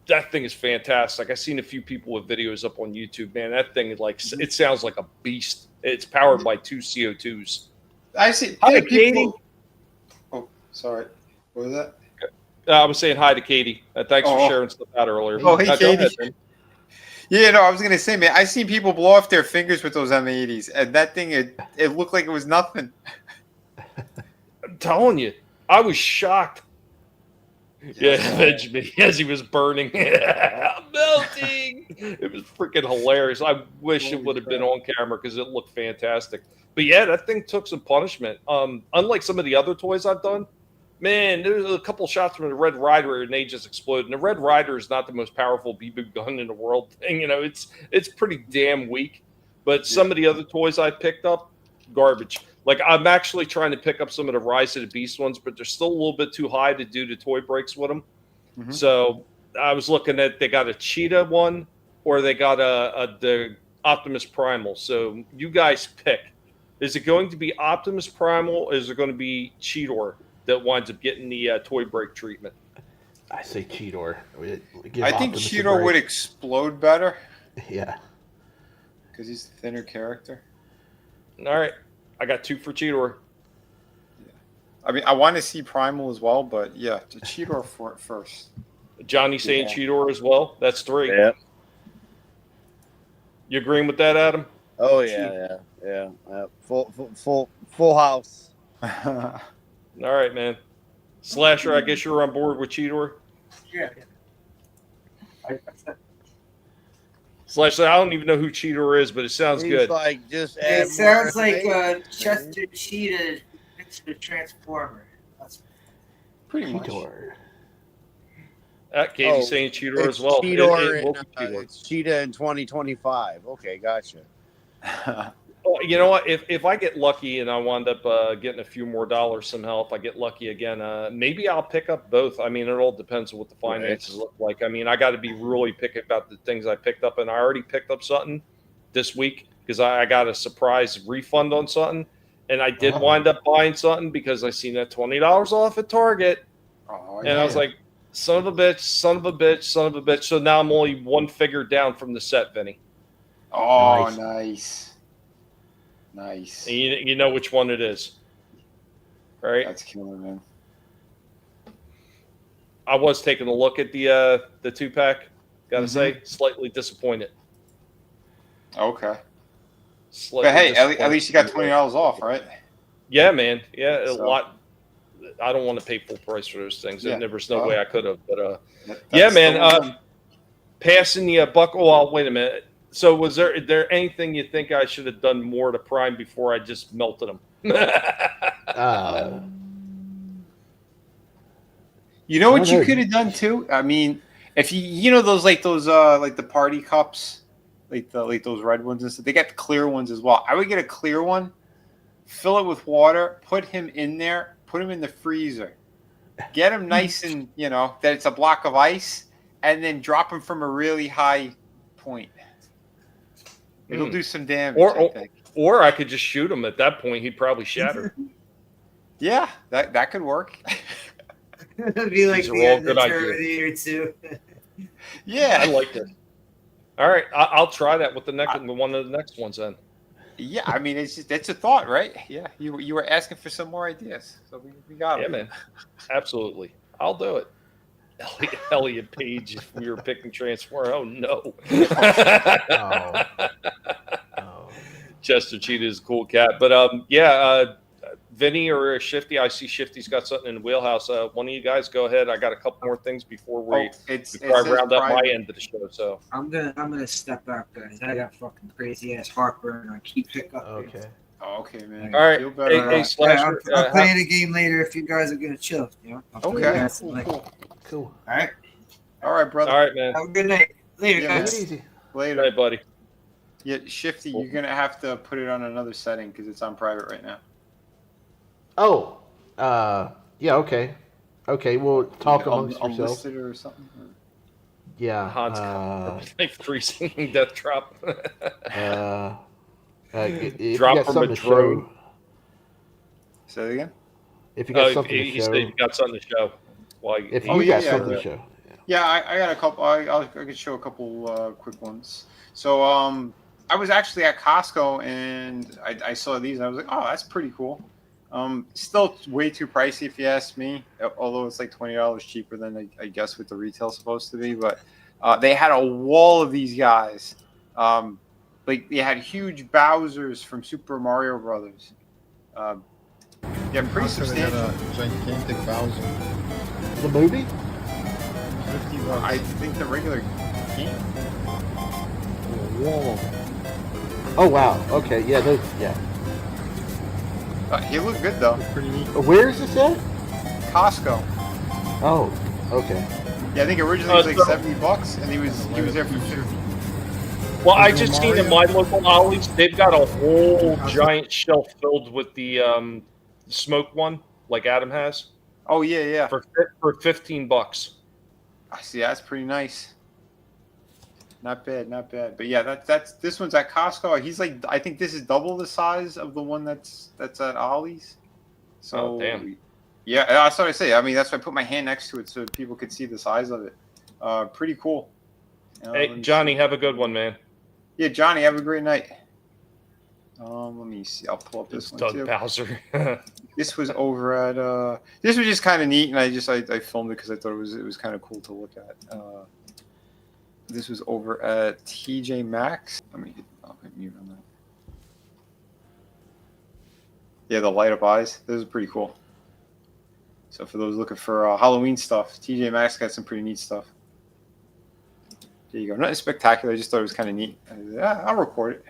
That thing is fantastic. I've seen a few people with videos up on YouTube. Man, that thing is like, it sounds like a beast. It's powered by 2 CO2s. I see. Hi, People... Katie. Oh, sorry. What was that? I was saying hi to Katie. Thanks for sharing stuff out earlier. Oh, hey, go Katie. ahead, Yeah, no, I was gonna say, man, I seen people blow off their fingers with those M80s, and that thing, it looked like it was nothing. I'm telling you, I was shocked. Yeah, Benjamin, as he was burning, I'm melting. It was freaking hilarious. I wish it would have been on camera because it looked fantastic. But yeah, that thing took some punishment. Unlike some of the other toys I've done, man, there was a couple shots from the Red Rider and they just exploded. And the Red Rider is not the most powerful BB gun in the world. And, you know, it's pretty damn weak. But some of the other toys I picked up, garbage. Like, I'm actually trying to pick up some of the Rise of the Beast ones, but they're still a little bit too high to do the toy breaks with them. Mm-hmm. So I was looking at, they got a Cheetah one or they got the Optimus Primal. So you guys pick. Is it going to be Optimus Primal, or is it going to be Cheetor that winds up getting the toy break treatment? I say Cheetor. I think Cheetor would explode better. Yeah. Because he's a thinner character. All right. I got 2 for Cheetor. I mean, I want to see Primal as well, but yeah, the Cheetor for it first. Johnny saying Cheetor as well. That's 3. Yeah. You agreeing with that, Adam? Oh yeah. Full house. All right, man. Slasher, I guess you're on board with Cheetor. Yeah. Slasher, I don't even know who Cheetor is, but it sounds He's good. like just. It sounds like Chester Cheetah mixed with Transformer. That's pretty much. Katie's saying Cheetor as well. It's Cheetah in 2025. Okay, gotcha. Well, you know what? If I get lucky and I wind up getting a few more dollars somehow, if I get lucky again, maybe I'll pick up both. I mean, it all depends on what the finances look like. I mean, I got to be really picky about the things I picked up, and I already picked up something this week because I got a surprise refund on something, and I did wind up buying something because I seen that $20 off at Target, and I was like, son of a bitch, son of a bitch, son of a bitch. So now I'm only 1 figure down from the set, Vinny. Oh, nice. Nice. And you know which one it is, right? That's killer, man. I was taking a look at the 2-pack. Gotta say, slightly disappointed. Okay. Slightly but hey, disappointed. at least you got $20 off, right? Yeah, man. Yeah, a lot. I don't want to pay full price for those things. Yeah. There's no way I could have. But that's yeah, man. the Passing the buck. Oh, wait a minute. So was there anything you think I should have done more to Prime before I just melted them? You know what you could have done too? I mean, if you know those like the party cups, like those red ones and stuff. They got the clear ones as well. I would get a clear one, fill it with water, put him in there, put him in the freezer, get him nice and that it's a block of ice, and then drop him from a really high point. It'll do some damage. I think. Or I could just shoot him at that point. He'd probably shatter. Yeah, that could work. It'd be like These are all the good ideas. Terminator 2. Yeah, I like this. All right, I'll try that with one of the next ones then. Yeah, I mean it's a thought, right? Yeah, you were asking for some more ideas, so we got it. Yeah, man, absolutely. I'll do it. Elliot Page, if we were picking Transformer. Oh no. Chester Cheetah is a cool cat, but Vinny or Shifty, I see Shifty's got something in the wheelhouse. One of you guys go ahead. I got a couple more things before I round up my end of the show. So I'm gonna step out, guys. I got fucking crazy ass heartburn. I keep picking up. Okay. Oh, okay, man. All right. Feel better. Hey, Slasher, I'm playing a game later if you guys are gonna chill. Okay. Cool. All right. All right, brother. All right, man. Have a good night. Later, Yeah, guys. man. Easy. Later. Hey, buddy. Yeah, Shifty, you're gonna have to put it on another setting because it's on private right now. Oh. Yeah. Okay. Okay. We'll talk amongst yourselves. Unlisted or something. Yeah. Hans like freezing death drop. If Drop you got from something a to drone. show, Say it again. if you got something to he show, said you got something to show. if you got something to show, Yeah, I got a couple. I could show a couple quick ones. So I was actually at Costco and I saw these and I was like, oh, that's pretty cool. Still way too pricey if you ask me. Although it's like $20 cheaper than I guess what the retail's supposed to be. But they had a wall of these guys. Like they had huge Bowsers from Super Mario Brothers. Yeah, pretty substantial. Gigantic Bowser. the movie. I think the regular game. Whoa. Oh wow. Okay. Yeah. Those. Yeah. He looked good though. Pretty neat. Where is this at? Costco. Oh. Okay. Yeah, I think originally it was like $70, and he was there for 50. Well, I just seen in my local Ollie's, they've got a whole giant shelf filled with the smoke one, like Adam has. Oh yeah. For $15. I see. That's pretty nice. Not bad, not bad. But yeah, that's this one's at Costco. He's like, I think this is double the size of the one that's at Ollie's. So damn. Yeah, that's what I say. I mean, that's why I put my hand next to it so people could see the size of it. Pretty cool. Hey, Johnny, have a good one, man. Yeah, Johnny, have a great night. Let me see. I'll pull up this one Doug too. Bowser. This was over at. This was just kind of neat, and I filmed it because I thought it was kind of cool to look at. This was over at TJ Maxx. I'll hit mute on that. Yeah, the light up eyes. This is pretty cool. So for those looking for Halloween stuff, TJ Maxx got some pretty neat stuff. There you go. Nothing spectacular. I just thought it was kind of neat. I'll record it.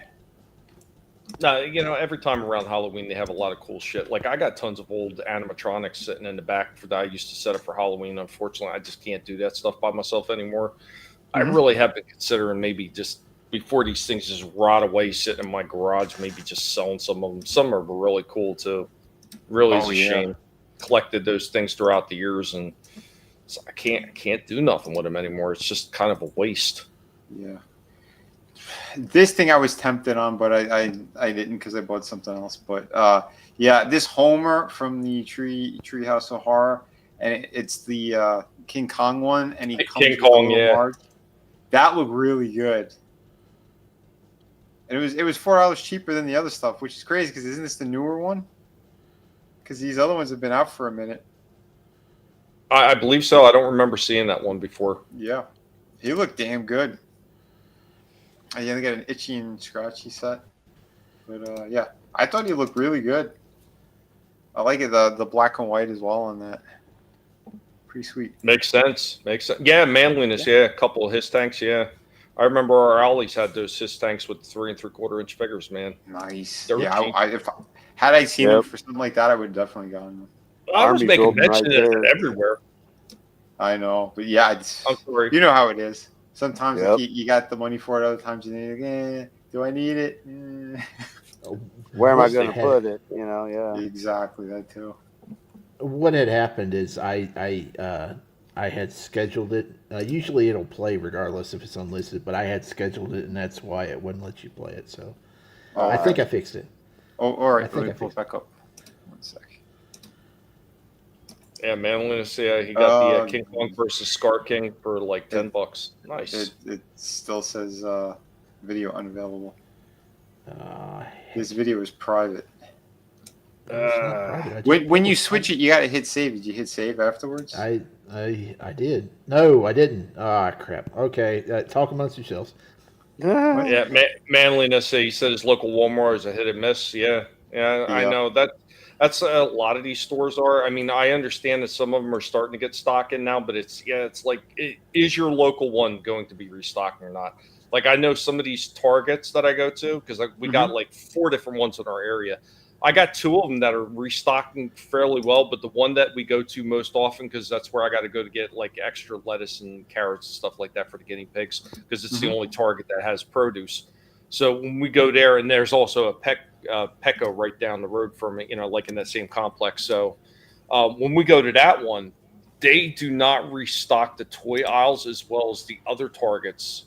No, every time around Halloween, they have a lot of cool shit. Like, I got tons of old animatronics sitting in the back that I used to set up for Halloween. Unfortunately, I just can't do that stuff by myself anymore. I really have been considering maybe just, before these things just rot away sitting in my garage, maybe just selling some of them. Some are really cool, too. Really is a shame. Collected those things throughout the years, and so I can't do nothing with them anymore. It's just kind of a waste. Yeah. This thing I was tempted on, but I didn't because I bought something else. But yeah, this Homer from the Treehouse of Horror, and it's the King Kong one, and he comes King Kong, yeah. Mark. That looked really good. And it was $4 cheaper than the other stuff, which is crazy because isn't this the newer one? Because these other ones have been out for a minute. I believe so. I don't remember seeing that one before. Yeah, he looked damn good. I got an itchy and scratchy set, but yeah, I thought he looked really good. I like it the black and white as well on that. Pretty sweet. Makes sense. Yeah, manliness. Yeah, a couple of his tanks. Yeah, I remember our Owlies had those his tanks with 3 3/4 inch figures. Man, nice. They're Yeah, had I seen them for something like that, I would have definitely gotten them. I was making mention of it everywhere. I know, but yeah, I'm sorry. You know how it is. Sometimes you got the money for it. Other times you need do I need it? Where am I going to put it? Yeah. Exactly, that too. What had happened is I had scheduled it. Usually it'll play regardless if it's unlisted, but I had scheduled it, and that's why it wouldn't let you play it. So I think I fixed it. Oh, all right. Let me pull it back up. 1 sec. Yeah, manliness. Yeah, he got the King Kong versus Scar King for like $10. Nice. It still says video unavailable. This video is private. When you switch it, you got to hit save. Did you hit save afterwards? I did. No, I didn't. Crap. Okay, talk amongst yourselves. Yeah, manliness. He said his local Walmart is a hit and miss. Yeah. I know that. That's a lot of these stores are. I mean, I understand that some of them are starting to get stock in now, but it's like, is your local one going to be restocking or not? Like, I know some of these Targets that I go to, because we got like 4 different ones in our area. I got 2 of them that are restocking fairly well, but the one that we go to most often, because that's where I got to go to get like extra lettuce and carrots and stuff like that for the guinea pigs, because it's the only Target that has produce. So when we go there, and there's also a Petco right down the road from it, like in that same complex. So when we go to that one, they do not restock the toy aisles as well as the other Targets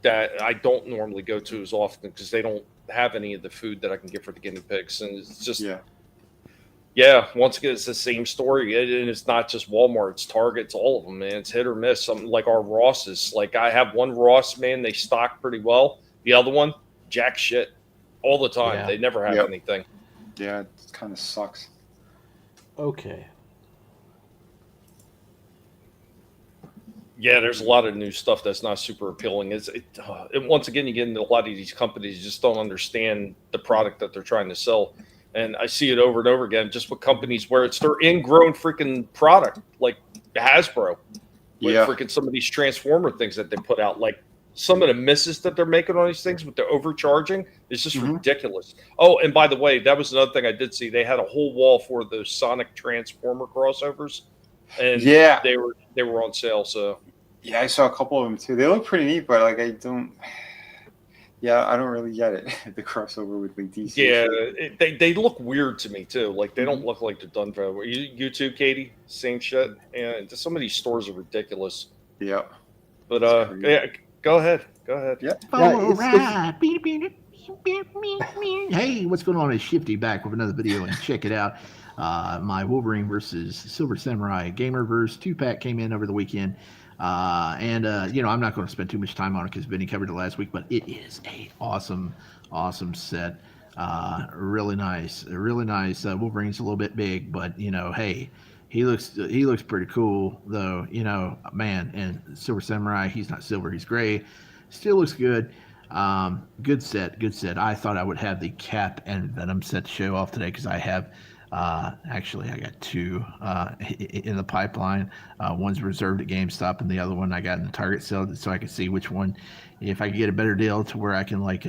that I don't normally go to as often, because they don't have any of the food that I can get for the guinea pigs. And it's just, once again, it's the same story. And it's not just Walmart, it's Target, it's all of them, man. It's hit or miss. Something like our Rosses. Like, I have one Ross, man, they stock pretty well. The other one, jack shit all the time. Yeah. They never have anything. Yeah, it kind of sucks. Okay. Yeah, there's a lot of new stuff that's not super appealing. And once again, you get into a lot of these companies, you just don't understand the product that they're trying to sell. And I see it over and over again, just with companies where it's their ingrown freaking product, like Hasbro. With freaking some of these Transformer things that they put out, like some of the misses that they're making on these things with the overcharging is just ridiculous. Oh, and by the way, that was another thing I did see. They had a whole wall for those Sonic Transformer crossovers, and they were on sale. So yeah, I saw a couple of them too. They look pretty neat, but like I don't really get it. The crossover with like DC. Yeah, they look weird to me too. Like they don't look like they're done for. You too, Katie? Same shit. And some of these stores are ridiculous. Yeah. But Go ahead. Yeah. Hey, what's going on? It's Shifty back with another video, and check it out. My Wolverine versus Silver Samurai Gamerverse 2-pack came in over the weekend. I'm not going to spend too much time on it because Vinnie covered it last week, but it is a awesome set. Really nice. Wolverine's a little bit big, but hey, he looks pretty cool though. Man, and Silver Samurai, he's not silver, he's gray. Still looks good. Good set. I thought I would have the Cap and Venom set to show off today because I have actually I got two in the pipeline. One's reserved at GameStop and the other one I got in the Target sale so I can see which one, if I can get a better deal to where I can get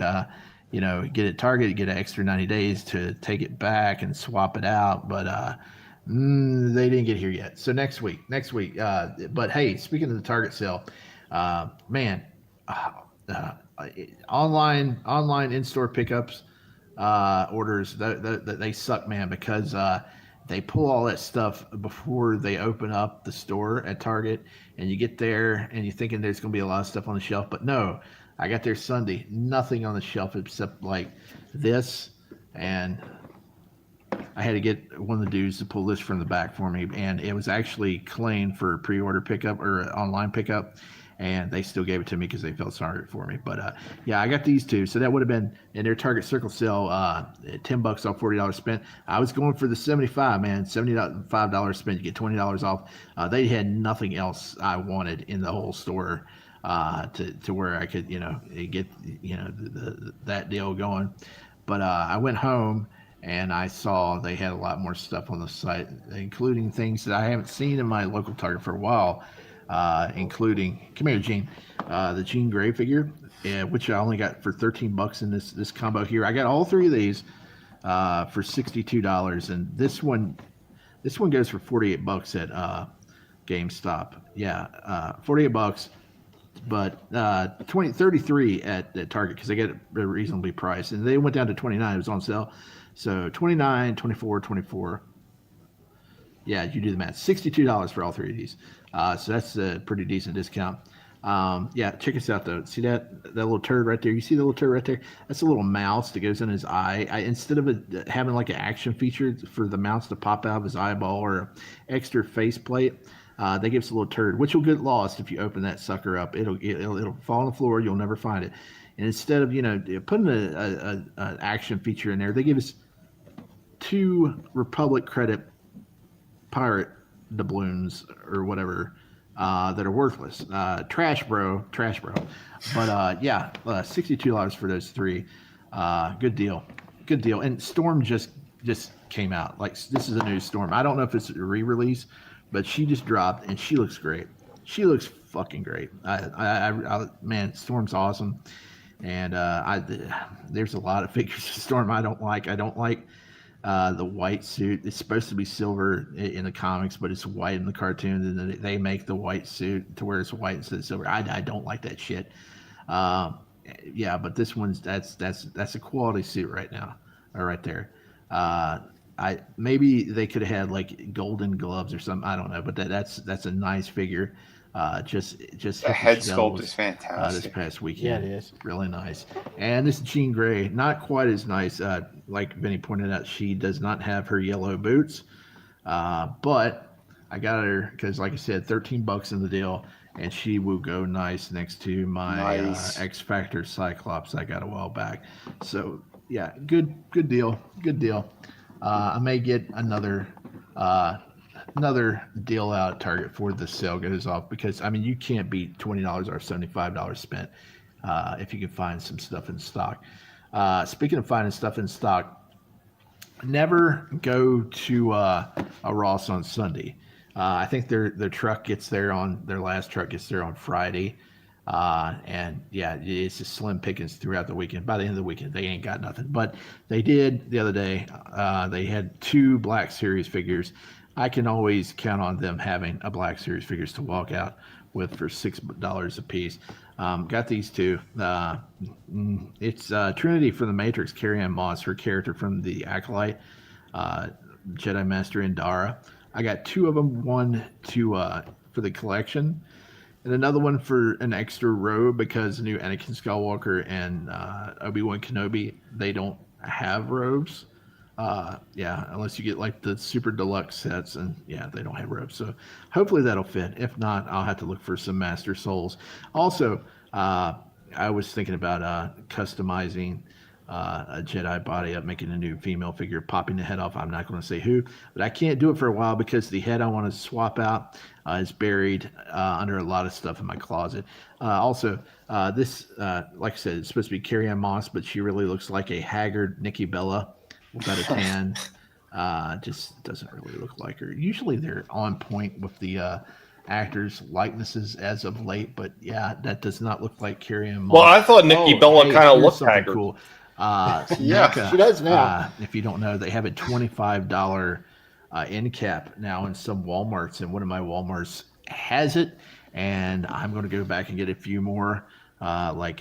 it Target, get an extra 90 days to take it back and swap it out. But they didn't get here yet. So next week. But hey, speaking of the Target sale, online in-store pickups, orders, they suck, man, because they pull all that stuff before they open up the store at Target, and you get there and you're thinking there's going to be a lot of stuff on the shelf, but no. I got there Sunday, nothing on the shelf except like this, and I had to get one of the dudes to pull this from the back for me, and it was actually claimed for pre-order pickup or online pickup, and they still gave it to me because they felt sorry for me. But I got these two, so that would have been in their Target Circle sale, $10 off $40 spent. I was going for the $75, man, $75 spent, you get $20 off. They had nothing else I wanted in the whole store to where I could get that deal going. But I went home and I saw they had a lot more stuff on the site, including things that I haven't seen in my local Target for a while, including, come here, Gene, the Jean Grey figure, which I only got for $13 in this combo here. I got all three of these for $62, and this one goes for $48 at GameStop. Yeah, $48, but $33 at Target because they get it reasonably priced, and they went down to $29. It was on sale. So $29, $24, $24. Yeah, you do the math. $62 for all three of these. So that's a pretty decent discount. Check this out though. See that little turd right there? You see the little turd right there? That's a little mouse that goes in his eye. Instead of having like an action feature for the mouse to pop out of his eyeball or an extra face plate, they give us a little turd, which will get lost if you open that sucker up. It'll fall on the floor. You'll never find it. And instead of putting an action feature in there, they give us 2 Republic credit pirate doubloons or whatever that are worthless. Trash bro. But $62 for those 3. Good deal. And Storm just came out. Like, this is a new Storm. I don't know if it's a re-release, but she just dropped and she looks great. She looks fucking great. Man, Storm's awesome. And there's a lot of figures of Storm I don't like. I don't like the white suit. It's supposed to be silver in the comics, but it's white in the cartoon. And then they make the white suit to where it's white instead of silver. I don't like that shit. But this one's that's a quality suit right now, or right there. Maybe they could have had like golden gloves or something. I don't know, but that's a nice figure. Just the head sculpt is fantastic. This past weekend, Yeah, it is really nice. And this Jean Grey, not quite as nice. Like Vinnie pointed out, she does not have her yellow boots, but I got her because, like I said, $13 in the deal, and she will go nice next to my X Factor Cyclops I got a while back. So yeah, good deal. I may get another deal out at Target before the sale goes off, because I mean, you can't beat $20 or $75 spent if you can find some stuff in stock. Speaking of finding stuff in stock, never go to a Ross on Sunday. I think their truck gets there their last truck gets there on Friday. And yeah, it's just slim pickings throughout the weekend. By the end of the weekend, they ain't got nothing. But they did the other day. They had 2 Black Series figures. I can always count on them having a Black Series figures to walk out with for $6 a piece. Got these 2. It's Trinity from the Matrix, Carrie-Ann Moss, her character from the Acolyte, Jedi Master Indara. I got 2 of them, one for the collection, And another one for an extra robe because the new Anakin Skywalker and Obi-Wan Kenobi, they don't have robes. Yeah, unless you get like the super deluxe sets, and yeah, they don't have robes. So hopefully that'll fit. If not, I'll have to look for some Master Souls. Also, I was thinking about customizing a Jedi body up, making a new female figure, popping the head off. I'm not going to say who, but I can't do it for a while because the head I want to swap out is buried under a lot of stuff in my closet. Also, this, like I said, it's supposed to be Carrie-Anne Moss, but she really looks like a haggard Nikki Bella without a tan. Just doesn't really look like her. Usually they're on point with the actors' likenesses as of late, but yeah, that does not look like Carrie-Anne Moss. Well, I thought Nikki Bella kind of looked something haggard. cool. Yeah, she does now. If you don't know, they have a $25 end cap now in some Walmarts, and one of my Walmarts has it, and I'm going to go back and get a few more, like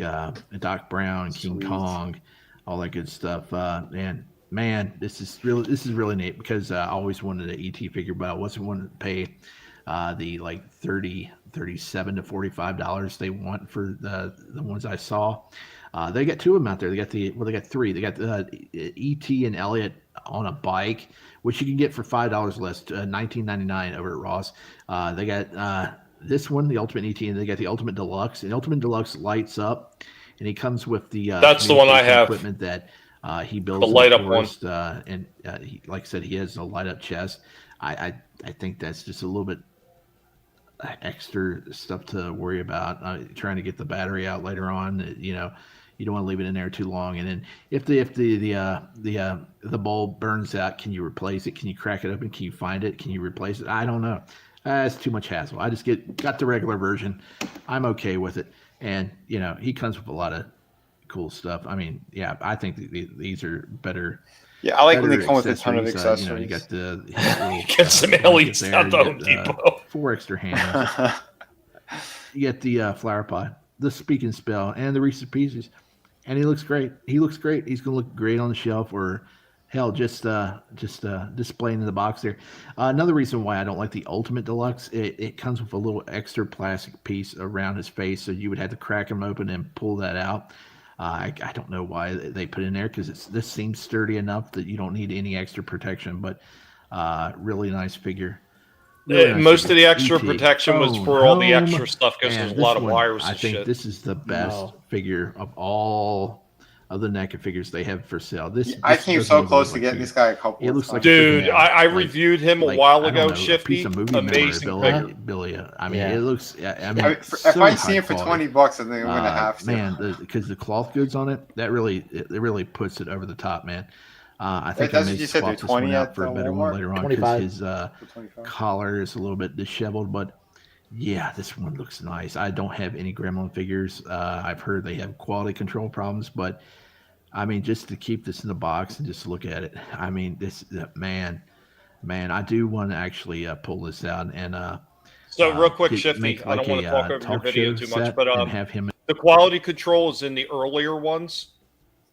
Doc Brown, King Kong, all that good stuff. And man, this is really neat because I always wanted an ET figure, but I wasn't wanting to pay the like $37 to $45 they want for the ones I saw. They got two of them out there. They got they got three. They got E.T. and Elliot on a bike, which you can get for $5 less, $19.99 over at Ross. They got this one, the Ultimate E.T., and they got the Ultimate Deluxe. And the Ultimate Deluxe lights up, and he comes with the that's the one I have. Equipment that he builds. The light up one. And he, like I said, he has a light up chest. I think that's just a little bit extra stuff to worry about. Trying to get the battery out later on, you know. You don't want to leave it in there too long, and then if the bulb burns out, can you replace it? Can you crack it open? Can you find it? Can you replace it? I don't know. It's too much hassle. I just got the regular version. I'm okay with it, and you know he comes with a lot of cool stuff. I mean, yeah, I think these are better. Yeah, I like when they come with a ton of accessories. You know, you got the get some aliens down the Home Depot. 4 extra hands. You get the flower pot, the speak and spell, and the Reese's Pieces. And he looks great. He's going to look great on the shelf, or hell, just displaying in the box there. Another reason why I don't like the Ultimate Deluxe, it comes with a little extra plastic piece around his face, so you would have to crack him open and pull that out. I don't know why they put it in there, because this seems sturdy enough that you don't need any extra protection, but really nice figure. Most of the extra protection was for all the extra stuff because there's a lot of wires and I think shit. this is the best figure of all of the NECA figures they have for sale. I came so close to getting this guy a couple. It looks like dude, I reviewed him a while ago. Shifty, amazing figure. Billy, I mean, it looks. I mean, if I see it for $20, I think I'm gonna have to. Man, because the cloth goods on it, that really puts it over the top, man. I think I may swap this one out for a better one later on because his collar is a little bit disheveled. But yeah, this one looks nice. I don't have any Gremlin figures. I've heard they have quality control problems, but I mean, just to keep this in the box and just look at it, I mean, this man, I do want to actually pull this out and. So real quick, Shifty, I don't want to talk over your video too much, but have him. The quality control is in the earlier ones.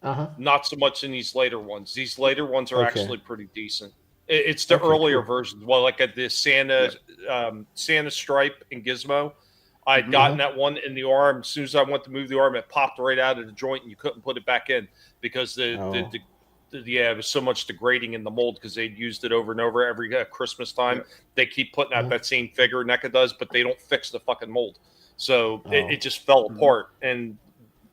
Uh-huh. Not so much in these later ones. These later ones are actually pretty decent. It's the earlier versions. Well, like at the Santa Stripe and Gizmo, I'd gotten that one in the arm. As soon as I went to move the arm, it popped right out of the joint, and you couldn't put it back in because it was so much degrading in the mold because they'd used it over and over every Christmas time. Yeah. They keep putting out that same figure, NECA does, but they don't fix the fucking mold. So it just fell apart, and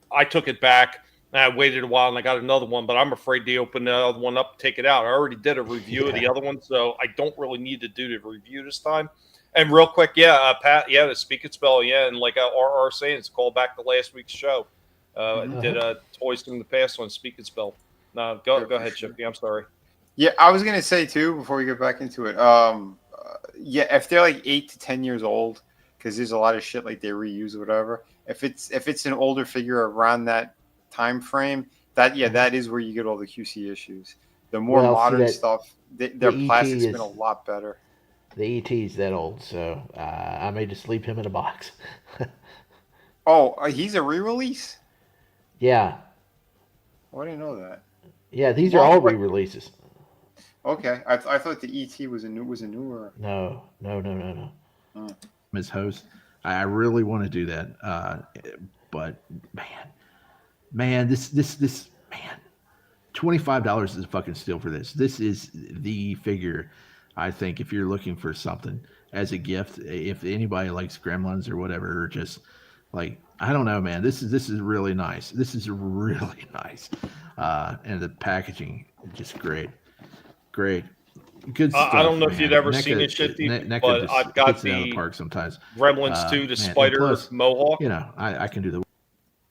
I took it back. I waited a while and I got another one, but I'm afraid to open the other one up, take it out. I already did a review of the other one, so I don't really need to do the review this time. And real quick, Pat, the Speak and Spell, and like RR saying, it's called back to last week's show. Did Toys from the Past on Speak and Spell. No, go ahead, Shifty. I'm sorry. Yeah, I was gonna say too before we get back into it. If they're like 8 to 10 years old, because there's a lot of shit like they reuse or whatever. If it's an older figure around that time frame, that is where you get all the QC issues. The more modern stuff, their plastic's been a lot better. The ET's that old, so I may just leave him in a box. He's a re-release? Yeah. I didn't know that. Yeah, these are all re-releases. Okay, I thought the ET was a newer. No. Ms. Host, I really want to do that. But man, this man, $25 is a fucking steal for this. This is the figure, I think, if you're looking for something as a gift. If anybody likes Gremlins or whatever, or just like, I don't know, man. This is really nice. This is really nice, and the packaging just great. Good stuff. I don't know if you'd ever NECA, seen it, Shifty, NECA but just I've got hits it out of the the park sometimes. Gremlins 2, the Man, and Spider plus, Mohawk. You know, I can do the.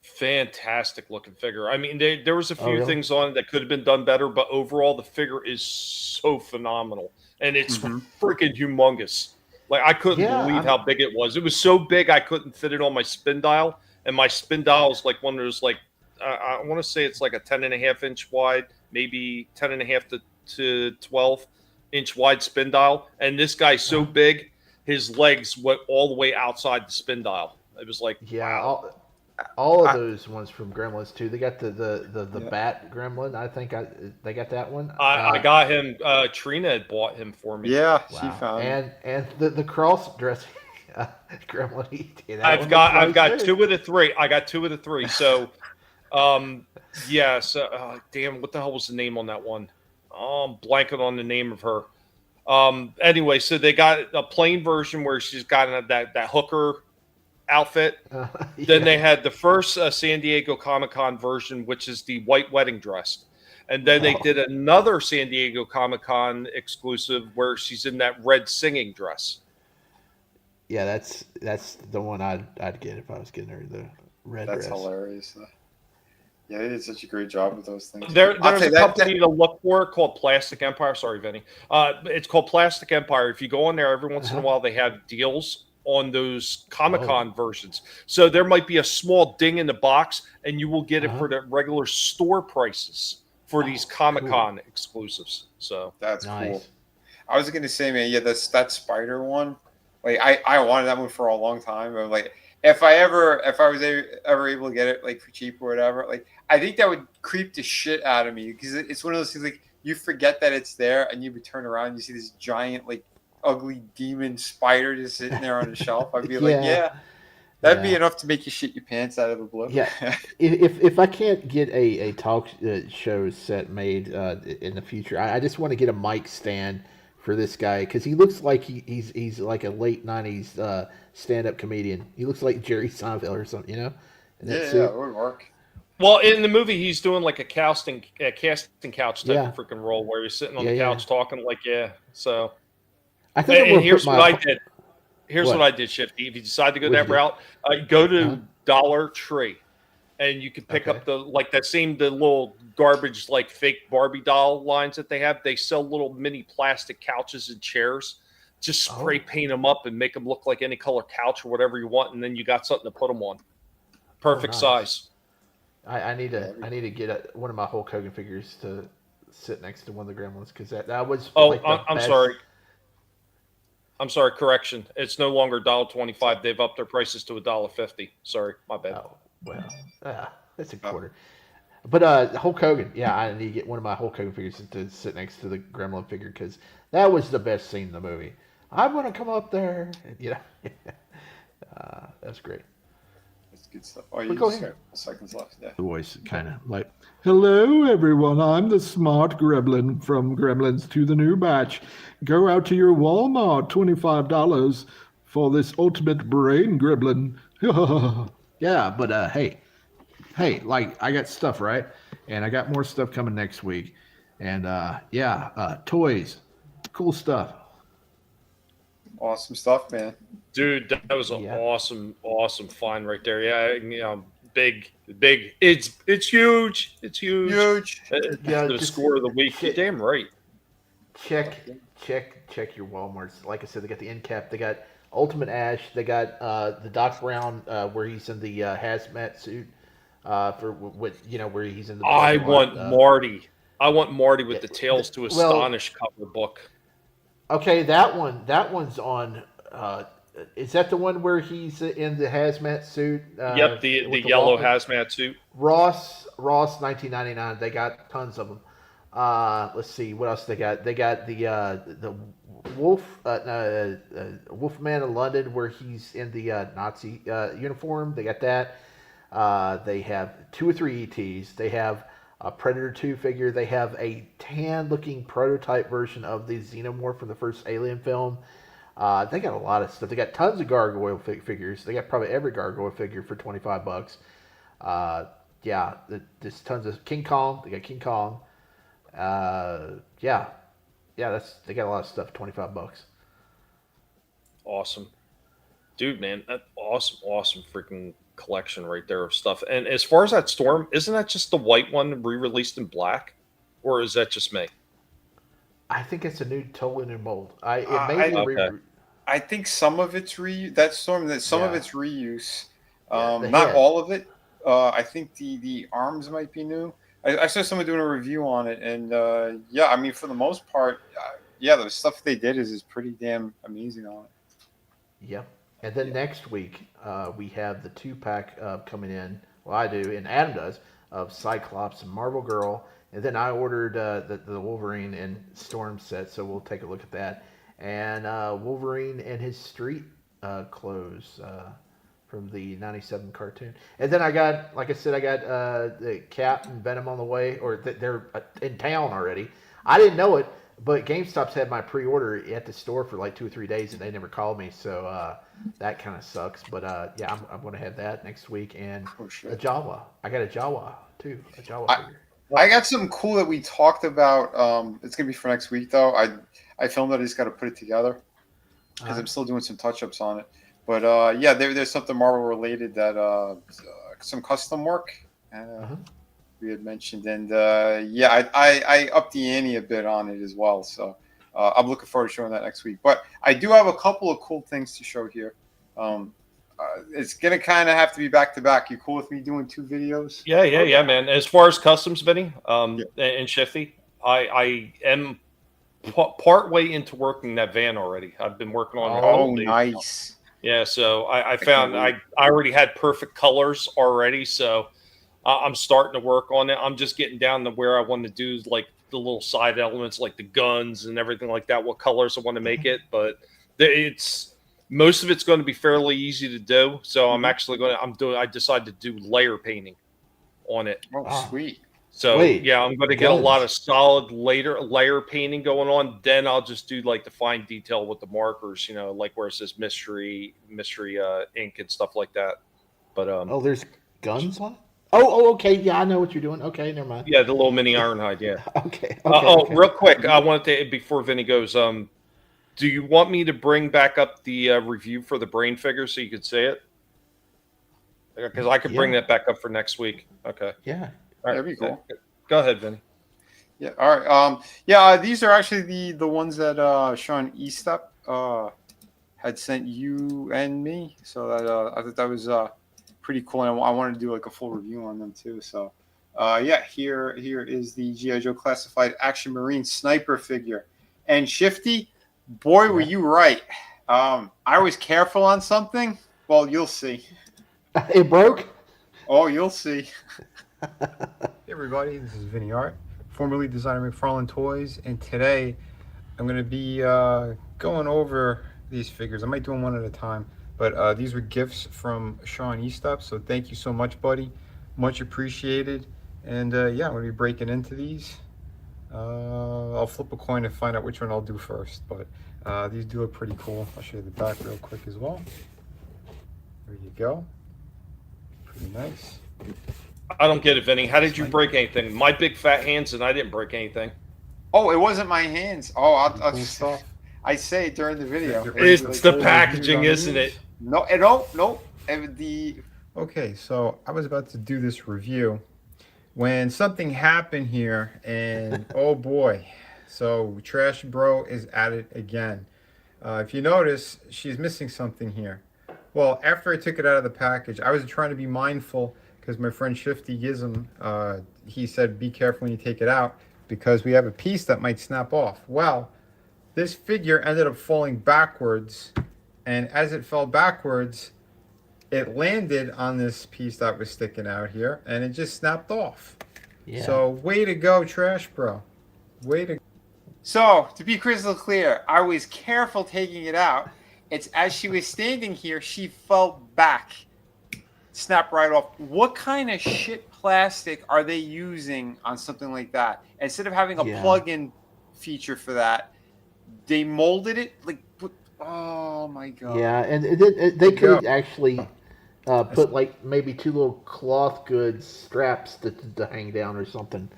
Fantastic looking figure. I mean, there was a few really? things on it that could have been done better, but overall the figure is so phenomenal, and it's freaking humongous. Like, I couldn't believe how big it was. It was so big I couldn't fit it on my spin dial, and my spin dial is like one of those, like, I want to say it's like a 10.5-inch wide, maybe 10.5 to 12-inch wide spin dial, and this guy's so big, his legs went all the way outside the spin dial. It was like, wow. All of those ones from Gremlins too. They got the Bat Gremlin. I think they got that one. I got him. Trina had bought him for me. Yeah, she found him. And the cross dressing Gremlin. I've got 2 of the 3. I got 2 of the 3. So, yeah. So, damn, what the hell was the name on that one? Oh, I'm blanking on the name of her. Anyway, so they got a plain version where she's got that hooker outfit. Then they had the first San Diego Comic-Con version, which is the white wedding dress, and then they did another San Diego Comic-Con exclusive where she's in that red singing dress. Yeah, that's the one I'd get if I was getting her, the red dress. That's hilarious. Yeah, they did such a great job with those things. There's a company to look for called Plastic Empire. Sorry, Vinny. It's called Plastic Empire. If you go on there, every once in a while they have deals on those Comic-Con versions. So there might be a small ding in the box, and you will get it for the regular store prices for these Comic-Con exclusives. So that's cool. I was gonna say, man, yeah, that spider one. Like, I wanted that one for a long time. But like, if I was ever able to get it like for cheap or whatever, like, I think that would creep the shit out of me, because it's one of those things, like, you forget that it's there, and you would turn around and you see this giant, like, ugly demon spider just sitting there on the shelf. I'd be like, that'd be enough to make you shit your pants out of the blue. Yeah, if I can't get a talk show set made in the future, I just want to get a mic stand for this guy, because he looks like he's like a late '90s stand-up comedian. He looks like Jerry Seinfeld or something, you know? It would work. Well, in the movie, he's doing like a casting couch type of freaking role where he's sitting on the couch talking like, so. I think and here's what I did. Here's what I did, Shifty. If you decide to go that route, go to Dollar Tree, and you can pick up the little garbage, like, fake Barbie doll lines that they have. They sell little mini plastic couches and chairs. Just spray paint them up and make them look like any color couch or whatever you want, and then you got something to put them on. Perfect size. I need to get one of my Hulk Hogan figures to sit next to one of the Gremlins, because that was. I'm sorry. I'm sorry, correction. It's no longer $1.25. They've upped their prices to $1.50. Sorry, my bad. Oh, well, that's a quarter. But Hulk Hogan, I need to get one of my Hulk Hogan figures to sit next to the Gremlin figure, because that was the best scene in the movie. I want to come up there. That's great. That's good stuff. Oh, you go just ahead. got seconds left. Yeah. The voice kind of like, hello, everyone. I'm the smart gremlin from Gremlins to the New Batch. Go out to your Walmart, $25 for this ultimate brain gremlin. Yeah, but hey, like, I got stuff, right? And I got more stuff coming next week. And toys, cool stuff. Awesome stuff, man. Dude, that was an awesome find right there. Yeah, big. It's huge. It's huge. The score of the week. You're damn right. Check your Walmarts. Like I said, they got the end cap. They got Ultimate Ash. They got the Doc Brown where he's in the hazmat suit for what where he's in the. I want Marty. I want Marty with the Tales to Astonish cover book. Okay, that one's on. Is that the one where he's in the hazmat suit? Yep, the yellow hazmat suit. Ross, 1999. They got tons of them. Let's see what else they got. They got the Wolfman of London, where he's in the Nazi uniform. They got that. They have 2 or 3 ETs. They have a Predator 2 figure. They have a tan-looking prototype version of the Xenomorph from the first Alien film. They got a lot of stuff. They got tons of gargoyle figures. They got probably every gargoyle figure for $25. Yeah, there's tons of King Kong. They got King Kong. Yeah, they got a lot of stuff. $25. Awesome, dude, man, that awesome freaking collection right there of stuff. And as far as that Storm, isn't that just the white one re-released in black, or is that just me? I think it's a totally new mold. I think some of it's that Storm, that some of it's reuse. Not head. all of it. I think the arms might be new. I saw someone doing a review on it, and I mean, for the most part, the stuff they did is pretty damn amazing on it. Yep. And then next week, we have the 2-pack coming in. Well, I do, and Adam does, of Cyclops and Marvel Girl. And then I ordered the Wolverine and Storm set, so we'll take a look at that. And Wolverine and his street clothes from the 97 cartoon. And then I got, like I said, the Cap and Venom on the way, or they're in town already. I didn't know it, but GameStop's had my pre-order at the store for like 2 or 3 days, and they never called me, so that kind of sucks. But I'm going to have that next week. And a Jawa. I got a Jawa, too, a Jawa figure. I got something cool that we talked about. It's going to be for next week, though. I filmed it. I just got to put it together because I'm still doing some touch-ups on it. But there's something Marvel related that some custom work we had mentioned, and I upped the ante a bit on it as well. So I'm looking forward to showing that next week. But I do have a couple of cool things to show here. It's gonna kind of have to be back to back. You cool with me doing 2 videos? Yeah, man. As far as customs, Vinnie, and Shifty, I am part way into working that van already. I've been working on it all day. Nice. Yeah, so I found I already had perfect colors already, so I'm starting to work on it. I'm just getting down to where I want to do like the little side elements, like the guns and everything like that. What colors I want to make it, but most of it's going to be fairly easy to do. So I'm actually I decided to do layer painting on it. Oh, sweet. So I'm going to get a lot of solid layer painting going on. Then I'll just do like the fine detail with the markers, like where it says mystery ink and stuff like that. But there's guns on it? Oh, okay. Yeah, I know what you're doing. Okay, never mind. Yeah, the little mini Ironhide. Yeah. Okay. Real quick, I wanted to, before Vinny goes, do you want me to bring back up the review for the Brain figure so you could say it? Because I could bring that back up for next week. Okay. Yeah. All right, that'd be cool. Go ahead, Vinny. Yeah. All right. These are actually the ones that Sean Estep had sent you and me. So that I thought that was pretty cool, and I wanted to do like a full review on them too. So here is the G.I. Joe Classified Action Marine Sniper figure. And Shifty, boy, were you right. I was careful on something. Well, you'll see. It broke? Oh, you'll see. Hey everybody, this is Vinnie Art, formerly designer McFarlane Toys, and today I'm going to be going over these figures. I might do them one at a time, but these were gifts from Sean Estep, so thank you so much, buddy. Much appreciated. And I'm going to be breaking into these. I'll flip a coin and find out which one I'll do first, but these do look pretty cool. I'll show you the back real quick as well. There you go. Pretty nice. I don't get it, Vinny. How did you break anything? My big fat hands, and I didn't break anything. Oh, it wasn't my hands. Oh, I say it during the video. It's the packaging, isn't it? No. Okay, so I was about to do this review when something happened here, and oh boy. So Trash Bro is at it again. If you notice, she's missing something here. Well, after I took it out of the package, I was trying to be mindful because my friend Shifty Gizm, he said, be careful when you take it out because we have a piece that might snap off. Well, this figure ended up falling backwards, and as it fell backwards, it landed on this piece that was sticking out here, and it just snapped off. Yeah. So way to go, Trash Bro. Way to. So, to be crystal clear, I was careful taking it out. It's as she was standing here, she fell back. Snap right off. What kind of shit plastic are they using on something like that? Instead of having a plug-in feature for that, they molded it like. Oh my god. Yeah, and they could have actually put like maybe 2 little cloth goods straps to hang down or something.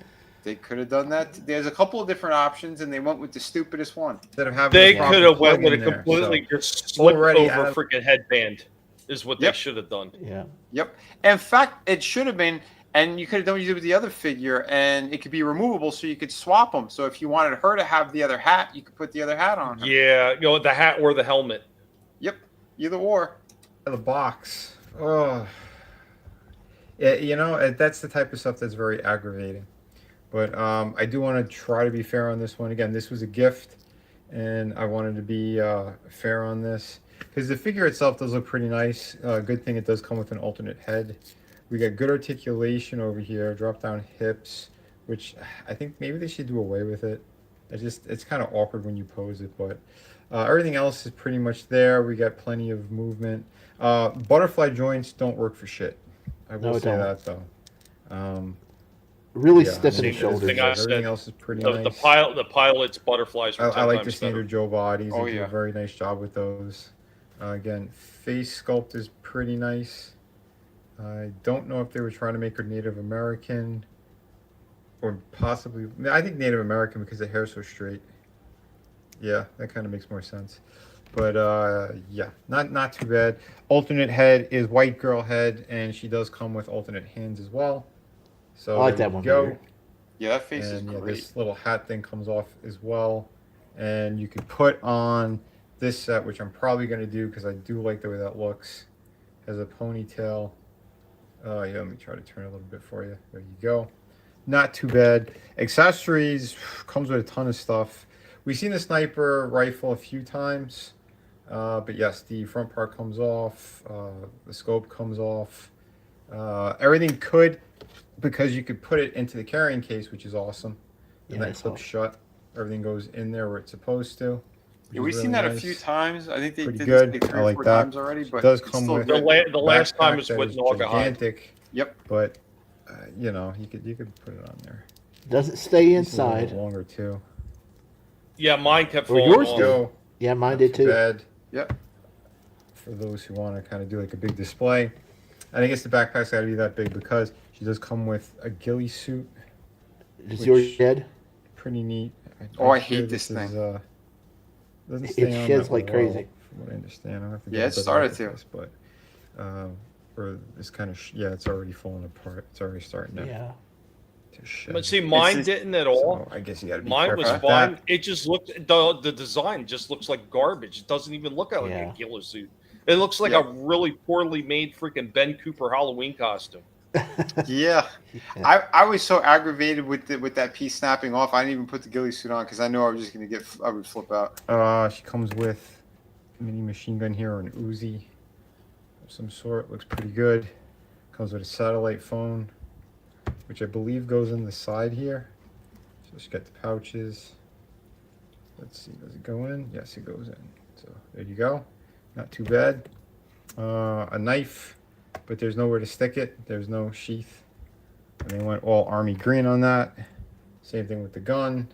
They could have done that. There's a couple of different options, and they went with the stupidest one. Instead of having They could have went with a completely just slip over freaking headband. Is what they should have done. Yeah. Yep. In fact, it should have been, and you could have done what you did with the other figure, and it could be removable, so you could swap them. So if you wanted her to have the other hat, you could put the other hat on her. Yeah, the hat or the helmet. Yep. Either or. The box. Oh. Yeah, that's the type of stuff that's very aggravating. But I do want to try to be fair on this one. Again, this was a gift, and I wanted to be fair on this. Because the figure itself does look pretty nice. Good thing it does come with an alternate head. We got good articulation over here, drop down hips, which I think maybe they should do away with it. It's kind of awkward when you pose it, but everything else is pretty much there. We got plenty of movement. Butterfly joints don't work for shit. I will say that though. Really stiff in the shoulders. Everything else is pretty nice. The pilot's butterflies. I like the standard Joe bodies. Oh, They do a very nice job with those. Again, face sculpt is pretty nice. I don't know if they were trying to make her Native American, or possibly. I think Native American because the hair's so straight. Yeah, that kind of makes more sense. But yeah, not too bad. Alternate head is white girl head, and she does come with alternate hands as well. So I like that one better. Yeah, that face is great. This little hat thing comes off as well, and you could put on this set, which I'm probably going to do because I do like the way that looks. Has a ponytail. Yeah, let me try to turn a little bit for you. There you go. Not too bad. Accessories comes with a ton of stuff. We've seen the sniper rifle a few times, but yes, the front part comes off. The scope comes off. Everything could, because you could put it into the carrying case, which is awesome. And that clips shut. Everything goes in there where it's supposed to. Yeah, we've seen that a few times. I think they Pretty did good. this like 3 I or like 4 that. times already, but It does it's come still with good. The last time was backpack with that is Naugahyde. gigantic. Yep. But you could put it on there. Doesn't stay It's a little inside. bit longer too. Yeah, mine kept Or falling yours off. did. Yeah, mine did too. Bad. Yep. For those who want to kind of do like a big display, and I guess the backpack's got to be that big because she does come with a ghillie suit. Is yours dead? Pretty neat. Oh, I hate this thing. Doesn't It stay on sheds that like well, crazy. From what I understand, I have to Yeah, get a it better started look to. at this, but or this kind of it's already falling apart. It's already starting to. Yeah. To shed. But see, mine didn't at all. So I guess you got to be Mine careful was with fine. that. It just looked the design just looks like garbage. It doesn't even look like a ghillie suit. It looks like a really poorly made freaking Ben Cooper Halloween costume. Yeah. I was so aggravated with that piece snapping off. I didn't even put the ghillie suit on because I knew I was just gonna I would flip out. She comes with a mini machine gun here, or an Uzi of some sort. Looks pretty good. Comes with a satellite phone, which I believe goes in the side here. So she's got the pouches. Let's see, does it go in? Yes, it goes in. So there you go. Not too bad. A knife, but there's nowhere to stick it. There's no sheath. And they went all army green on that. Same thing with the gun.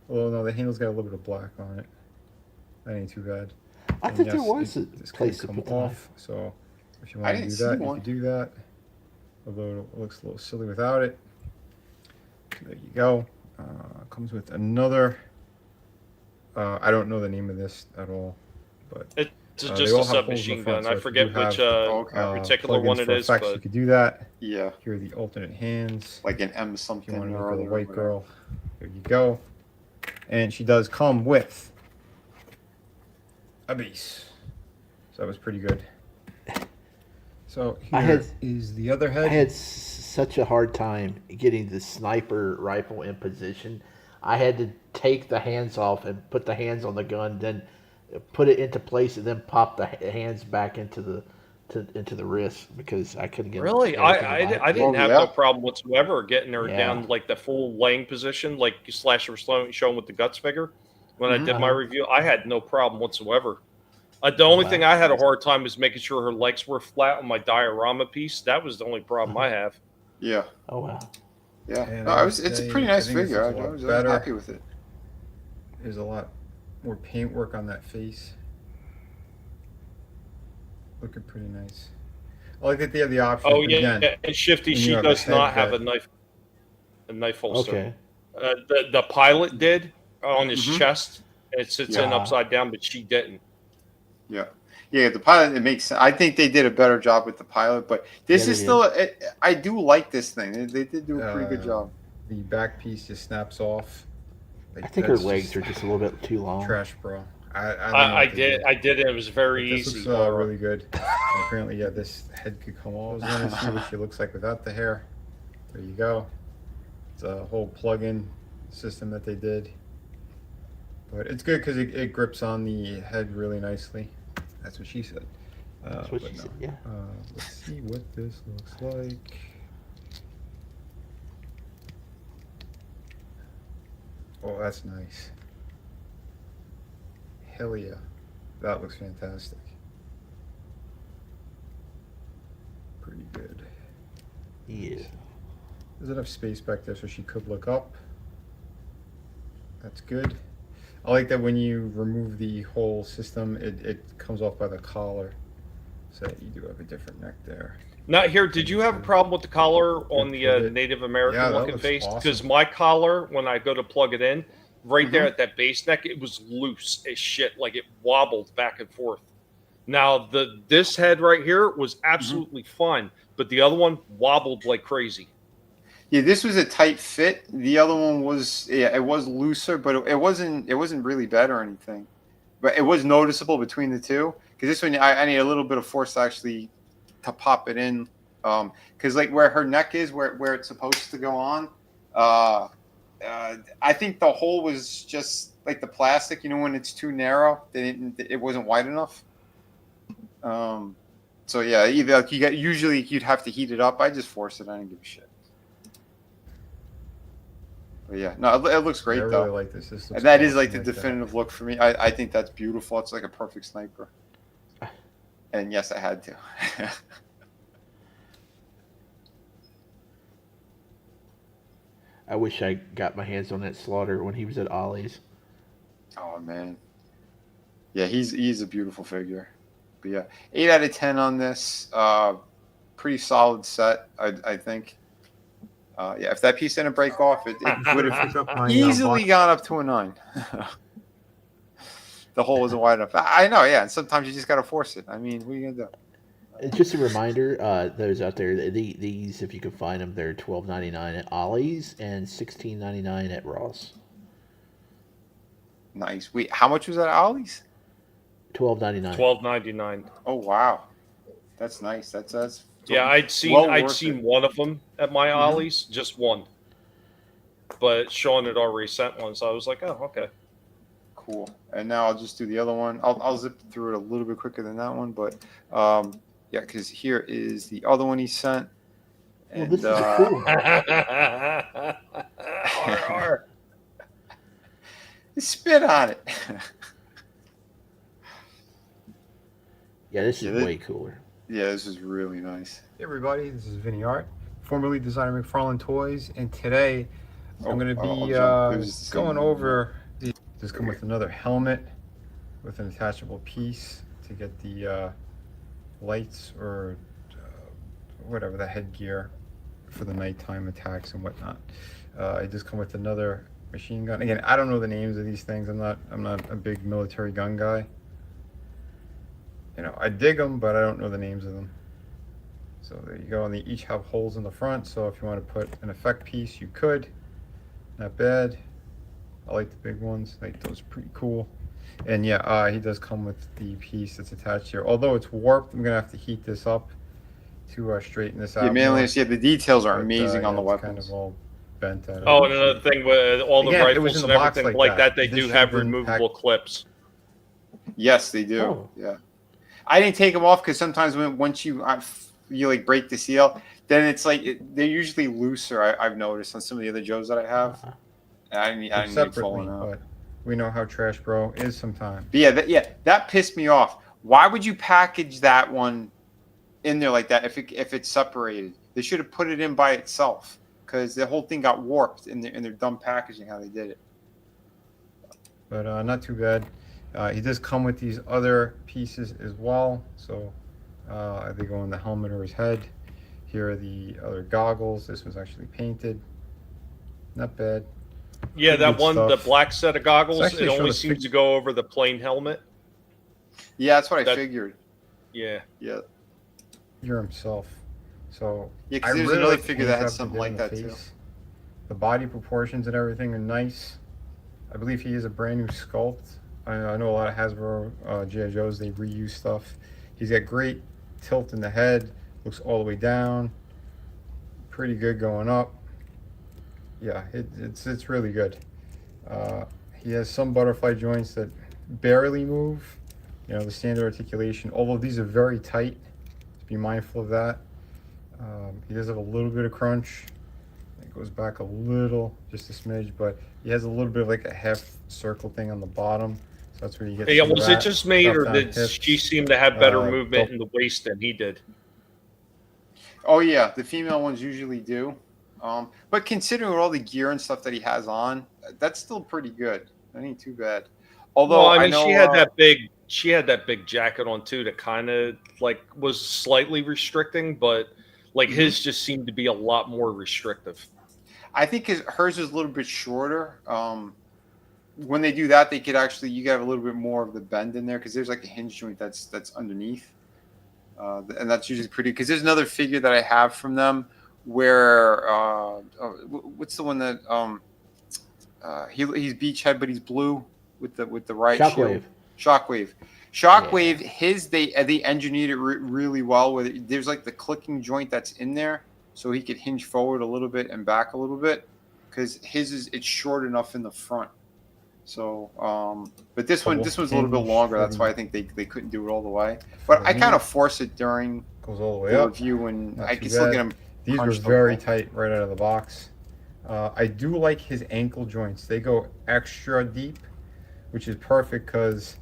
Although no, the handle's got a little bit of black on it. That ain't too bad. I And thought there yes, was a this place could to come put the off. knife. So if you I want to didn't do see that, one. you can do that. Although it looks a little silly without it. There you go. Comes with another. I don't know the name of this at all, but It's they just all a have holes in the submachine front, gun. so I if you forget do which have, particular plugins one it for is, effects, but you could do that. Yeah. Here are the alternate hands. Like an M If something you want to or make other. a white girl, there you go. And she does come with a base. So that was pretty good. So here is the other head. I had such a hard time getting the sniper rifle in position. I had to take the hands off and put the hands on the gun, then put it into place, and then pop the hands back into into the wrist because I couldn't get Really, I didn't have no problem whatsoever getting her Yeah. down like the full laying position, like Slasher was showing with the guts figure. When I did my review, I had no problem whatsoever. The only thing I had a hard time was making sure her legs were flat on my diorama piece. That was the only problem I have. Yeah. Oh wow. Yeah. No, it's a pretty nice figure. I was happy with it. There's a lot more paintwork on that face. Looking pretty nice. I like that they have the option. Oh yeah, again, and Shifty, when you she have does a not head have a knife holster. Okay. The pilot did on his chest. It sits in Yeah. upside down, but she didn't. Yeah. Yeah, the pilot, it makes sense. I think they did a better job with the pilot, but this Yeah, is they still, I do like this thing. They did do a pretty good job. The back piece just snaps off. I think her legs are just a little bit too long. Trash, bro. I did, and it was very This easy. looks really good. Apparently, yeah, this head could come off. I was going to see what she looks like without the hair. There you go. It's a whole plug-in system that they did. But it's good because it grips on the head really nicely. That's what she said. That's what she said, yeah. Let's see what this looks like. Oh, that's nice. Hell yeah. That looks fantastic. Pretty good. Yeah. There's enough space back there so she could look up. That's good. I like that when you remove the whole system, it comes off by the collar. So you do have a different neck there. Now, here, did you have a problem with the collar on the Native American looking face? Because my collar, when I go to plug it in, right there at that base neck, it was loose as shit. Like it wobbled back and forth. Now, this head right here was absolutely fine, but the other one wobbled like crazy. Yeah, this was a tight fit. The other one was, it was looser, but it wasn't really bad or anything. But it was noticeable between the two. Because this one, I need a little bit of force to pop it in. Because like where her neck is, where it's supposed to go on, I think the hole was just like the plastic. You know, when it's too narrow, it wasn't wide enough. So yeah, either like usually you'd have to heat it up. I just forced it. I didn't give a shit. But yeah, no, it looks great I though. really like this. This looks And that is awesome like the like that. definitive look for me. I think that's beautiful. It's like a perfect sniper. And yes, I had to. I wish I got my hands on that Slaughter when he was at Ollie's. Oh man, yeah, he's a beautiful figure. But yeah, 8 out of 10 on this. Pretty solid set, I think. Yeah, if that piece didn't break off, it would have easily gone up to a 9. The hole wasn't wide enough. I know, yeah. And sometimes you just got to force it. I mean, what are you gonna do? Just a reminder, those out there, these, if you can find them, they're $12.99 at Ollie's and $16.99 at Ross. Nice. Wait, how much was that at Ollie's? $12.99. $12.99. Oh wow, that's nice. That's yeah. I'd seen one of them at my Ollie's, just one. But Sean had already sent one, so I was like, oh, okay. Cool. And now I'll just do the other one. I'll zip through it a little bit quicker than that one, but yeah, because here is the other one he sent. And, this is cool. Spit on it. Yeah, this is way cooler. Yeah, this is really nice. Hey everybody, this is Vinnie Art, formerly designer McFarlane Toys, and today I'm going to be going over the. Just come with another helmet with an attachable piece to get the lights or whatever, the headgear for the nighttime attacks and whatnot. I just come with another machine gun. Again, I don't know the names of these things. I'm not a big military gun guy. You know, I dig them, but I don't know the names of them. So there you go. And they each have holes in the front. So if you want to put an effect piece, you could. Not bad. I like the big ones. I think those are pretty cool. And yeah, he does come with the piece that's attached here. Although it's warped, I'm gonna have to heat this up to straighten this out. Yeah, mainly, yeah, the details are amazing on the weapons. Kind of all bent out. Oh, and another thing with all the Again, it rifles was in and the box everything like like that, they This do should have have been removable clips. Yes, they do. Oh. Yeah. I didn't take them off because sometimes once you like break the seal, then it's like they're usually looser. I've noticed on some of the other Joes that I have. I didn't need separately, falling out. but we know how Trash Bro is sometimes. But yeah, that pissed me off. Why would you package that one in there like that if it's separated? They should have put it in by itself because the whole thing got warped in their dumb packaging how they did it. But not too bad. He does come with these other pieces as well. So they go on the helmet or his head. Here are the other goggles. This was actually painted. Not bad. Yeah, Pretty that good one, stuff. the black set of goggles, Actually it showed only us seems to go over the plain helmet. Yeah, that's what I figured. Yeah. Yeah. Figure himself. So Yeah, because I there's really another like the figure paint that has job something they did like on the that too. face. The body proportions and everything are nice. I believe he is a brand new sculpt. I know a lot of Hasbro G.I. Joes, they reuse stuff. He's got great tilt in the head, looks all the way down. Pretty good going up. Yeah, it's really good. He has some butterfly joints that barely move. You know, the standard articulation, although these are very tight. So be mindful of that. He does have a little bit of crunch. It goes back a little, just a smidge, but he has a little bit of like a half circle thing on the bottom. So that's where you get Yeah, some of was it that just me, stuff or down did hips. she seem to have better movement Don't- in the waist than he did? Oh yeah, the female ones usually do. But considering all the gear and stuff that he has on, that's still pretty good. That ain't too bad. Although Well, I mean, know she had that big jacket on too that kind of like was slightly restricting, but like his just seemed to be a lot more restrictive. I think hers is a little bit shorter. When they do that, they could actually you have a little bit more of the bend in there because there's like a hinge joint that's underneath, and that's usually pretty. Because there's another figure that I have from them where what's the one that he's Beachhead but he's blue with the right Shockwave. shield. Shockwave. His they engineered it really well with it. There's like the clicking joint that's in there, so he could hinge forward a little bit and back a little bit because it's short enough in the front. So, but this one's a little bit longer. That's why I think they couldn't do it all the way. But I kind of force it during goes all the way the up. review, and Not I too can still bad. get them. These were very tight right out of the box. I do like his ankle joints. They go extra deep, which is perfect because,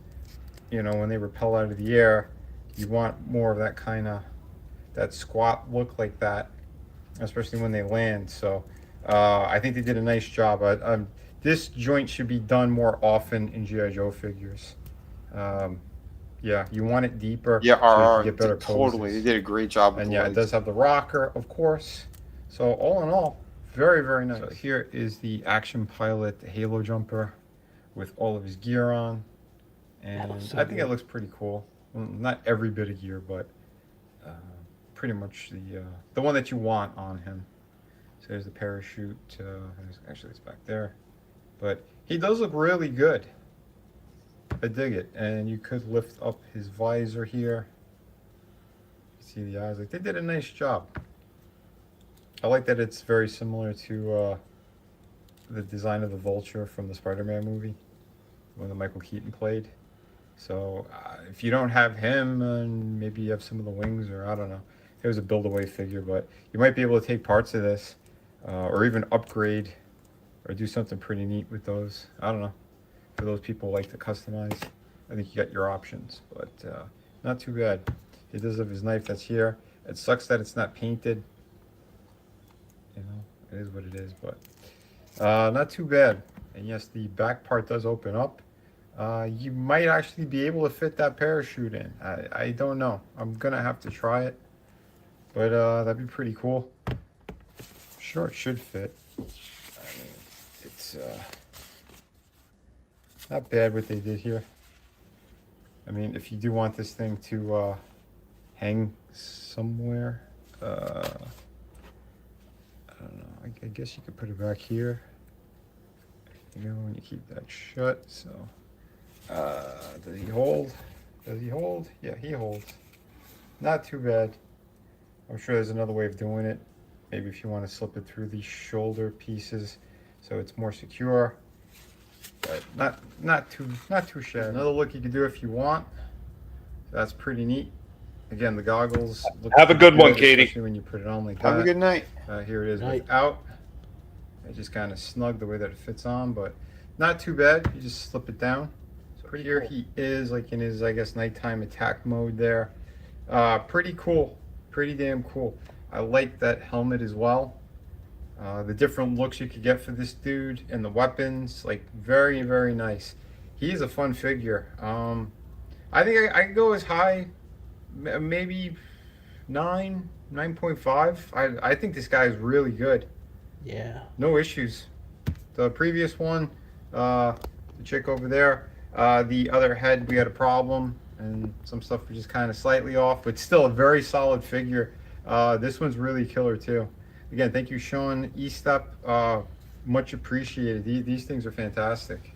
you know, when they rappel out of the air, you want more of that kind of that squat look like that, especially when they land. So I think they did a nice job. This joint should be done more often in G.I. Joe figures. Yeah, you want it deeper. Yeah, so you can get better totally. poses. They did a great job. With And the yeah, it legs. does have the rocker, of course. So all in all, very, very nice. So here is the Action Pilot Halo Jumper with all of his gear on. And I think it looks pretty cool. Well, not every bit of gear, but pretty much the one that you want on him. So there's the parachute. Actually, it's back there. But he does look really good. I dig it. And you could lift up his visor here. See the eyes. Like, they did a nice job. I like that it's very similar to the design of the Vulture from the Spider-Man movie, when the Michael Keaton played. So if you don't have him, and maybe you have some of the wings, or I don't know. It was a build-away figure, but you might be able to take parts of this, or even upgrade, or do something pretty neat with those. I don't know. For those people who like to customize, I think you got your options, but not too bad. He does have his knife that's here. It sucks that it's not painted. You know, it is what it is, but not too bad. And yes, the back part does open up. You might actually be able to fit that parachute in. I don't know. I'm gonna have to try it, but that'd be pretty cool. Sure, it should fit. I mean, it's not bad what they did here. I mean, if you do want this thing to hang somewhere, I don't know. I guess you could put it back here. You know, when you keep that shut. So, does he hold? Does he hold? Yeah, he holds. Not too bad. I'm sure there's another way of doing it. Maybe if you want to slip it through these shoulder pieces, so it's more secure. But not too shabby. Another look you can do if you want That's pretty neat. Again, the goggles. Look Have a good one, Katie. Especially when you put it on like Have that. a good night. Here it is Night. without. It just kind of snug the way that it fits on, but not too bad. You just slip it down. So here he is, like in his, I guess, nighttime attack mode there. Pretty cool. Pretty damn cool. I like that helmet as well. The different looks you could get for this dude and the weapons, like very, very nice. He is a fun figure. I think I could go as high, maybe 9.5. I think this guy is really good. Yeah. No issues. The previous one, the chick over there, the other head, we had a problem, and some stuff was just kind of slightly off, but still a very solid figure. This one's really killer too. Again, thank you, Sean E-Step. Much appreciated. These things are fantastic.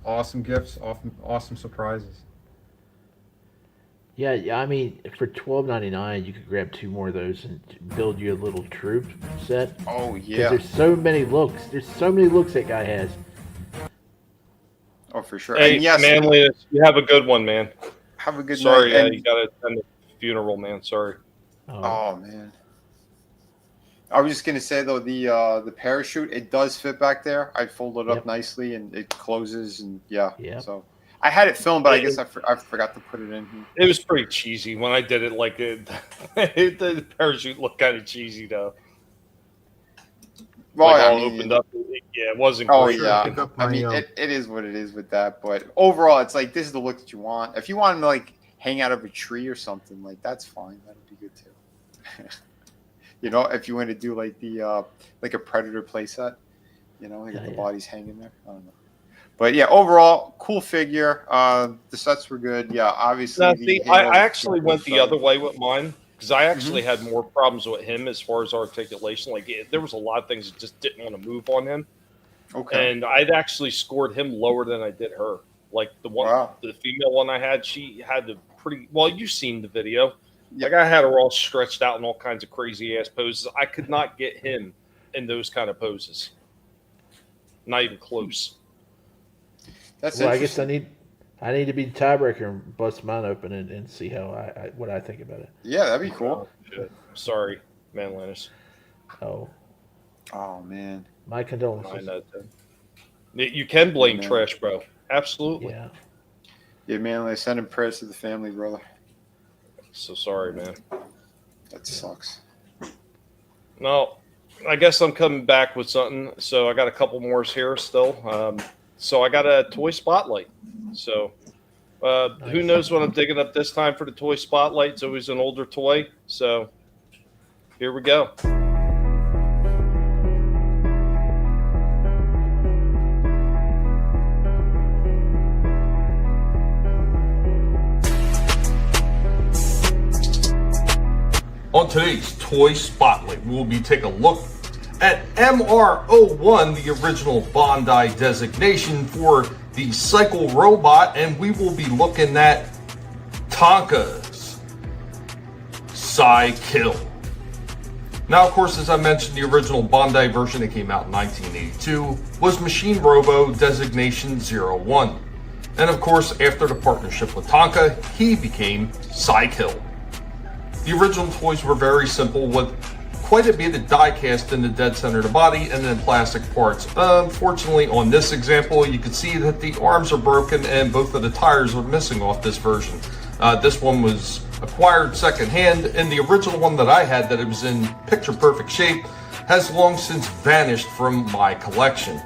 Awesome gifts, awesome surprises. Yeah, I mean, for $12.99, you could grab 2 more of those and build you a little troop set. Oh, Because yeah. there's so many looks. There's so many looks that guy has. Oh, for sure. Hey, And yes, Manliness, you have a good one, man. have a good Sorry, night. And- you got to attend the funeral, man. Sorry. Oh man. I was just gonna say though, the parachute, it does fit back there. I folded it up nicely and it closes, and yeah. So I had it filmed, but I guess I forgot to put it in here. It was pretty cheesy when I did it. Like the parachute looked kind of cheesy though. Well, Like I all mean, opened up. Yeah, it wasn't. Oh great. yeah. I mean, it is what it is with that. But overall, it's like this is the look that you want. If you want to like hang out of a tree or something, like that's fine. That'd be good too. You know, if you want to do like the like a Predator playset, you know, like the bodies hanging there. I don't know. But yeah, overall, cool figure. The sets were good. Yeah, obviously. Now, the see, Halo I actually went the was, other way with mine because I actually had more problems with him as far as articulation. Like there was a lot of things that just didn't want to move on him. Okay. And I'd actually scored him lower than I did her. Like the one, the female one I had, she had the pretty. Well, you've seen the video. Like I had her all stretched out in all kinds of crazy ass poses. I could not get him in those kind of poses. Not even close. That's well, I guess I need to be the tiebreaker and bust mine open and see how what I think about it. Yeah, that'd be cool. Oh, sorry, man, Linus. Oh. Oh man. My condolences. I know. You can blame Man. trash, bro. Absolutely. Yeah. Yeah, man. I send him prayers to the family, brother. So sorry, man. That sucks. No, I guess I'm coming back with something. So I got a couple more here still. So I got a toy spotlight. So who knows what I'm digging up this time for the toy spotlight? It's always an older toy. So here we go. On today's Toy Spotlight, we will be taking a look at MR01, the original Bondi designation for the Cycle Robot, and we will be looking at Tonka's Psy-Kill. Now, of course, as I mentioned, the original Bondi version that came out in 1982 was Machine Robo designation 01. And of course, after the partnership with Tonka, he became Psy-Kill. The original toys were very simple with quite a bit of die cast in the dead center of the body and then plastic parts. Unfortunately, on this example, you can see that the arms are broken and both of the tires are missing off this version. This one was acquired secondhand, and the original one that I had that it was in picture perfect shape has long since vanished from my collection.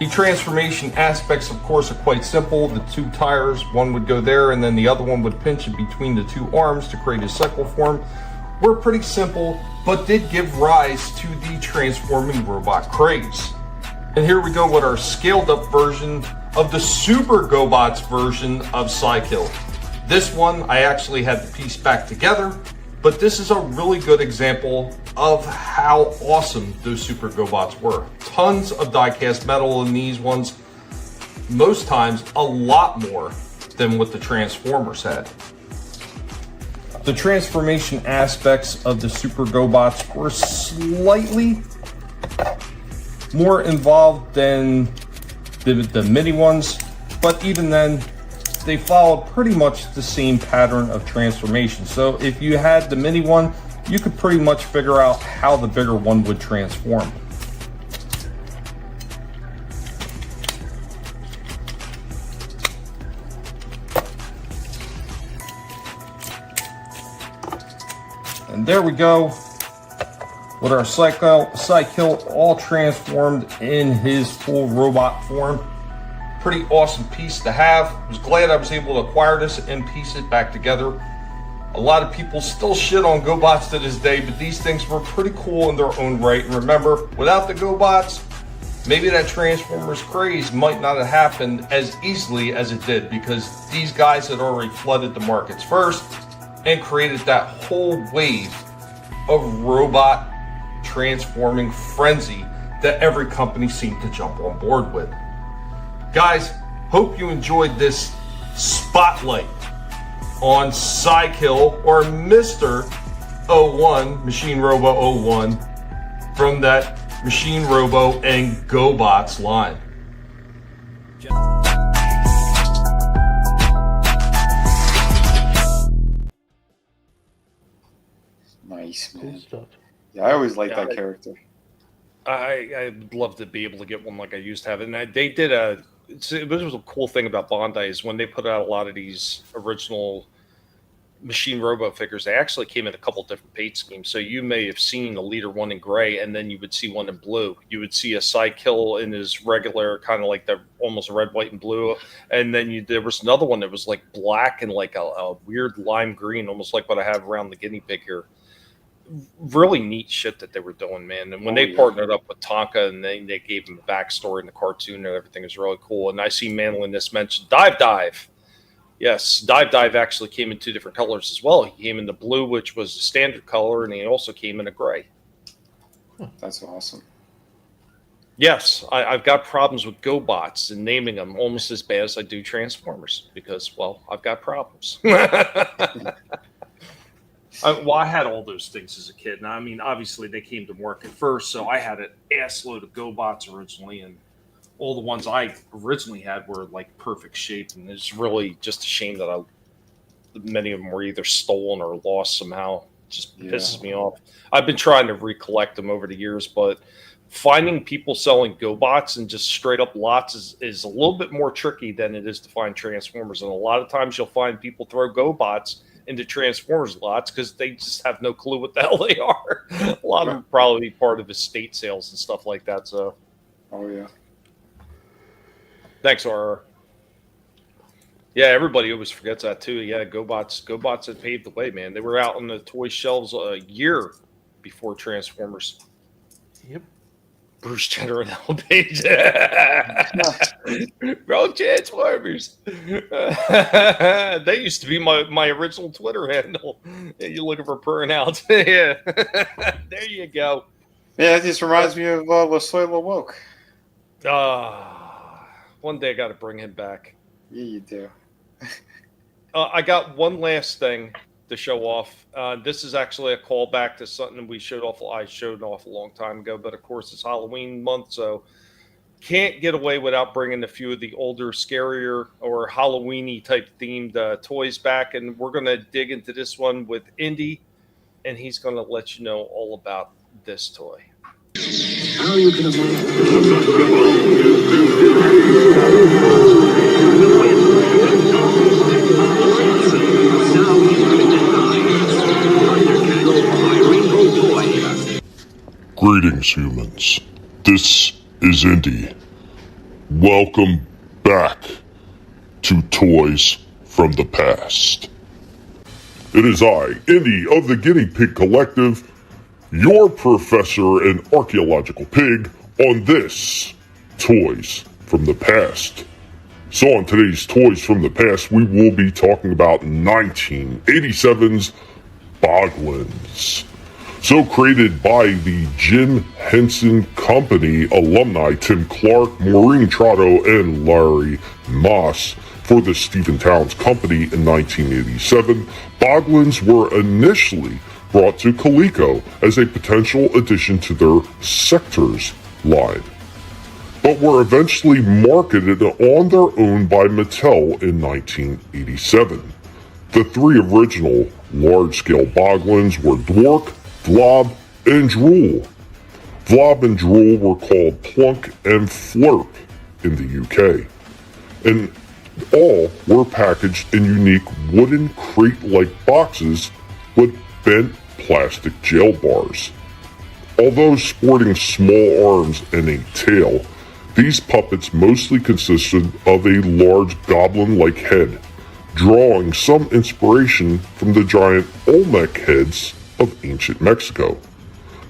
The transformation aspects, of course, are quite simple. The two tires, one would go there and then the other one would pinch in between the two arms to create a cycle form, were pretty simple, but did give rise to the transforming robot craze. And here we go with our scaled up version of the Super GoBots version of Psy-Kill. This one, I actually had the piece back together, but this is a really good example of how awesome those Super GoBots were. Tons of die-cast metal in these ones, most times a lot more than what the Transformers had. The transformation aspects of the Super GoBots were slightly more involved than the mini ones, but even then, they follow pretty much the same pattern of transformation. So if you had the mini one, you could pretty much figure out how the bigger one would transform. And there we go, with our Cykill all transformed in his full robot form. Pretty awesome piece to have. I was glad I was able to acquire this and piece it back together. A lot of people still shit on GoBots to this day, but these things were pretty cool in their own right. And remember, without the GoBots, maybe that Transformers craze might not have happened as easily as it did, because these guys had already flooded the markets first and created that whole wave of robot transforming frenzy that every company seemed to jump on board with. Guys, hope you enjoyed this spotlight on Cykill, or Mr. 01, Machine Robo 01, from that Machine Robo and GoBots line. Nice, man. Yeah, I always liked that character. I'd love to be able to get one like I used to have it. And they did this was a cool thing about Bondi, is when they put out a lot of these original Machine Robo figures, they actually came in a couple different paint schemes. So you may have seen the leader one in gray, and then you would see one in blue. You would see a Cykill in his regular, kind of like the almost red, white, and blue. And then there was another one that was like black and like a weird lime green, almost like what I have around the guinea pig here. Really neat shit that they were doing, man. And when they partnered up with Tonka, and they gave him a backstory in the cartoon, and everything is really cool. And I see Manlin this mentioned Dive. Yes, Dive actually came in two different colors as well. He came in the blue, which was the standard color, and he also came in a gray. That's awesome. Yes, I've got problems with GoBots and naming them almost as bad as I do Transformers, because, well, I've got problems. I had all those things as a kid. And I mean, obviously, they came to market first, so I had an assload of GoBots originally, and all the ones I originally had were like perfect shape. And it's really just a shame that many of them were either stolen or lost somehow. It just pisses me off. I've been trying to recollect them over the years, but finding people selling GoBots and just straight up lots is a little bit more tricky than it is to find Transformers. And a lot of times you'll find people throw GoBots into Transformers lots because they just have no clue what the hell they are. A lot of them probably part of estate sales and stuff like that. So, thanks, RR. Yeah, everybody always forgets that too. Yeah, GoBots had paved the way, man. They were out on the toy shelves a year before Transformers. Yep. Bruce Jenner and Ellen Page. Bro, Transformers. That used to be my original Twitter handle. You looking for burnout. Yeah. There you go. Yeah, it just reminds me of LaSoy LaWoke. One day I got to bring him back. Yeah, you do. I got one last thing to show off. This is actually a callback to something I showed off a long time ago, but of course it's Halloween month, so can't get away without bringing a few of the older, scarier or Halloween-y type themed toys back. And we're going to dig into this one with Indy, and he's going to let you know all about this toy. How you can Greetings, humans. This is Indy. Welcome back to Toys from the Past. It is I, Indy of the Guinea Pig Collective, your professor and archaeological pig on this Toys from the Past. So on today's Toys from the Past, we will be talking about 1987's Boglins. So created by the Jim Henson Company alumni Tim Clark, Maureen Trotto, and Larry Moss for the Stephen Towns Company in 1987, Boglins were initially brought to Coleco as a potential addition to their Sectors line. but were eventually marketed on their own by Mattel in 1987. The three original large-scale Boglins were Dwork, Vlob, and Drool. Vlob and Drool were called Plunk and Flurp in the UK, and all were packaged in unique wooden crate-like boxes with bent plastic jail bars. Although sporting small arms and a tail, these puppets mostly consisted of a large goblin-like head, drawing some inspiration from the giant Olmec heads of ancient Mexico.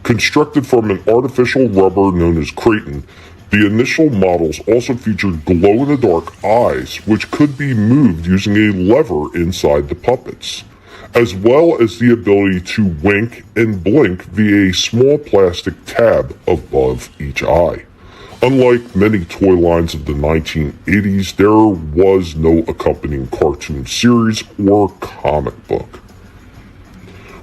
Constructed from an artificial rubber known as Kraton, the initial models also featured glow-in-the-dark eyes which could be moved using a lever inside the puppets, as well as the ability to wink and blink via a small plastic tab above each eye. Unlike many toy lines of the 1980s, there was no accompanying cartoon series or comic book.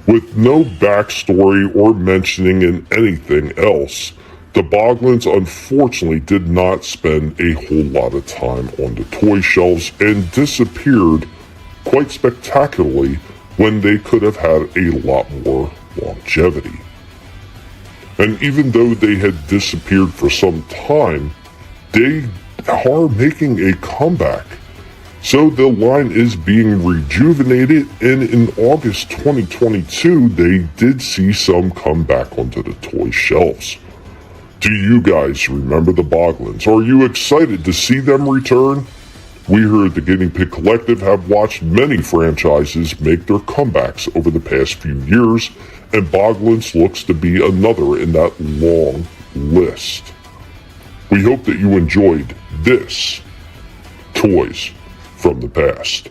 With no backstory or mentioning in anything else, the Boglins unfortunately did not spend a whole lot of time on the toy shelves and disappeared quite spectacularly when they could have had a lot more longevity. And even though they had disappeared for some time, they are making a comeback. So the line is being rejuvenated, and in August 2022, they did see some come back onto the toy shelves. Do you guys remember the Boglins? Are you excited to see them return? We here at the Guinea Pig Collective have watched many franchises make their comebacks over the past few years, and Boglins looks to be another in that long list. We hope that you enjoyed this Toys from the Past.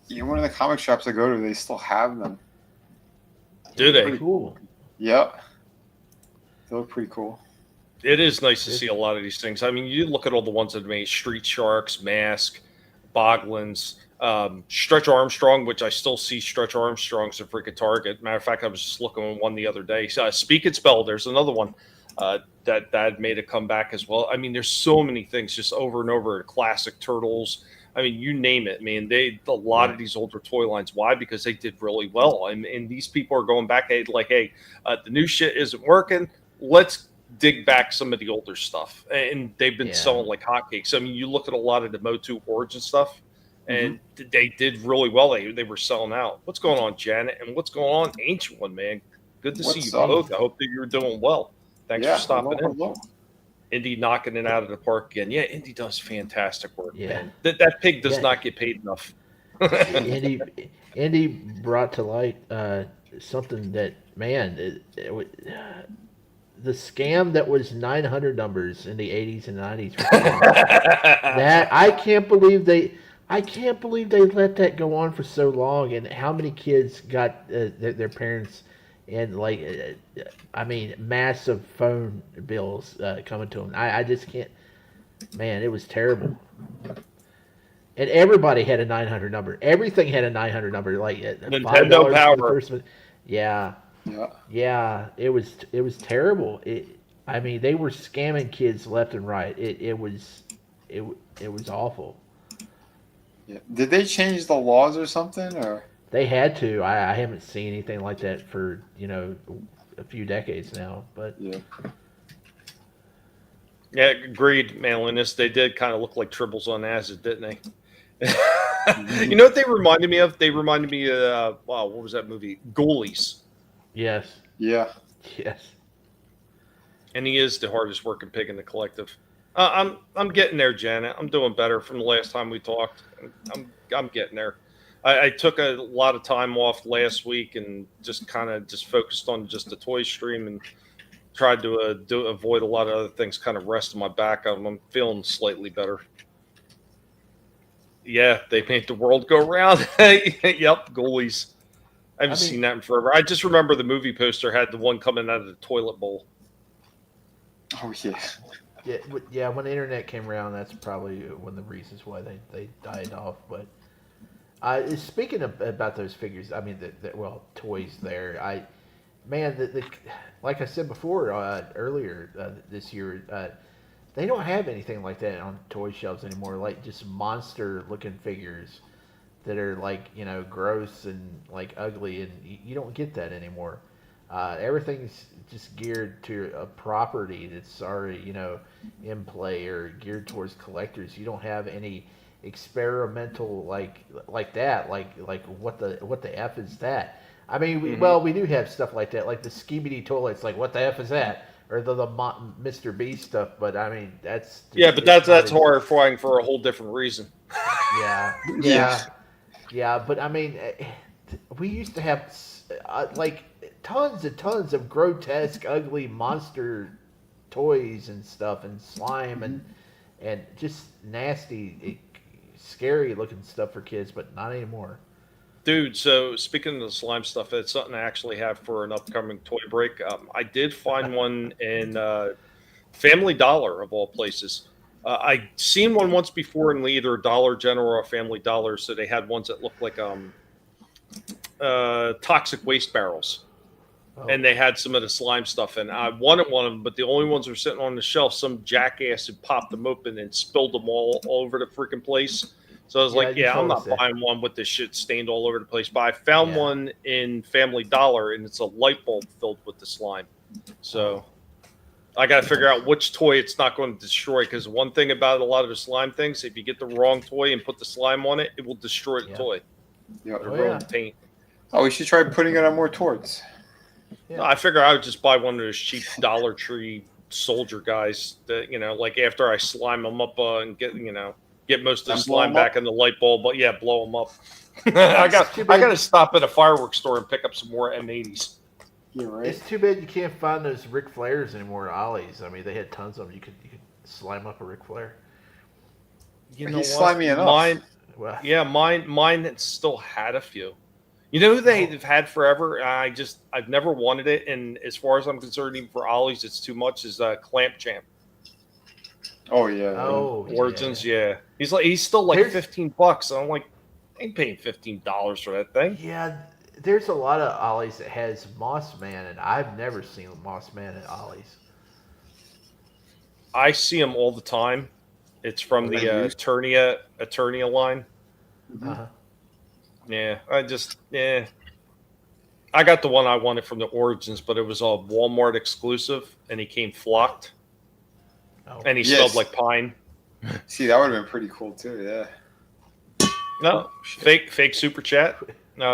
Yeah, one of the comic shops I go to, they still have them. Do they? Pretty cool. Yep. They look pretty cool. It is nice to see a lot of these things. I mean, you look at all the ones that made Street Sharks, Mask, Boglins, Stretch Armstrong, which I still see Stretch Armstrong's a freaking target. Matter of fact, I was just looking at one the other day. Speak and Spell, there's another one that made a comeback as well. I mean, there's so many things just over and over. Classic Turtles. I mean, you name it. I mean, a lot of these older toy lines. Why? Because they did really well. And these people are going back, hey, the new shit isn't working. Let's dig back some of the older stuff. And they've been selling like hotcakes. I mean, you look at a lot of the Motu Origin stuff, and they did really well. They were selling out. What's going on, Janet? And what's going on, Ancient One, man? Good to see you both. I hope that you're doing well. Thanks for stopping in. Hello. Indy knocking it out of the park again. Yeah, Indy does fantastic work, man. That pig does not get paid enough. Indy brought to light something that, man, the scam that was 900 numbers in the 80s and 90s. That I can't believe they let that go on for so long, and how many kids got their parents and massive phone bills coming to them. I just can't. Man, it was terrible. And everybody had a 900 number. Everything had a 900 number. Like Nintendo Power. Yeah. It was terrible. They were scamming kids left and right. It was awful. Yeah. Did they change the laws or something, or? They had to. I haven't seen anything like that for, a few decades now. But yeah, agreed, Manliness. They did kind of look like tribbles on acid, didn't they? You know what they reminded me of? They reminded me of, what was that movie? Ghoulies. Yes. Yeah. Yes. And he is the hardest working pig in the collective. I'm getting there, Janet. I'm doing better from the last time we talked. I'm getting there. I took a lot of time off last week and just focused on just the toy stream and tried to avoid a lot of other things, kind of resting my back. I'm feeling slightly better. Yeah, they made the world go round. Yep, Ghoulies. I haven't seen that in forever. I just remember the movie poster had the one coming out of the toilet bowl. Oh, yeah. Yeah, when the internet came around, that's probably one of the reasons why they died off. But Speaking about those figures, I mean, toys there. Like I said before, earlier this year, they don't have anything like that on toy shelves anymore. Like just monster-looking figures that are like gross and like ugly, and you don't get that anymore. Everything's just geared to a property that's already in play or geared towards collectors. You don't have any experimental like that. Like what the F is that? I mean, we do have stuff like that, like the Skibidi toilets. Like what the F is that? Or the Mr. Beast stuff. But I mean, that's just, but that's horrifying for a whole different reason. Yeah. But I mean, we used to have like tons and tons of grotesque, ugly monster toys and stuff, and slime and just nasty, scary looking stuff for kids, but not anymore. Dude, so speaking of the slime stuff, it's something I actually have for an upcoming toy break. I did find one in Family Dollar, of all places. I seen one once before in either Dollar General or Family Dollar, so they had ones that looked like toxic waste barrels. Oh. And they had some of the slime stuff, and I wanted one of them, but the only ones that were sitting on the shelf, some jackass had popped them open and spilled them all over the freaking place. So I was I'm not buying one with this shit stained all over the place. But I found one in Family Dollar, and it's a light bulb filled with the slime. So I got to figure out which toy it's not going to destroy, because one thing about a lot of the slime things, if you get the wrong toy and put the slime on it, it will destroy the toy. Yeah. It'll ruin the paint. Oh, we should try putting it on more toys. Yeah. No, I figure I would just buy one of those cheap Dollar Tree soldier guys that, like after I slime them up and get most of the slime back in the light bulb, but blow them up. I got to stop at a fireworks store and pick up some more M80s. Yeah, right. It's too bad you can't find those Ric Flairs anymore, Ollies. I mean, they had tons of them. You could slime up a Ric Flair. You know He's slimy enough. Mine still had a few. You know who they've had forever? I've never wanted it, and as far as I'm concerned, even for Ollie's, it's too much. Is Clamp Champ? Oh yeah. Origins, yeah. He's still like $15. And I'm like, I ain't paying $15 for that thing. Yeah, there's a lot of Ollies that has Moss Man, and I've never seen Moss Man at Ollie's. I see them all the time. It's from the Eternia line. Uh-huh. Yeah, I got the one I wanted from the Origins, but it was a Walmart exclusive, and he came flocked. Oh. And he smelled like pine. See, that would have been pretty cool too. Yeah. No, fake super chat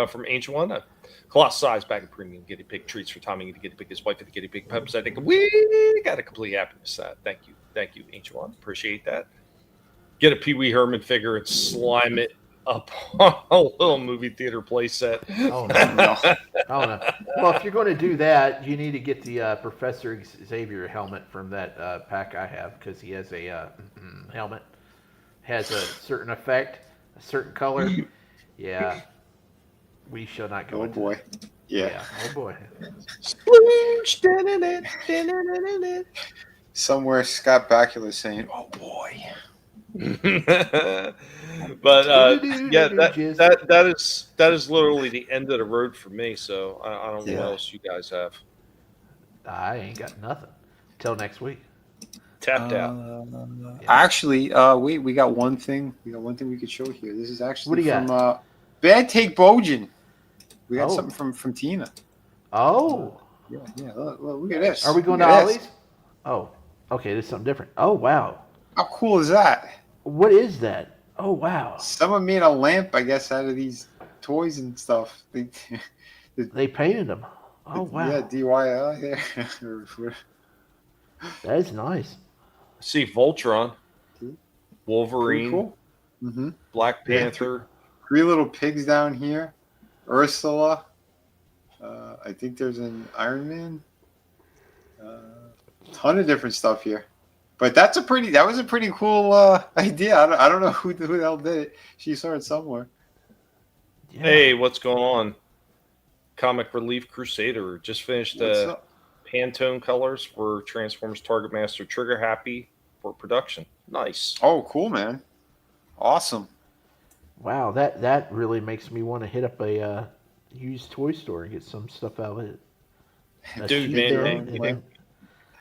from Ancient One. Colossal size bag of premium guinea pig treats for Tommy and the guinea pig, his wife, and the guinea pig pups. I think we got a complete happiness. Thank you, Ancient One. Appreciate that. Get a Pee Wee Herman figure and slime it up on a little movie theater play set. Oh no. Oh no. Well, if you're going to do that, you need to get the Professor Xavier helmet from that pack I have, because he has a helmet, has a certain effect, a certain color. Yeah. We shall not go into boy. That. Yeah. Oh boy. Somewhere Scott Bakula saying, "Oh boy." But that is literally the end of the road for me. So I don't know what else you guys have. I ain't got nothing till next week. Tapped out. Actually, we got one thing. We got one thing we could show here. This is actually from Bad Take Bojan. We got something from Tina. Oh. Yeah. Look at this. Are we going to Ollie's? Oh, okay. This is something different. Oh wow. How cool is that? What is that? Oh wow! Someone made a lamp, I guess, out of these toys and stuff. They painted them. Oh wow! Yeah, DIY. Yeah, that is nice. I see Voltron, Wolverine, cool. Mm-hmm. Black Panther. Three little pigs down here. Ursula. I think there's an Iron Man. Ton of different stuff here. But that was a pretty cool idea. I don't know who the hell did it. She saw it somewhere. Yeah. Hey, what's going on? Comic Relief Crusader just finished Pantone colors for Transformers Target Master Trigger Happy for production. Nice. Oh, cool, man. Awesome. Wow, that really makes me want to hit up a used toy store and get some stuff out of it. A Dude, sheet man, there, and then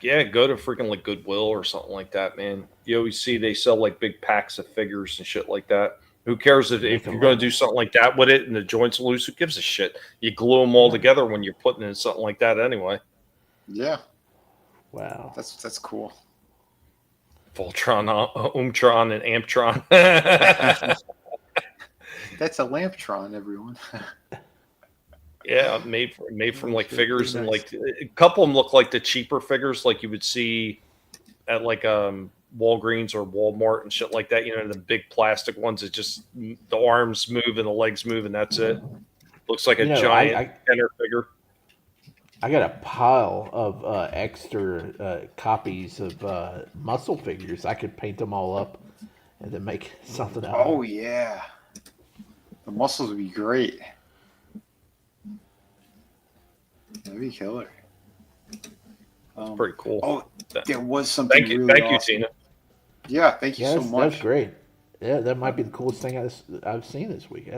yeah, go to freaking like Goodwill or something like that, man. You always see they sell like big packs of figures and shit like that. Who cares if Make a you're going lot. to do something like that with it and the joints are loose? Who gives a shit? You glue them all together when you're putting in something like that anyway. Yeah. Wow. That's cool. Voltron, Umtron, and Amptron. That's a Lamptron, everyone. Yeah, made from like Pretty figures and nice. like a couple of them look like the cheaper figures like you would see at like Walgreens or Walmart and shit like that. You know, the big plastic ones that just the arms move and the legs move and that's it. Looks like a You know, giant Kenner figure. I got a pile of extra copies of muscle figures. I could paint them all up and then make something out of Oh it. yeah, the muscles would be great. That'd be killer. Pretty cool. Oh, there was something. Thank you, really thank you, awesome. Tina. Yeah, thank you Yeah, so much. that's great. Yeah, that might be the coolest thing I've seen this week.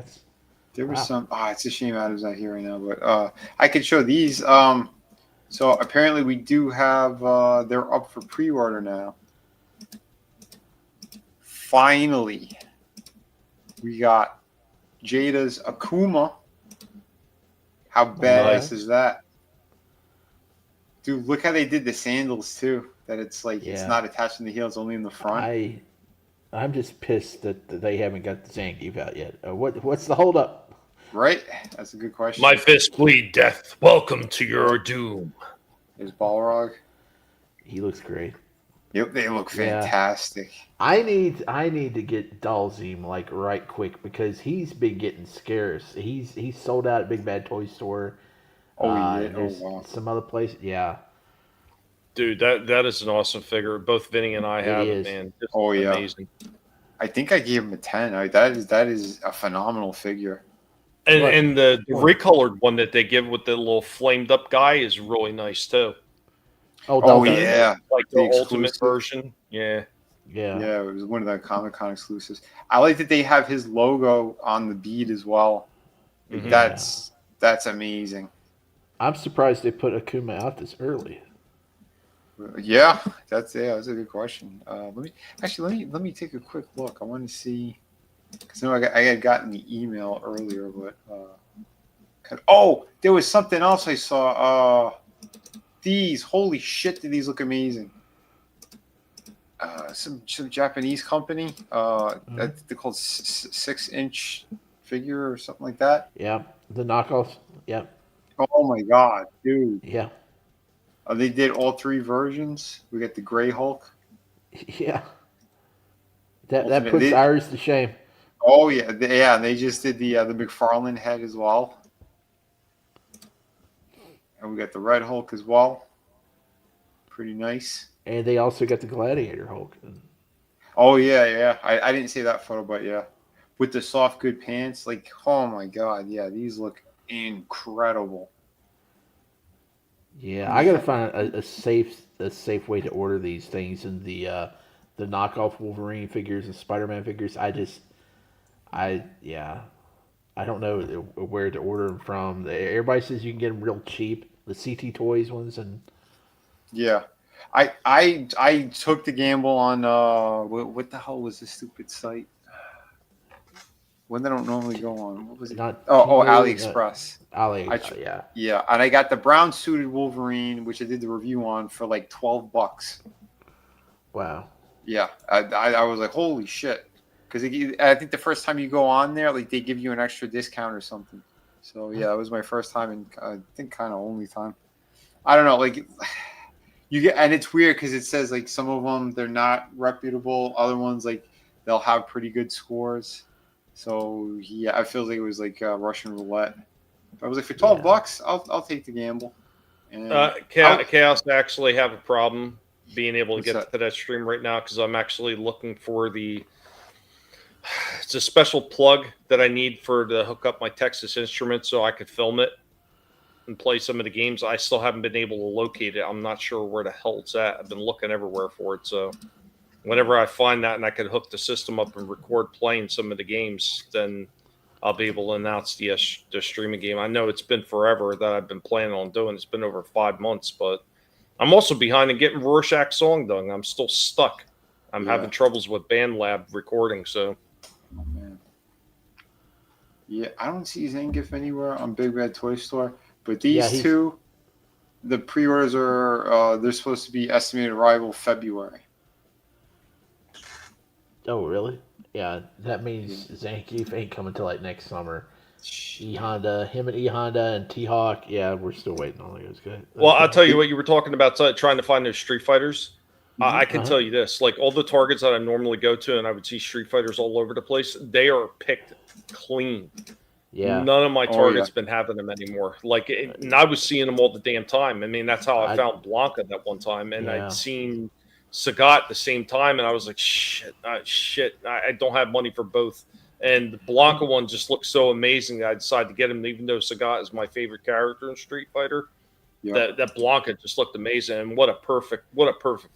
There was wow. some. It's a shame Adam's not here right now, but I could show these. So apparently we do have. They're up for pre-order now. Finally, we got Jada's Akuma. How badass is that? Dude, look how they did the sandals too. That it's like it's Yeah. not attached in the heels, only in the front. I'm just pissed that they haven't got the Zangief out yet. What's the holdup? Right? That's a good question. My fist bleed death. Welcome to your doom. There's Balrog. He looks great. Yep, they look Yeah. fantastic. I need to get Dalzim like right quick because he's been getting scarce. He's sold out at Big Bad Toy Store. Oh, yeah. And there's Oh, wow. some other place. Yeah. Dude, that is an awesome figure. Both Vinny and I have it, is. man. Just Oh, yeah. amazing. I think I gave him a 10. That is a phenomenal figure. And the recolored one that they give with the little flamed up guy is really nice too. Oh, yeah. Like the The ultimate exclusive. version. Yeah. Yeah. Yeah, it was one of the Comic-Con exclusives. I like that they have his logo on the bead as well. Like, Mhm. That's amazing. I'm surprised they put Akuma out this early. Yeah, that's a good question. Let me take a quick look. I want to see because I had gotten the email earlier, but there was something else I saw. These, holy shit, did these look amazing? Some Japanese company. They're called 6-inch figure or something like that. Yeah. The knockoffs. Yeah. Oh my god, dude. Yeah. They did all three versions. We got the Gray Hulk. Yeah. That Ultimate- puts they- ours to shame. Oh yeah, and they just did the McFarlane head as well, and we got the Red Hulk as well. Pretty nice. And they also got the Gladiator Hulk. Oh yeah. I didn't see that photo, but yeah, with the soft good pants, like oh my god, yeah, these look incredible. Yeah, I gotta find a safe way to order these things and the knockoff Wolverine figures and Spider-Man figures. I don't know where to order them from. Everybody says you can get them real cheap, the CT Toys ones, and Yeah, I took the gamble on what the hell was this stupid site? One that I don't normally go on. What was it? AliExpress. Yeah. Yeah, and I got the brown suited Wolverine, which I did the review on for like $12. Wow. Yeah, I was like, holy shit, because I think the first time you go on there, like they give you an extra discount or something. So yeah, it was my first time and I think kind of only time. I don't know, like you get, and it's weird because it says like some of them they're not reputable, other ones like they'll have pretty good scores. So yeah, I feel like it was like Russian roulette. But I was like, for $12, I'll take the gamble. And Chaos actually have a problem being able to What's get that? to that stream right now because I'm actually looking for it's a special plug that I need to hook up my Texas Instruments so I could film it and play some of the games. I still haven't been able to locate it. I'm not sure where the hell it's at. I've been looking everywhere for it. So whenever I find that and I can hook the system up and record playing some of the games, then I'll be able to announce the streaming game. I know it's been forever that I've been planning on doing. It's been over 5 months, but I'm also behind in getting Rorschach's song done. I'm still stuck. I'm having troubles with BandLab recording, so. Oh, man. Yeah, I don't see Zangief anywhere on Big Bad Toy Store, but these two, the pre-orders are, they're supposed to be estimated arrival February. Oh, really? Yeah, that means Zangief ain't coming till like next summer. E-Honda, him and E-Honda and T-Hawk, yeah, we're still waiting on those guys. Well, I'll tell you what, you were talking about trying to find those Street Fighters. I can tell you this, like all the targets that I normally go to and I would see Street Fighters all over the place, they are picked clean. Yeah. None of my targets been having them anymore. Like, and I was seeing them all the damn time. I mean, that's how I found Blanca that one time. And I'd seen Sagat at the same time, and I was like, shit, I don't have money for both. And the Blanca one just looked so amazing that I decided to get him, even though Sagat is my favorite character in Street Fighter. Yep. That Blanca just looked amazing, and what a perfect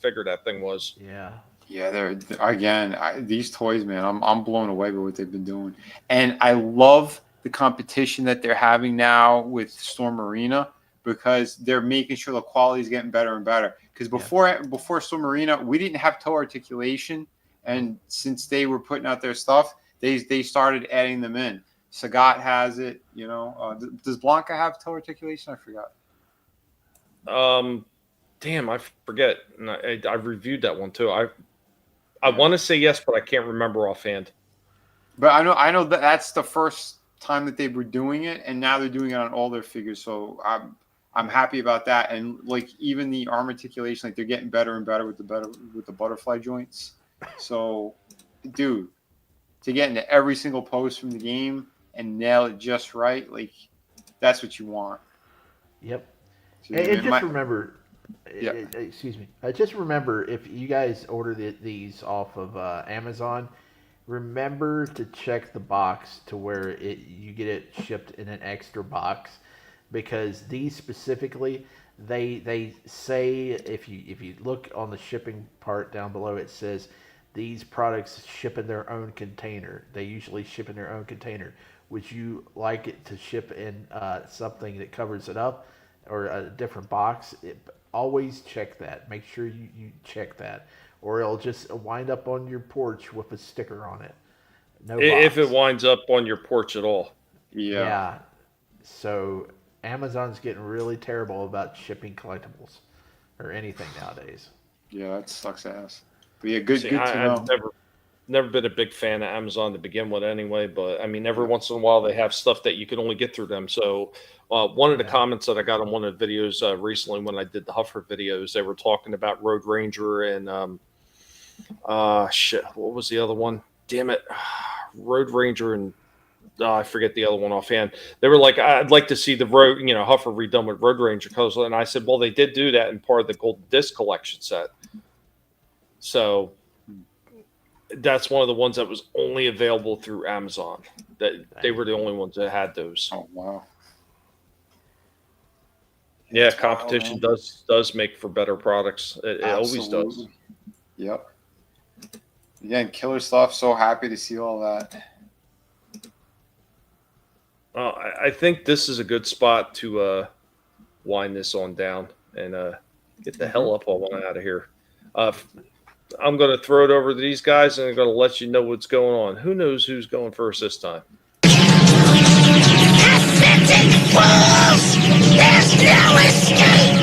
figure that thing was. Yeah. Yeah, they're again these toys, man. I'm blown away by what they've been doing, and I love the competition that they're having now with Storm Arena because they're making sure the quality is getting better and better. Because before Storm Arena, we didn't have toe articulation, and since they were putting out their stuff, they started adding them in. Sagat has it, you know. Does Blanca have toe articulation? I forgot. Damn, I forget. And I reviewed that one too. I want to say yes, but I can't remember offhand. But I know that's the first time that they were doing it, and now they're doing it on all their figures. So I'm happy about that. And like even the arm articulation, like they're getting better and better with the butterfly joints. So, dude, to get into every single pose from the game and nail it just right, like that's what you want. Yep. So, and just remember, excuse me. Just remember, if you guys order these off of Amazon, remember to check the box to where you get it shipped in an extra box, because these specifically, they say if you look on the shipping part down below, it says these products ship in their own container. They usually ship in their own container. Would you like it to ship in something that covers it up, or a different box? Always check that. Make sure you check that, or it'll just wind up on your porch with a sticker on it. No If box. it winds up on your porch at all. Yeah. So Amazon's getting really terrible about shipping collectibles or anything nowadays. Yeah, that sucks ass. But yeah, good to know. I've never been a big fan of Amazon to begin with anyway, but I mean, every once in a while they have stuff that you can only get through them. So one of the comments that I got on one of the videos recently when I did the Huffer videos, they were talking about Road Ranger and what was the other one? Damn it. Road Ranger and I forget the other one offhand. They were like, I'd like to see the Huffer redone with Road Ranger colors. And I said, well, they did do that in part of the Golden Disc collection set. So that's one of the ones that was only available through Amazon. That they were the only ones that had those. Oh wow! Yeah, competition does make for better products. It always does. Yep. Again, killer stuff. So happy to see all that. I think this is a good spot to wind this on down and get the hell up on out of here. I'm going to throw it over to these guys, and I'm going to let you know what's going on. Who knows who's going first this time? Pathetic fools! There's no escape!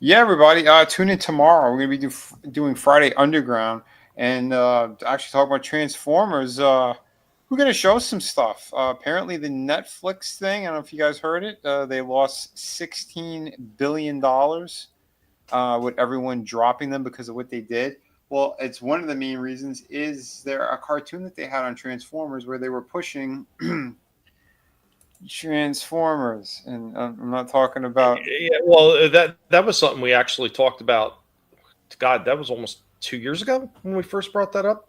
Yeah, everybody, tune in tomorrow. We're going to be doing Friday Underground and actually talk about Transformers. We're going to show some stuff. Apparently, the Netflix thing, I don't know if you guys heard it, they lost $16 billion with everyone dropping them because of what they did. Well, it's one of the main reasons is there a cartoon that they had on Transformers where they were pushing Transformers. And I'm not talking about... Yeah, well, that was something we actually talked about. God, that was almost 2 years ago when we first brought that up.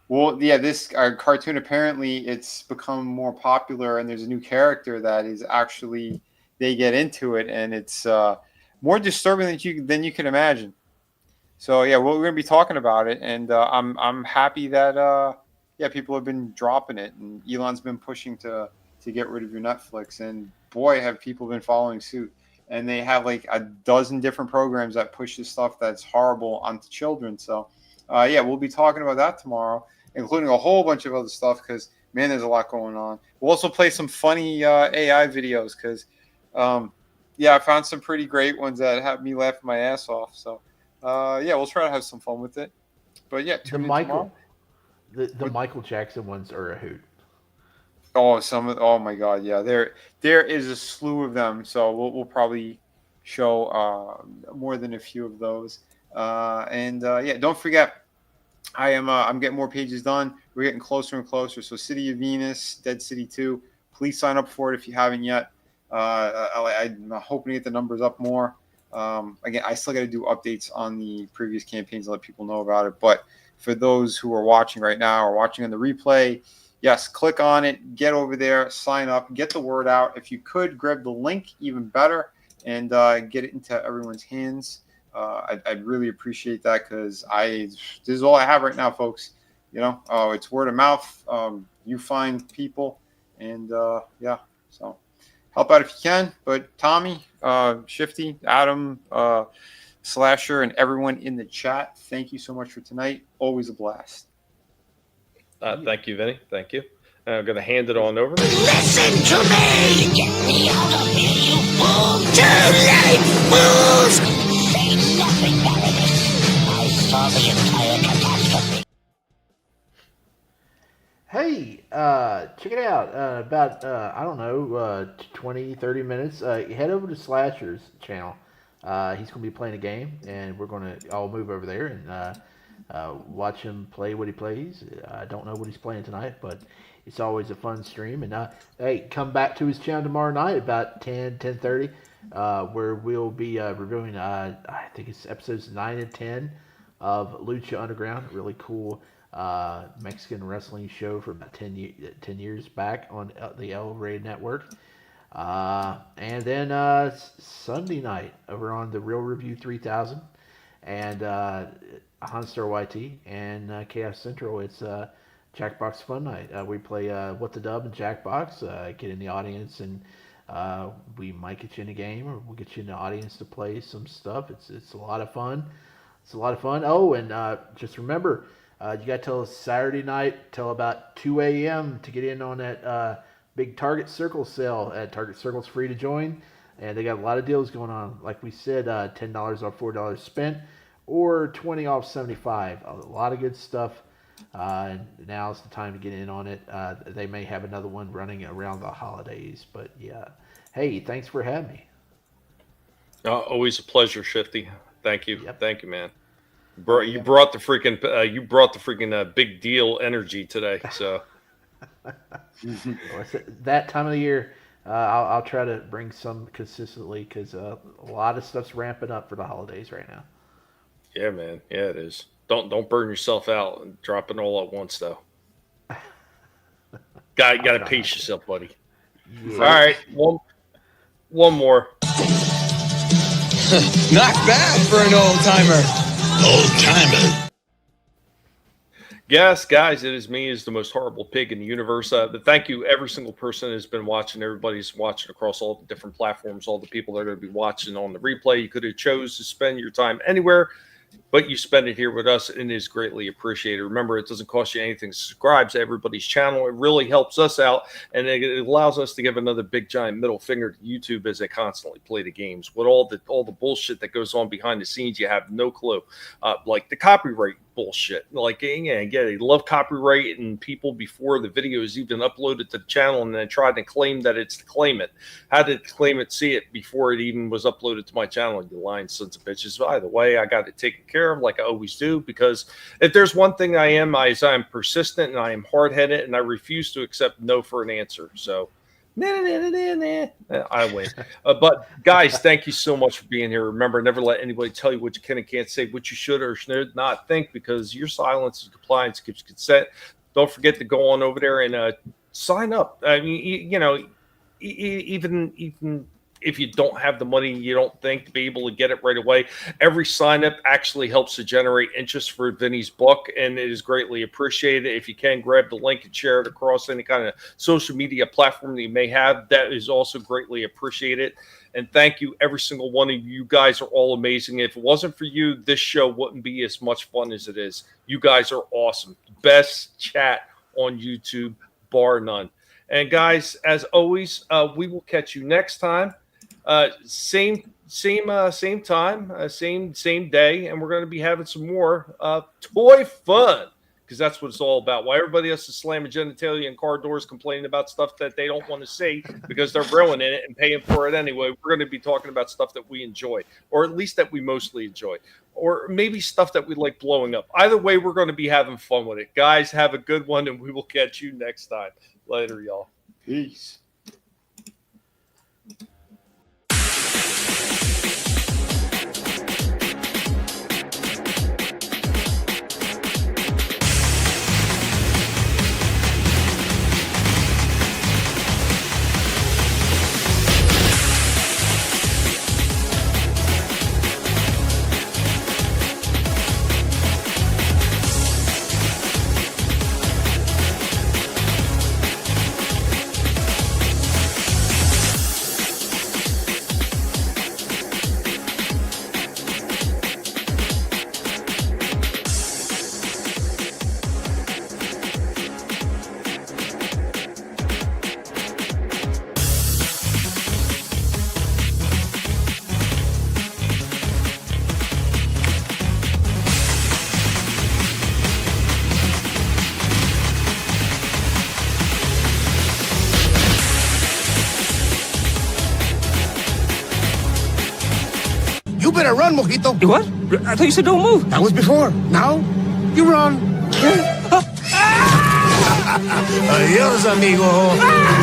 Well, yeah, this cartoon, apparently it's become more popular, and there's a new character that is actually, they get into it, and it's more disturbing than you can imagine. So yeah, we're going to be talking about it, and I'm happy that people have been dropping it, and Elon's been pushing to get rid of your Netflix, and boy, have people been following suit. And they have like a dozen different programs that push this stuff that's horrible onto children. So we'll be talking about that tomorrow, including a whole bunch of other stuff because, man, there's a lot going on. We'll also play some funny AI videos because, I found some pretty great ones that have me laughing my ass off. So, we'll try to have some fun with it. But, yeah, tune in tomorrow. The Michael Jackson ones are a hoot. Oh my God, yeah. There is a slew of them, so we'll probably show more than a few of those. Don't forget, I'm getting more pages done. We're getting closer and closer. So City of Venus, Dead City 2, please sign up for it if you haven't yet. I'm hoping to get the numbers up more. Again, I still got to do updates on the previous campaigns to let people know about it. But for those who are watching right now or watching on the replay, yes, click on it, get over there, sign up, get the word out. If you could, grab the link, even better, and get it into everyone's hands. I'd really appreciate that because this is all I have right now, folks. It's word of mouth. You find people, and so help out if you can. But Tommy, Shifty, Adam, Slasher, and everyone in the chat, thank you so much for tonight. Always a blast. Thank you, Vinny. Thank you. I'm going to hand it on over. Listen to me! Get me out of here, you fool! Too late, fools! Say nothing, Baroness. I saw the entire catastrophe. Hey, check it out. About 20, 30 minutes. Head over to Slasher's channel. He's going to be playing a game, and we're going to all move over there and watch him play what he plays. I don't know what he's playing tonight, but it's always a fun stream. And hey, come back to his channel tomorrow night about 10:30, where we'll be reviewing, I think it's episodes 9 and 10 of Lucha Underground, a really cool Mexican wrestling show from about 10 years back on the El Rey Network. And then Sunday night over on the Real Review 3000 and Hanstar YT and Chaos Central, it's Jackbox Fun Night. We play What the Dub and Jackbox, get in the audience, and we might get you in a game, or we'll get you in the audience to play some stuff. It's a lot of fun. Oh, and just remember, you got till Saturday night, till about 2 a.m. to get in on that big Target Circle sale. Target Circle's free to join, and they got a lot of deals going on. Like we said, $10 off $4 spent, or 20 off 75. A lot of good stuff. Now's the time to get in on it. They may have another one running around the holidays, but yeah. Hey, thanks for having me. Always a pleasure, Shifty. Thank you. Yep. Thank you, man. You brought the freaking big deal energy today. So that time of the year, I'll try to bring some consistently because a lot of stuff's ramping up for the holidays right now. Yeah, man. Yeah, it is. Don't burn yourself out and drop it all at once, though. Got to pace yourself, buddy. Yeah. All right, one more. Not bad for an old timer. Old timer. Yes, guys, it is me, is the most horrible pig in the universe. But thank you, every single person has been watching. Everybody's watching across all the different platforms. All the people that are going to be watching on the replay. You could have chose to spend your time anywhere, but you spend it here with us, and it is greatly appreciated. Remember, it doesn't cost you anything to subscribe to everybody's channel. It really helps us out, and it allows us to give another big, giant middle finger to YouTube as they constantly play the games. With all the bullshit that goes on behind the scenes, you have no clue. Like the copyright bullshit. Like, yeah, they love copyright, and people before the video is even uploaded to the channel and then tried to claim that it's the claimant. How did the claimant see it before it even was uploaded to my channel? You lying sons of bitches. By the way, I got it taken care of like I always do, because if there's one thing I am persistent, and I am hard-headed, and I refuse to accept no for an answer. So I win. But guys, thank you so much for being here. Remember, never let anybody tell you what you can and can't say, what you should or should not think, because your silence is compliance, gives consent. Don't forget to go on over there and sign up. I mean, even if you don't have the money, you don't think to be able to get it right away. Every sign up actually helps to generate interest for Vinnie's book, and it is greatly appreciated. If you can, grab the link and share it across any kind of social media platform that you may have. That is also greatly appreciated. And thank you, every single one of you. You guys are all amazing. If it wasn't for you, this show wouldn't be as much fun as it is. You guys are awesome. Best chat on YouTube, bar none. And guys, as always, we will catch you next time. Same time, same day, and we're going to be having some more toy fun, because that's what it's all about. While everybody else is slamming genitalia and car doors, complaining about stuff that they don't want to see because they're ruining it and paying for it anyway, we're going to be talking about stuff that we enjoy, or at least that we mostly enjoy, or maybe stuff that we like blowing up. Either way, we're going to be having fun with it. Guys, have a good one, and we will catch you next time. Later, y'all. Peace. You better run, Mojito. You what? I thought you said don't move. That was before. Now, you run. Adios, amigo.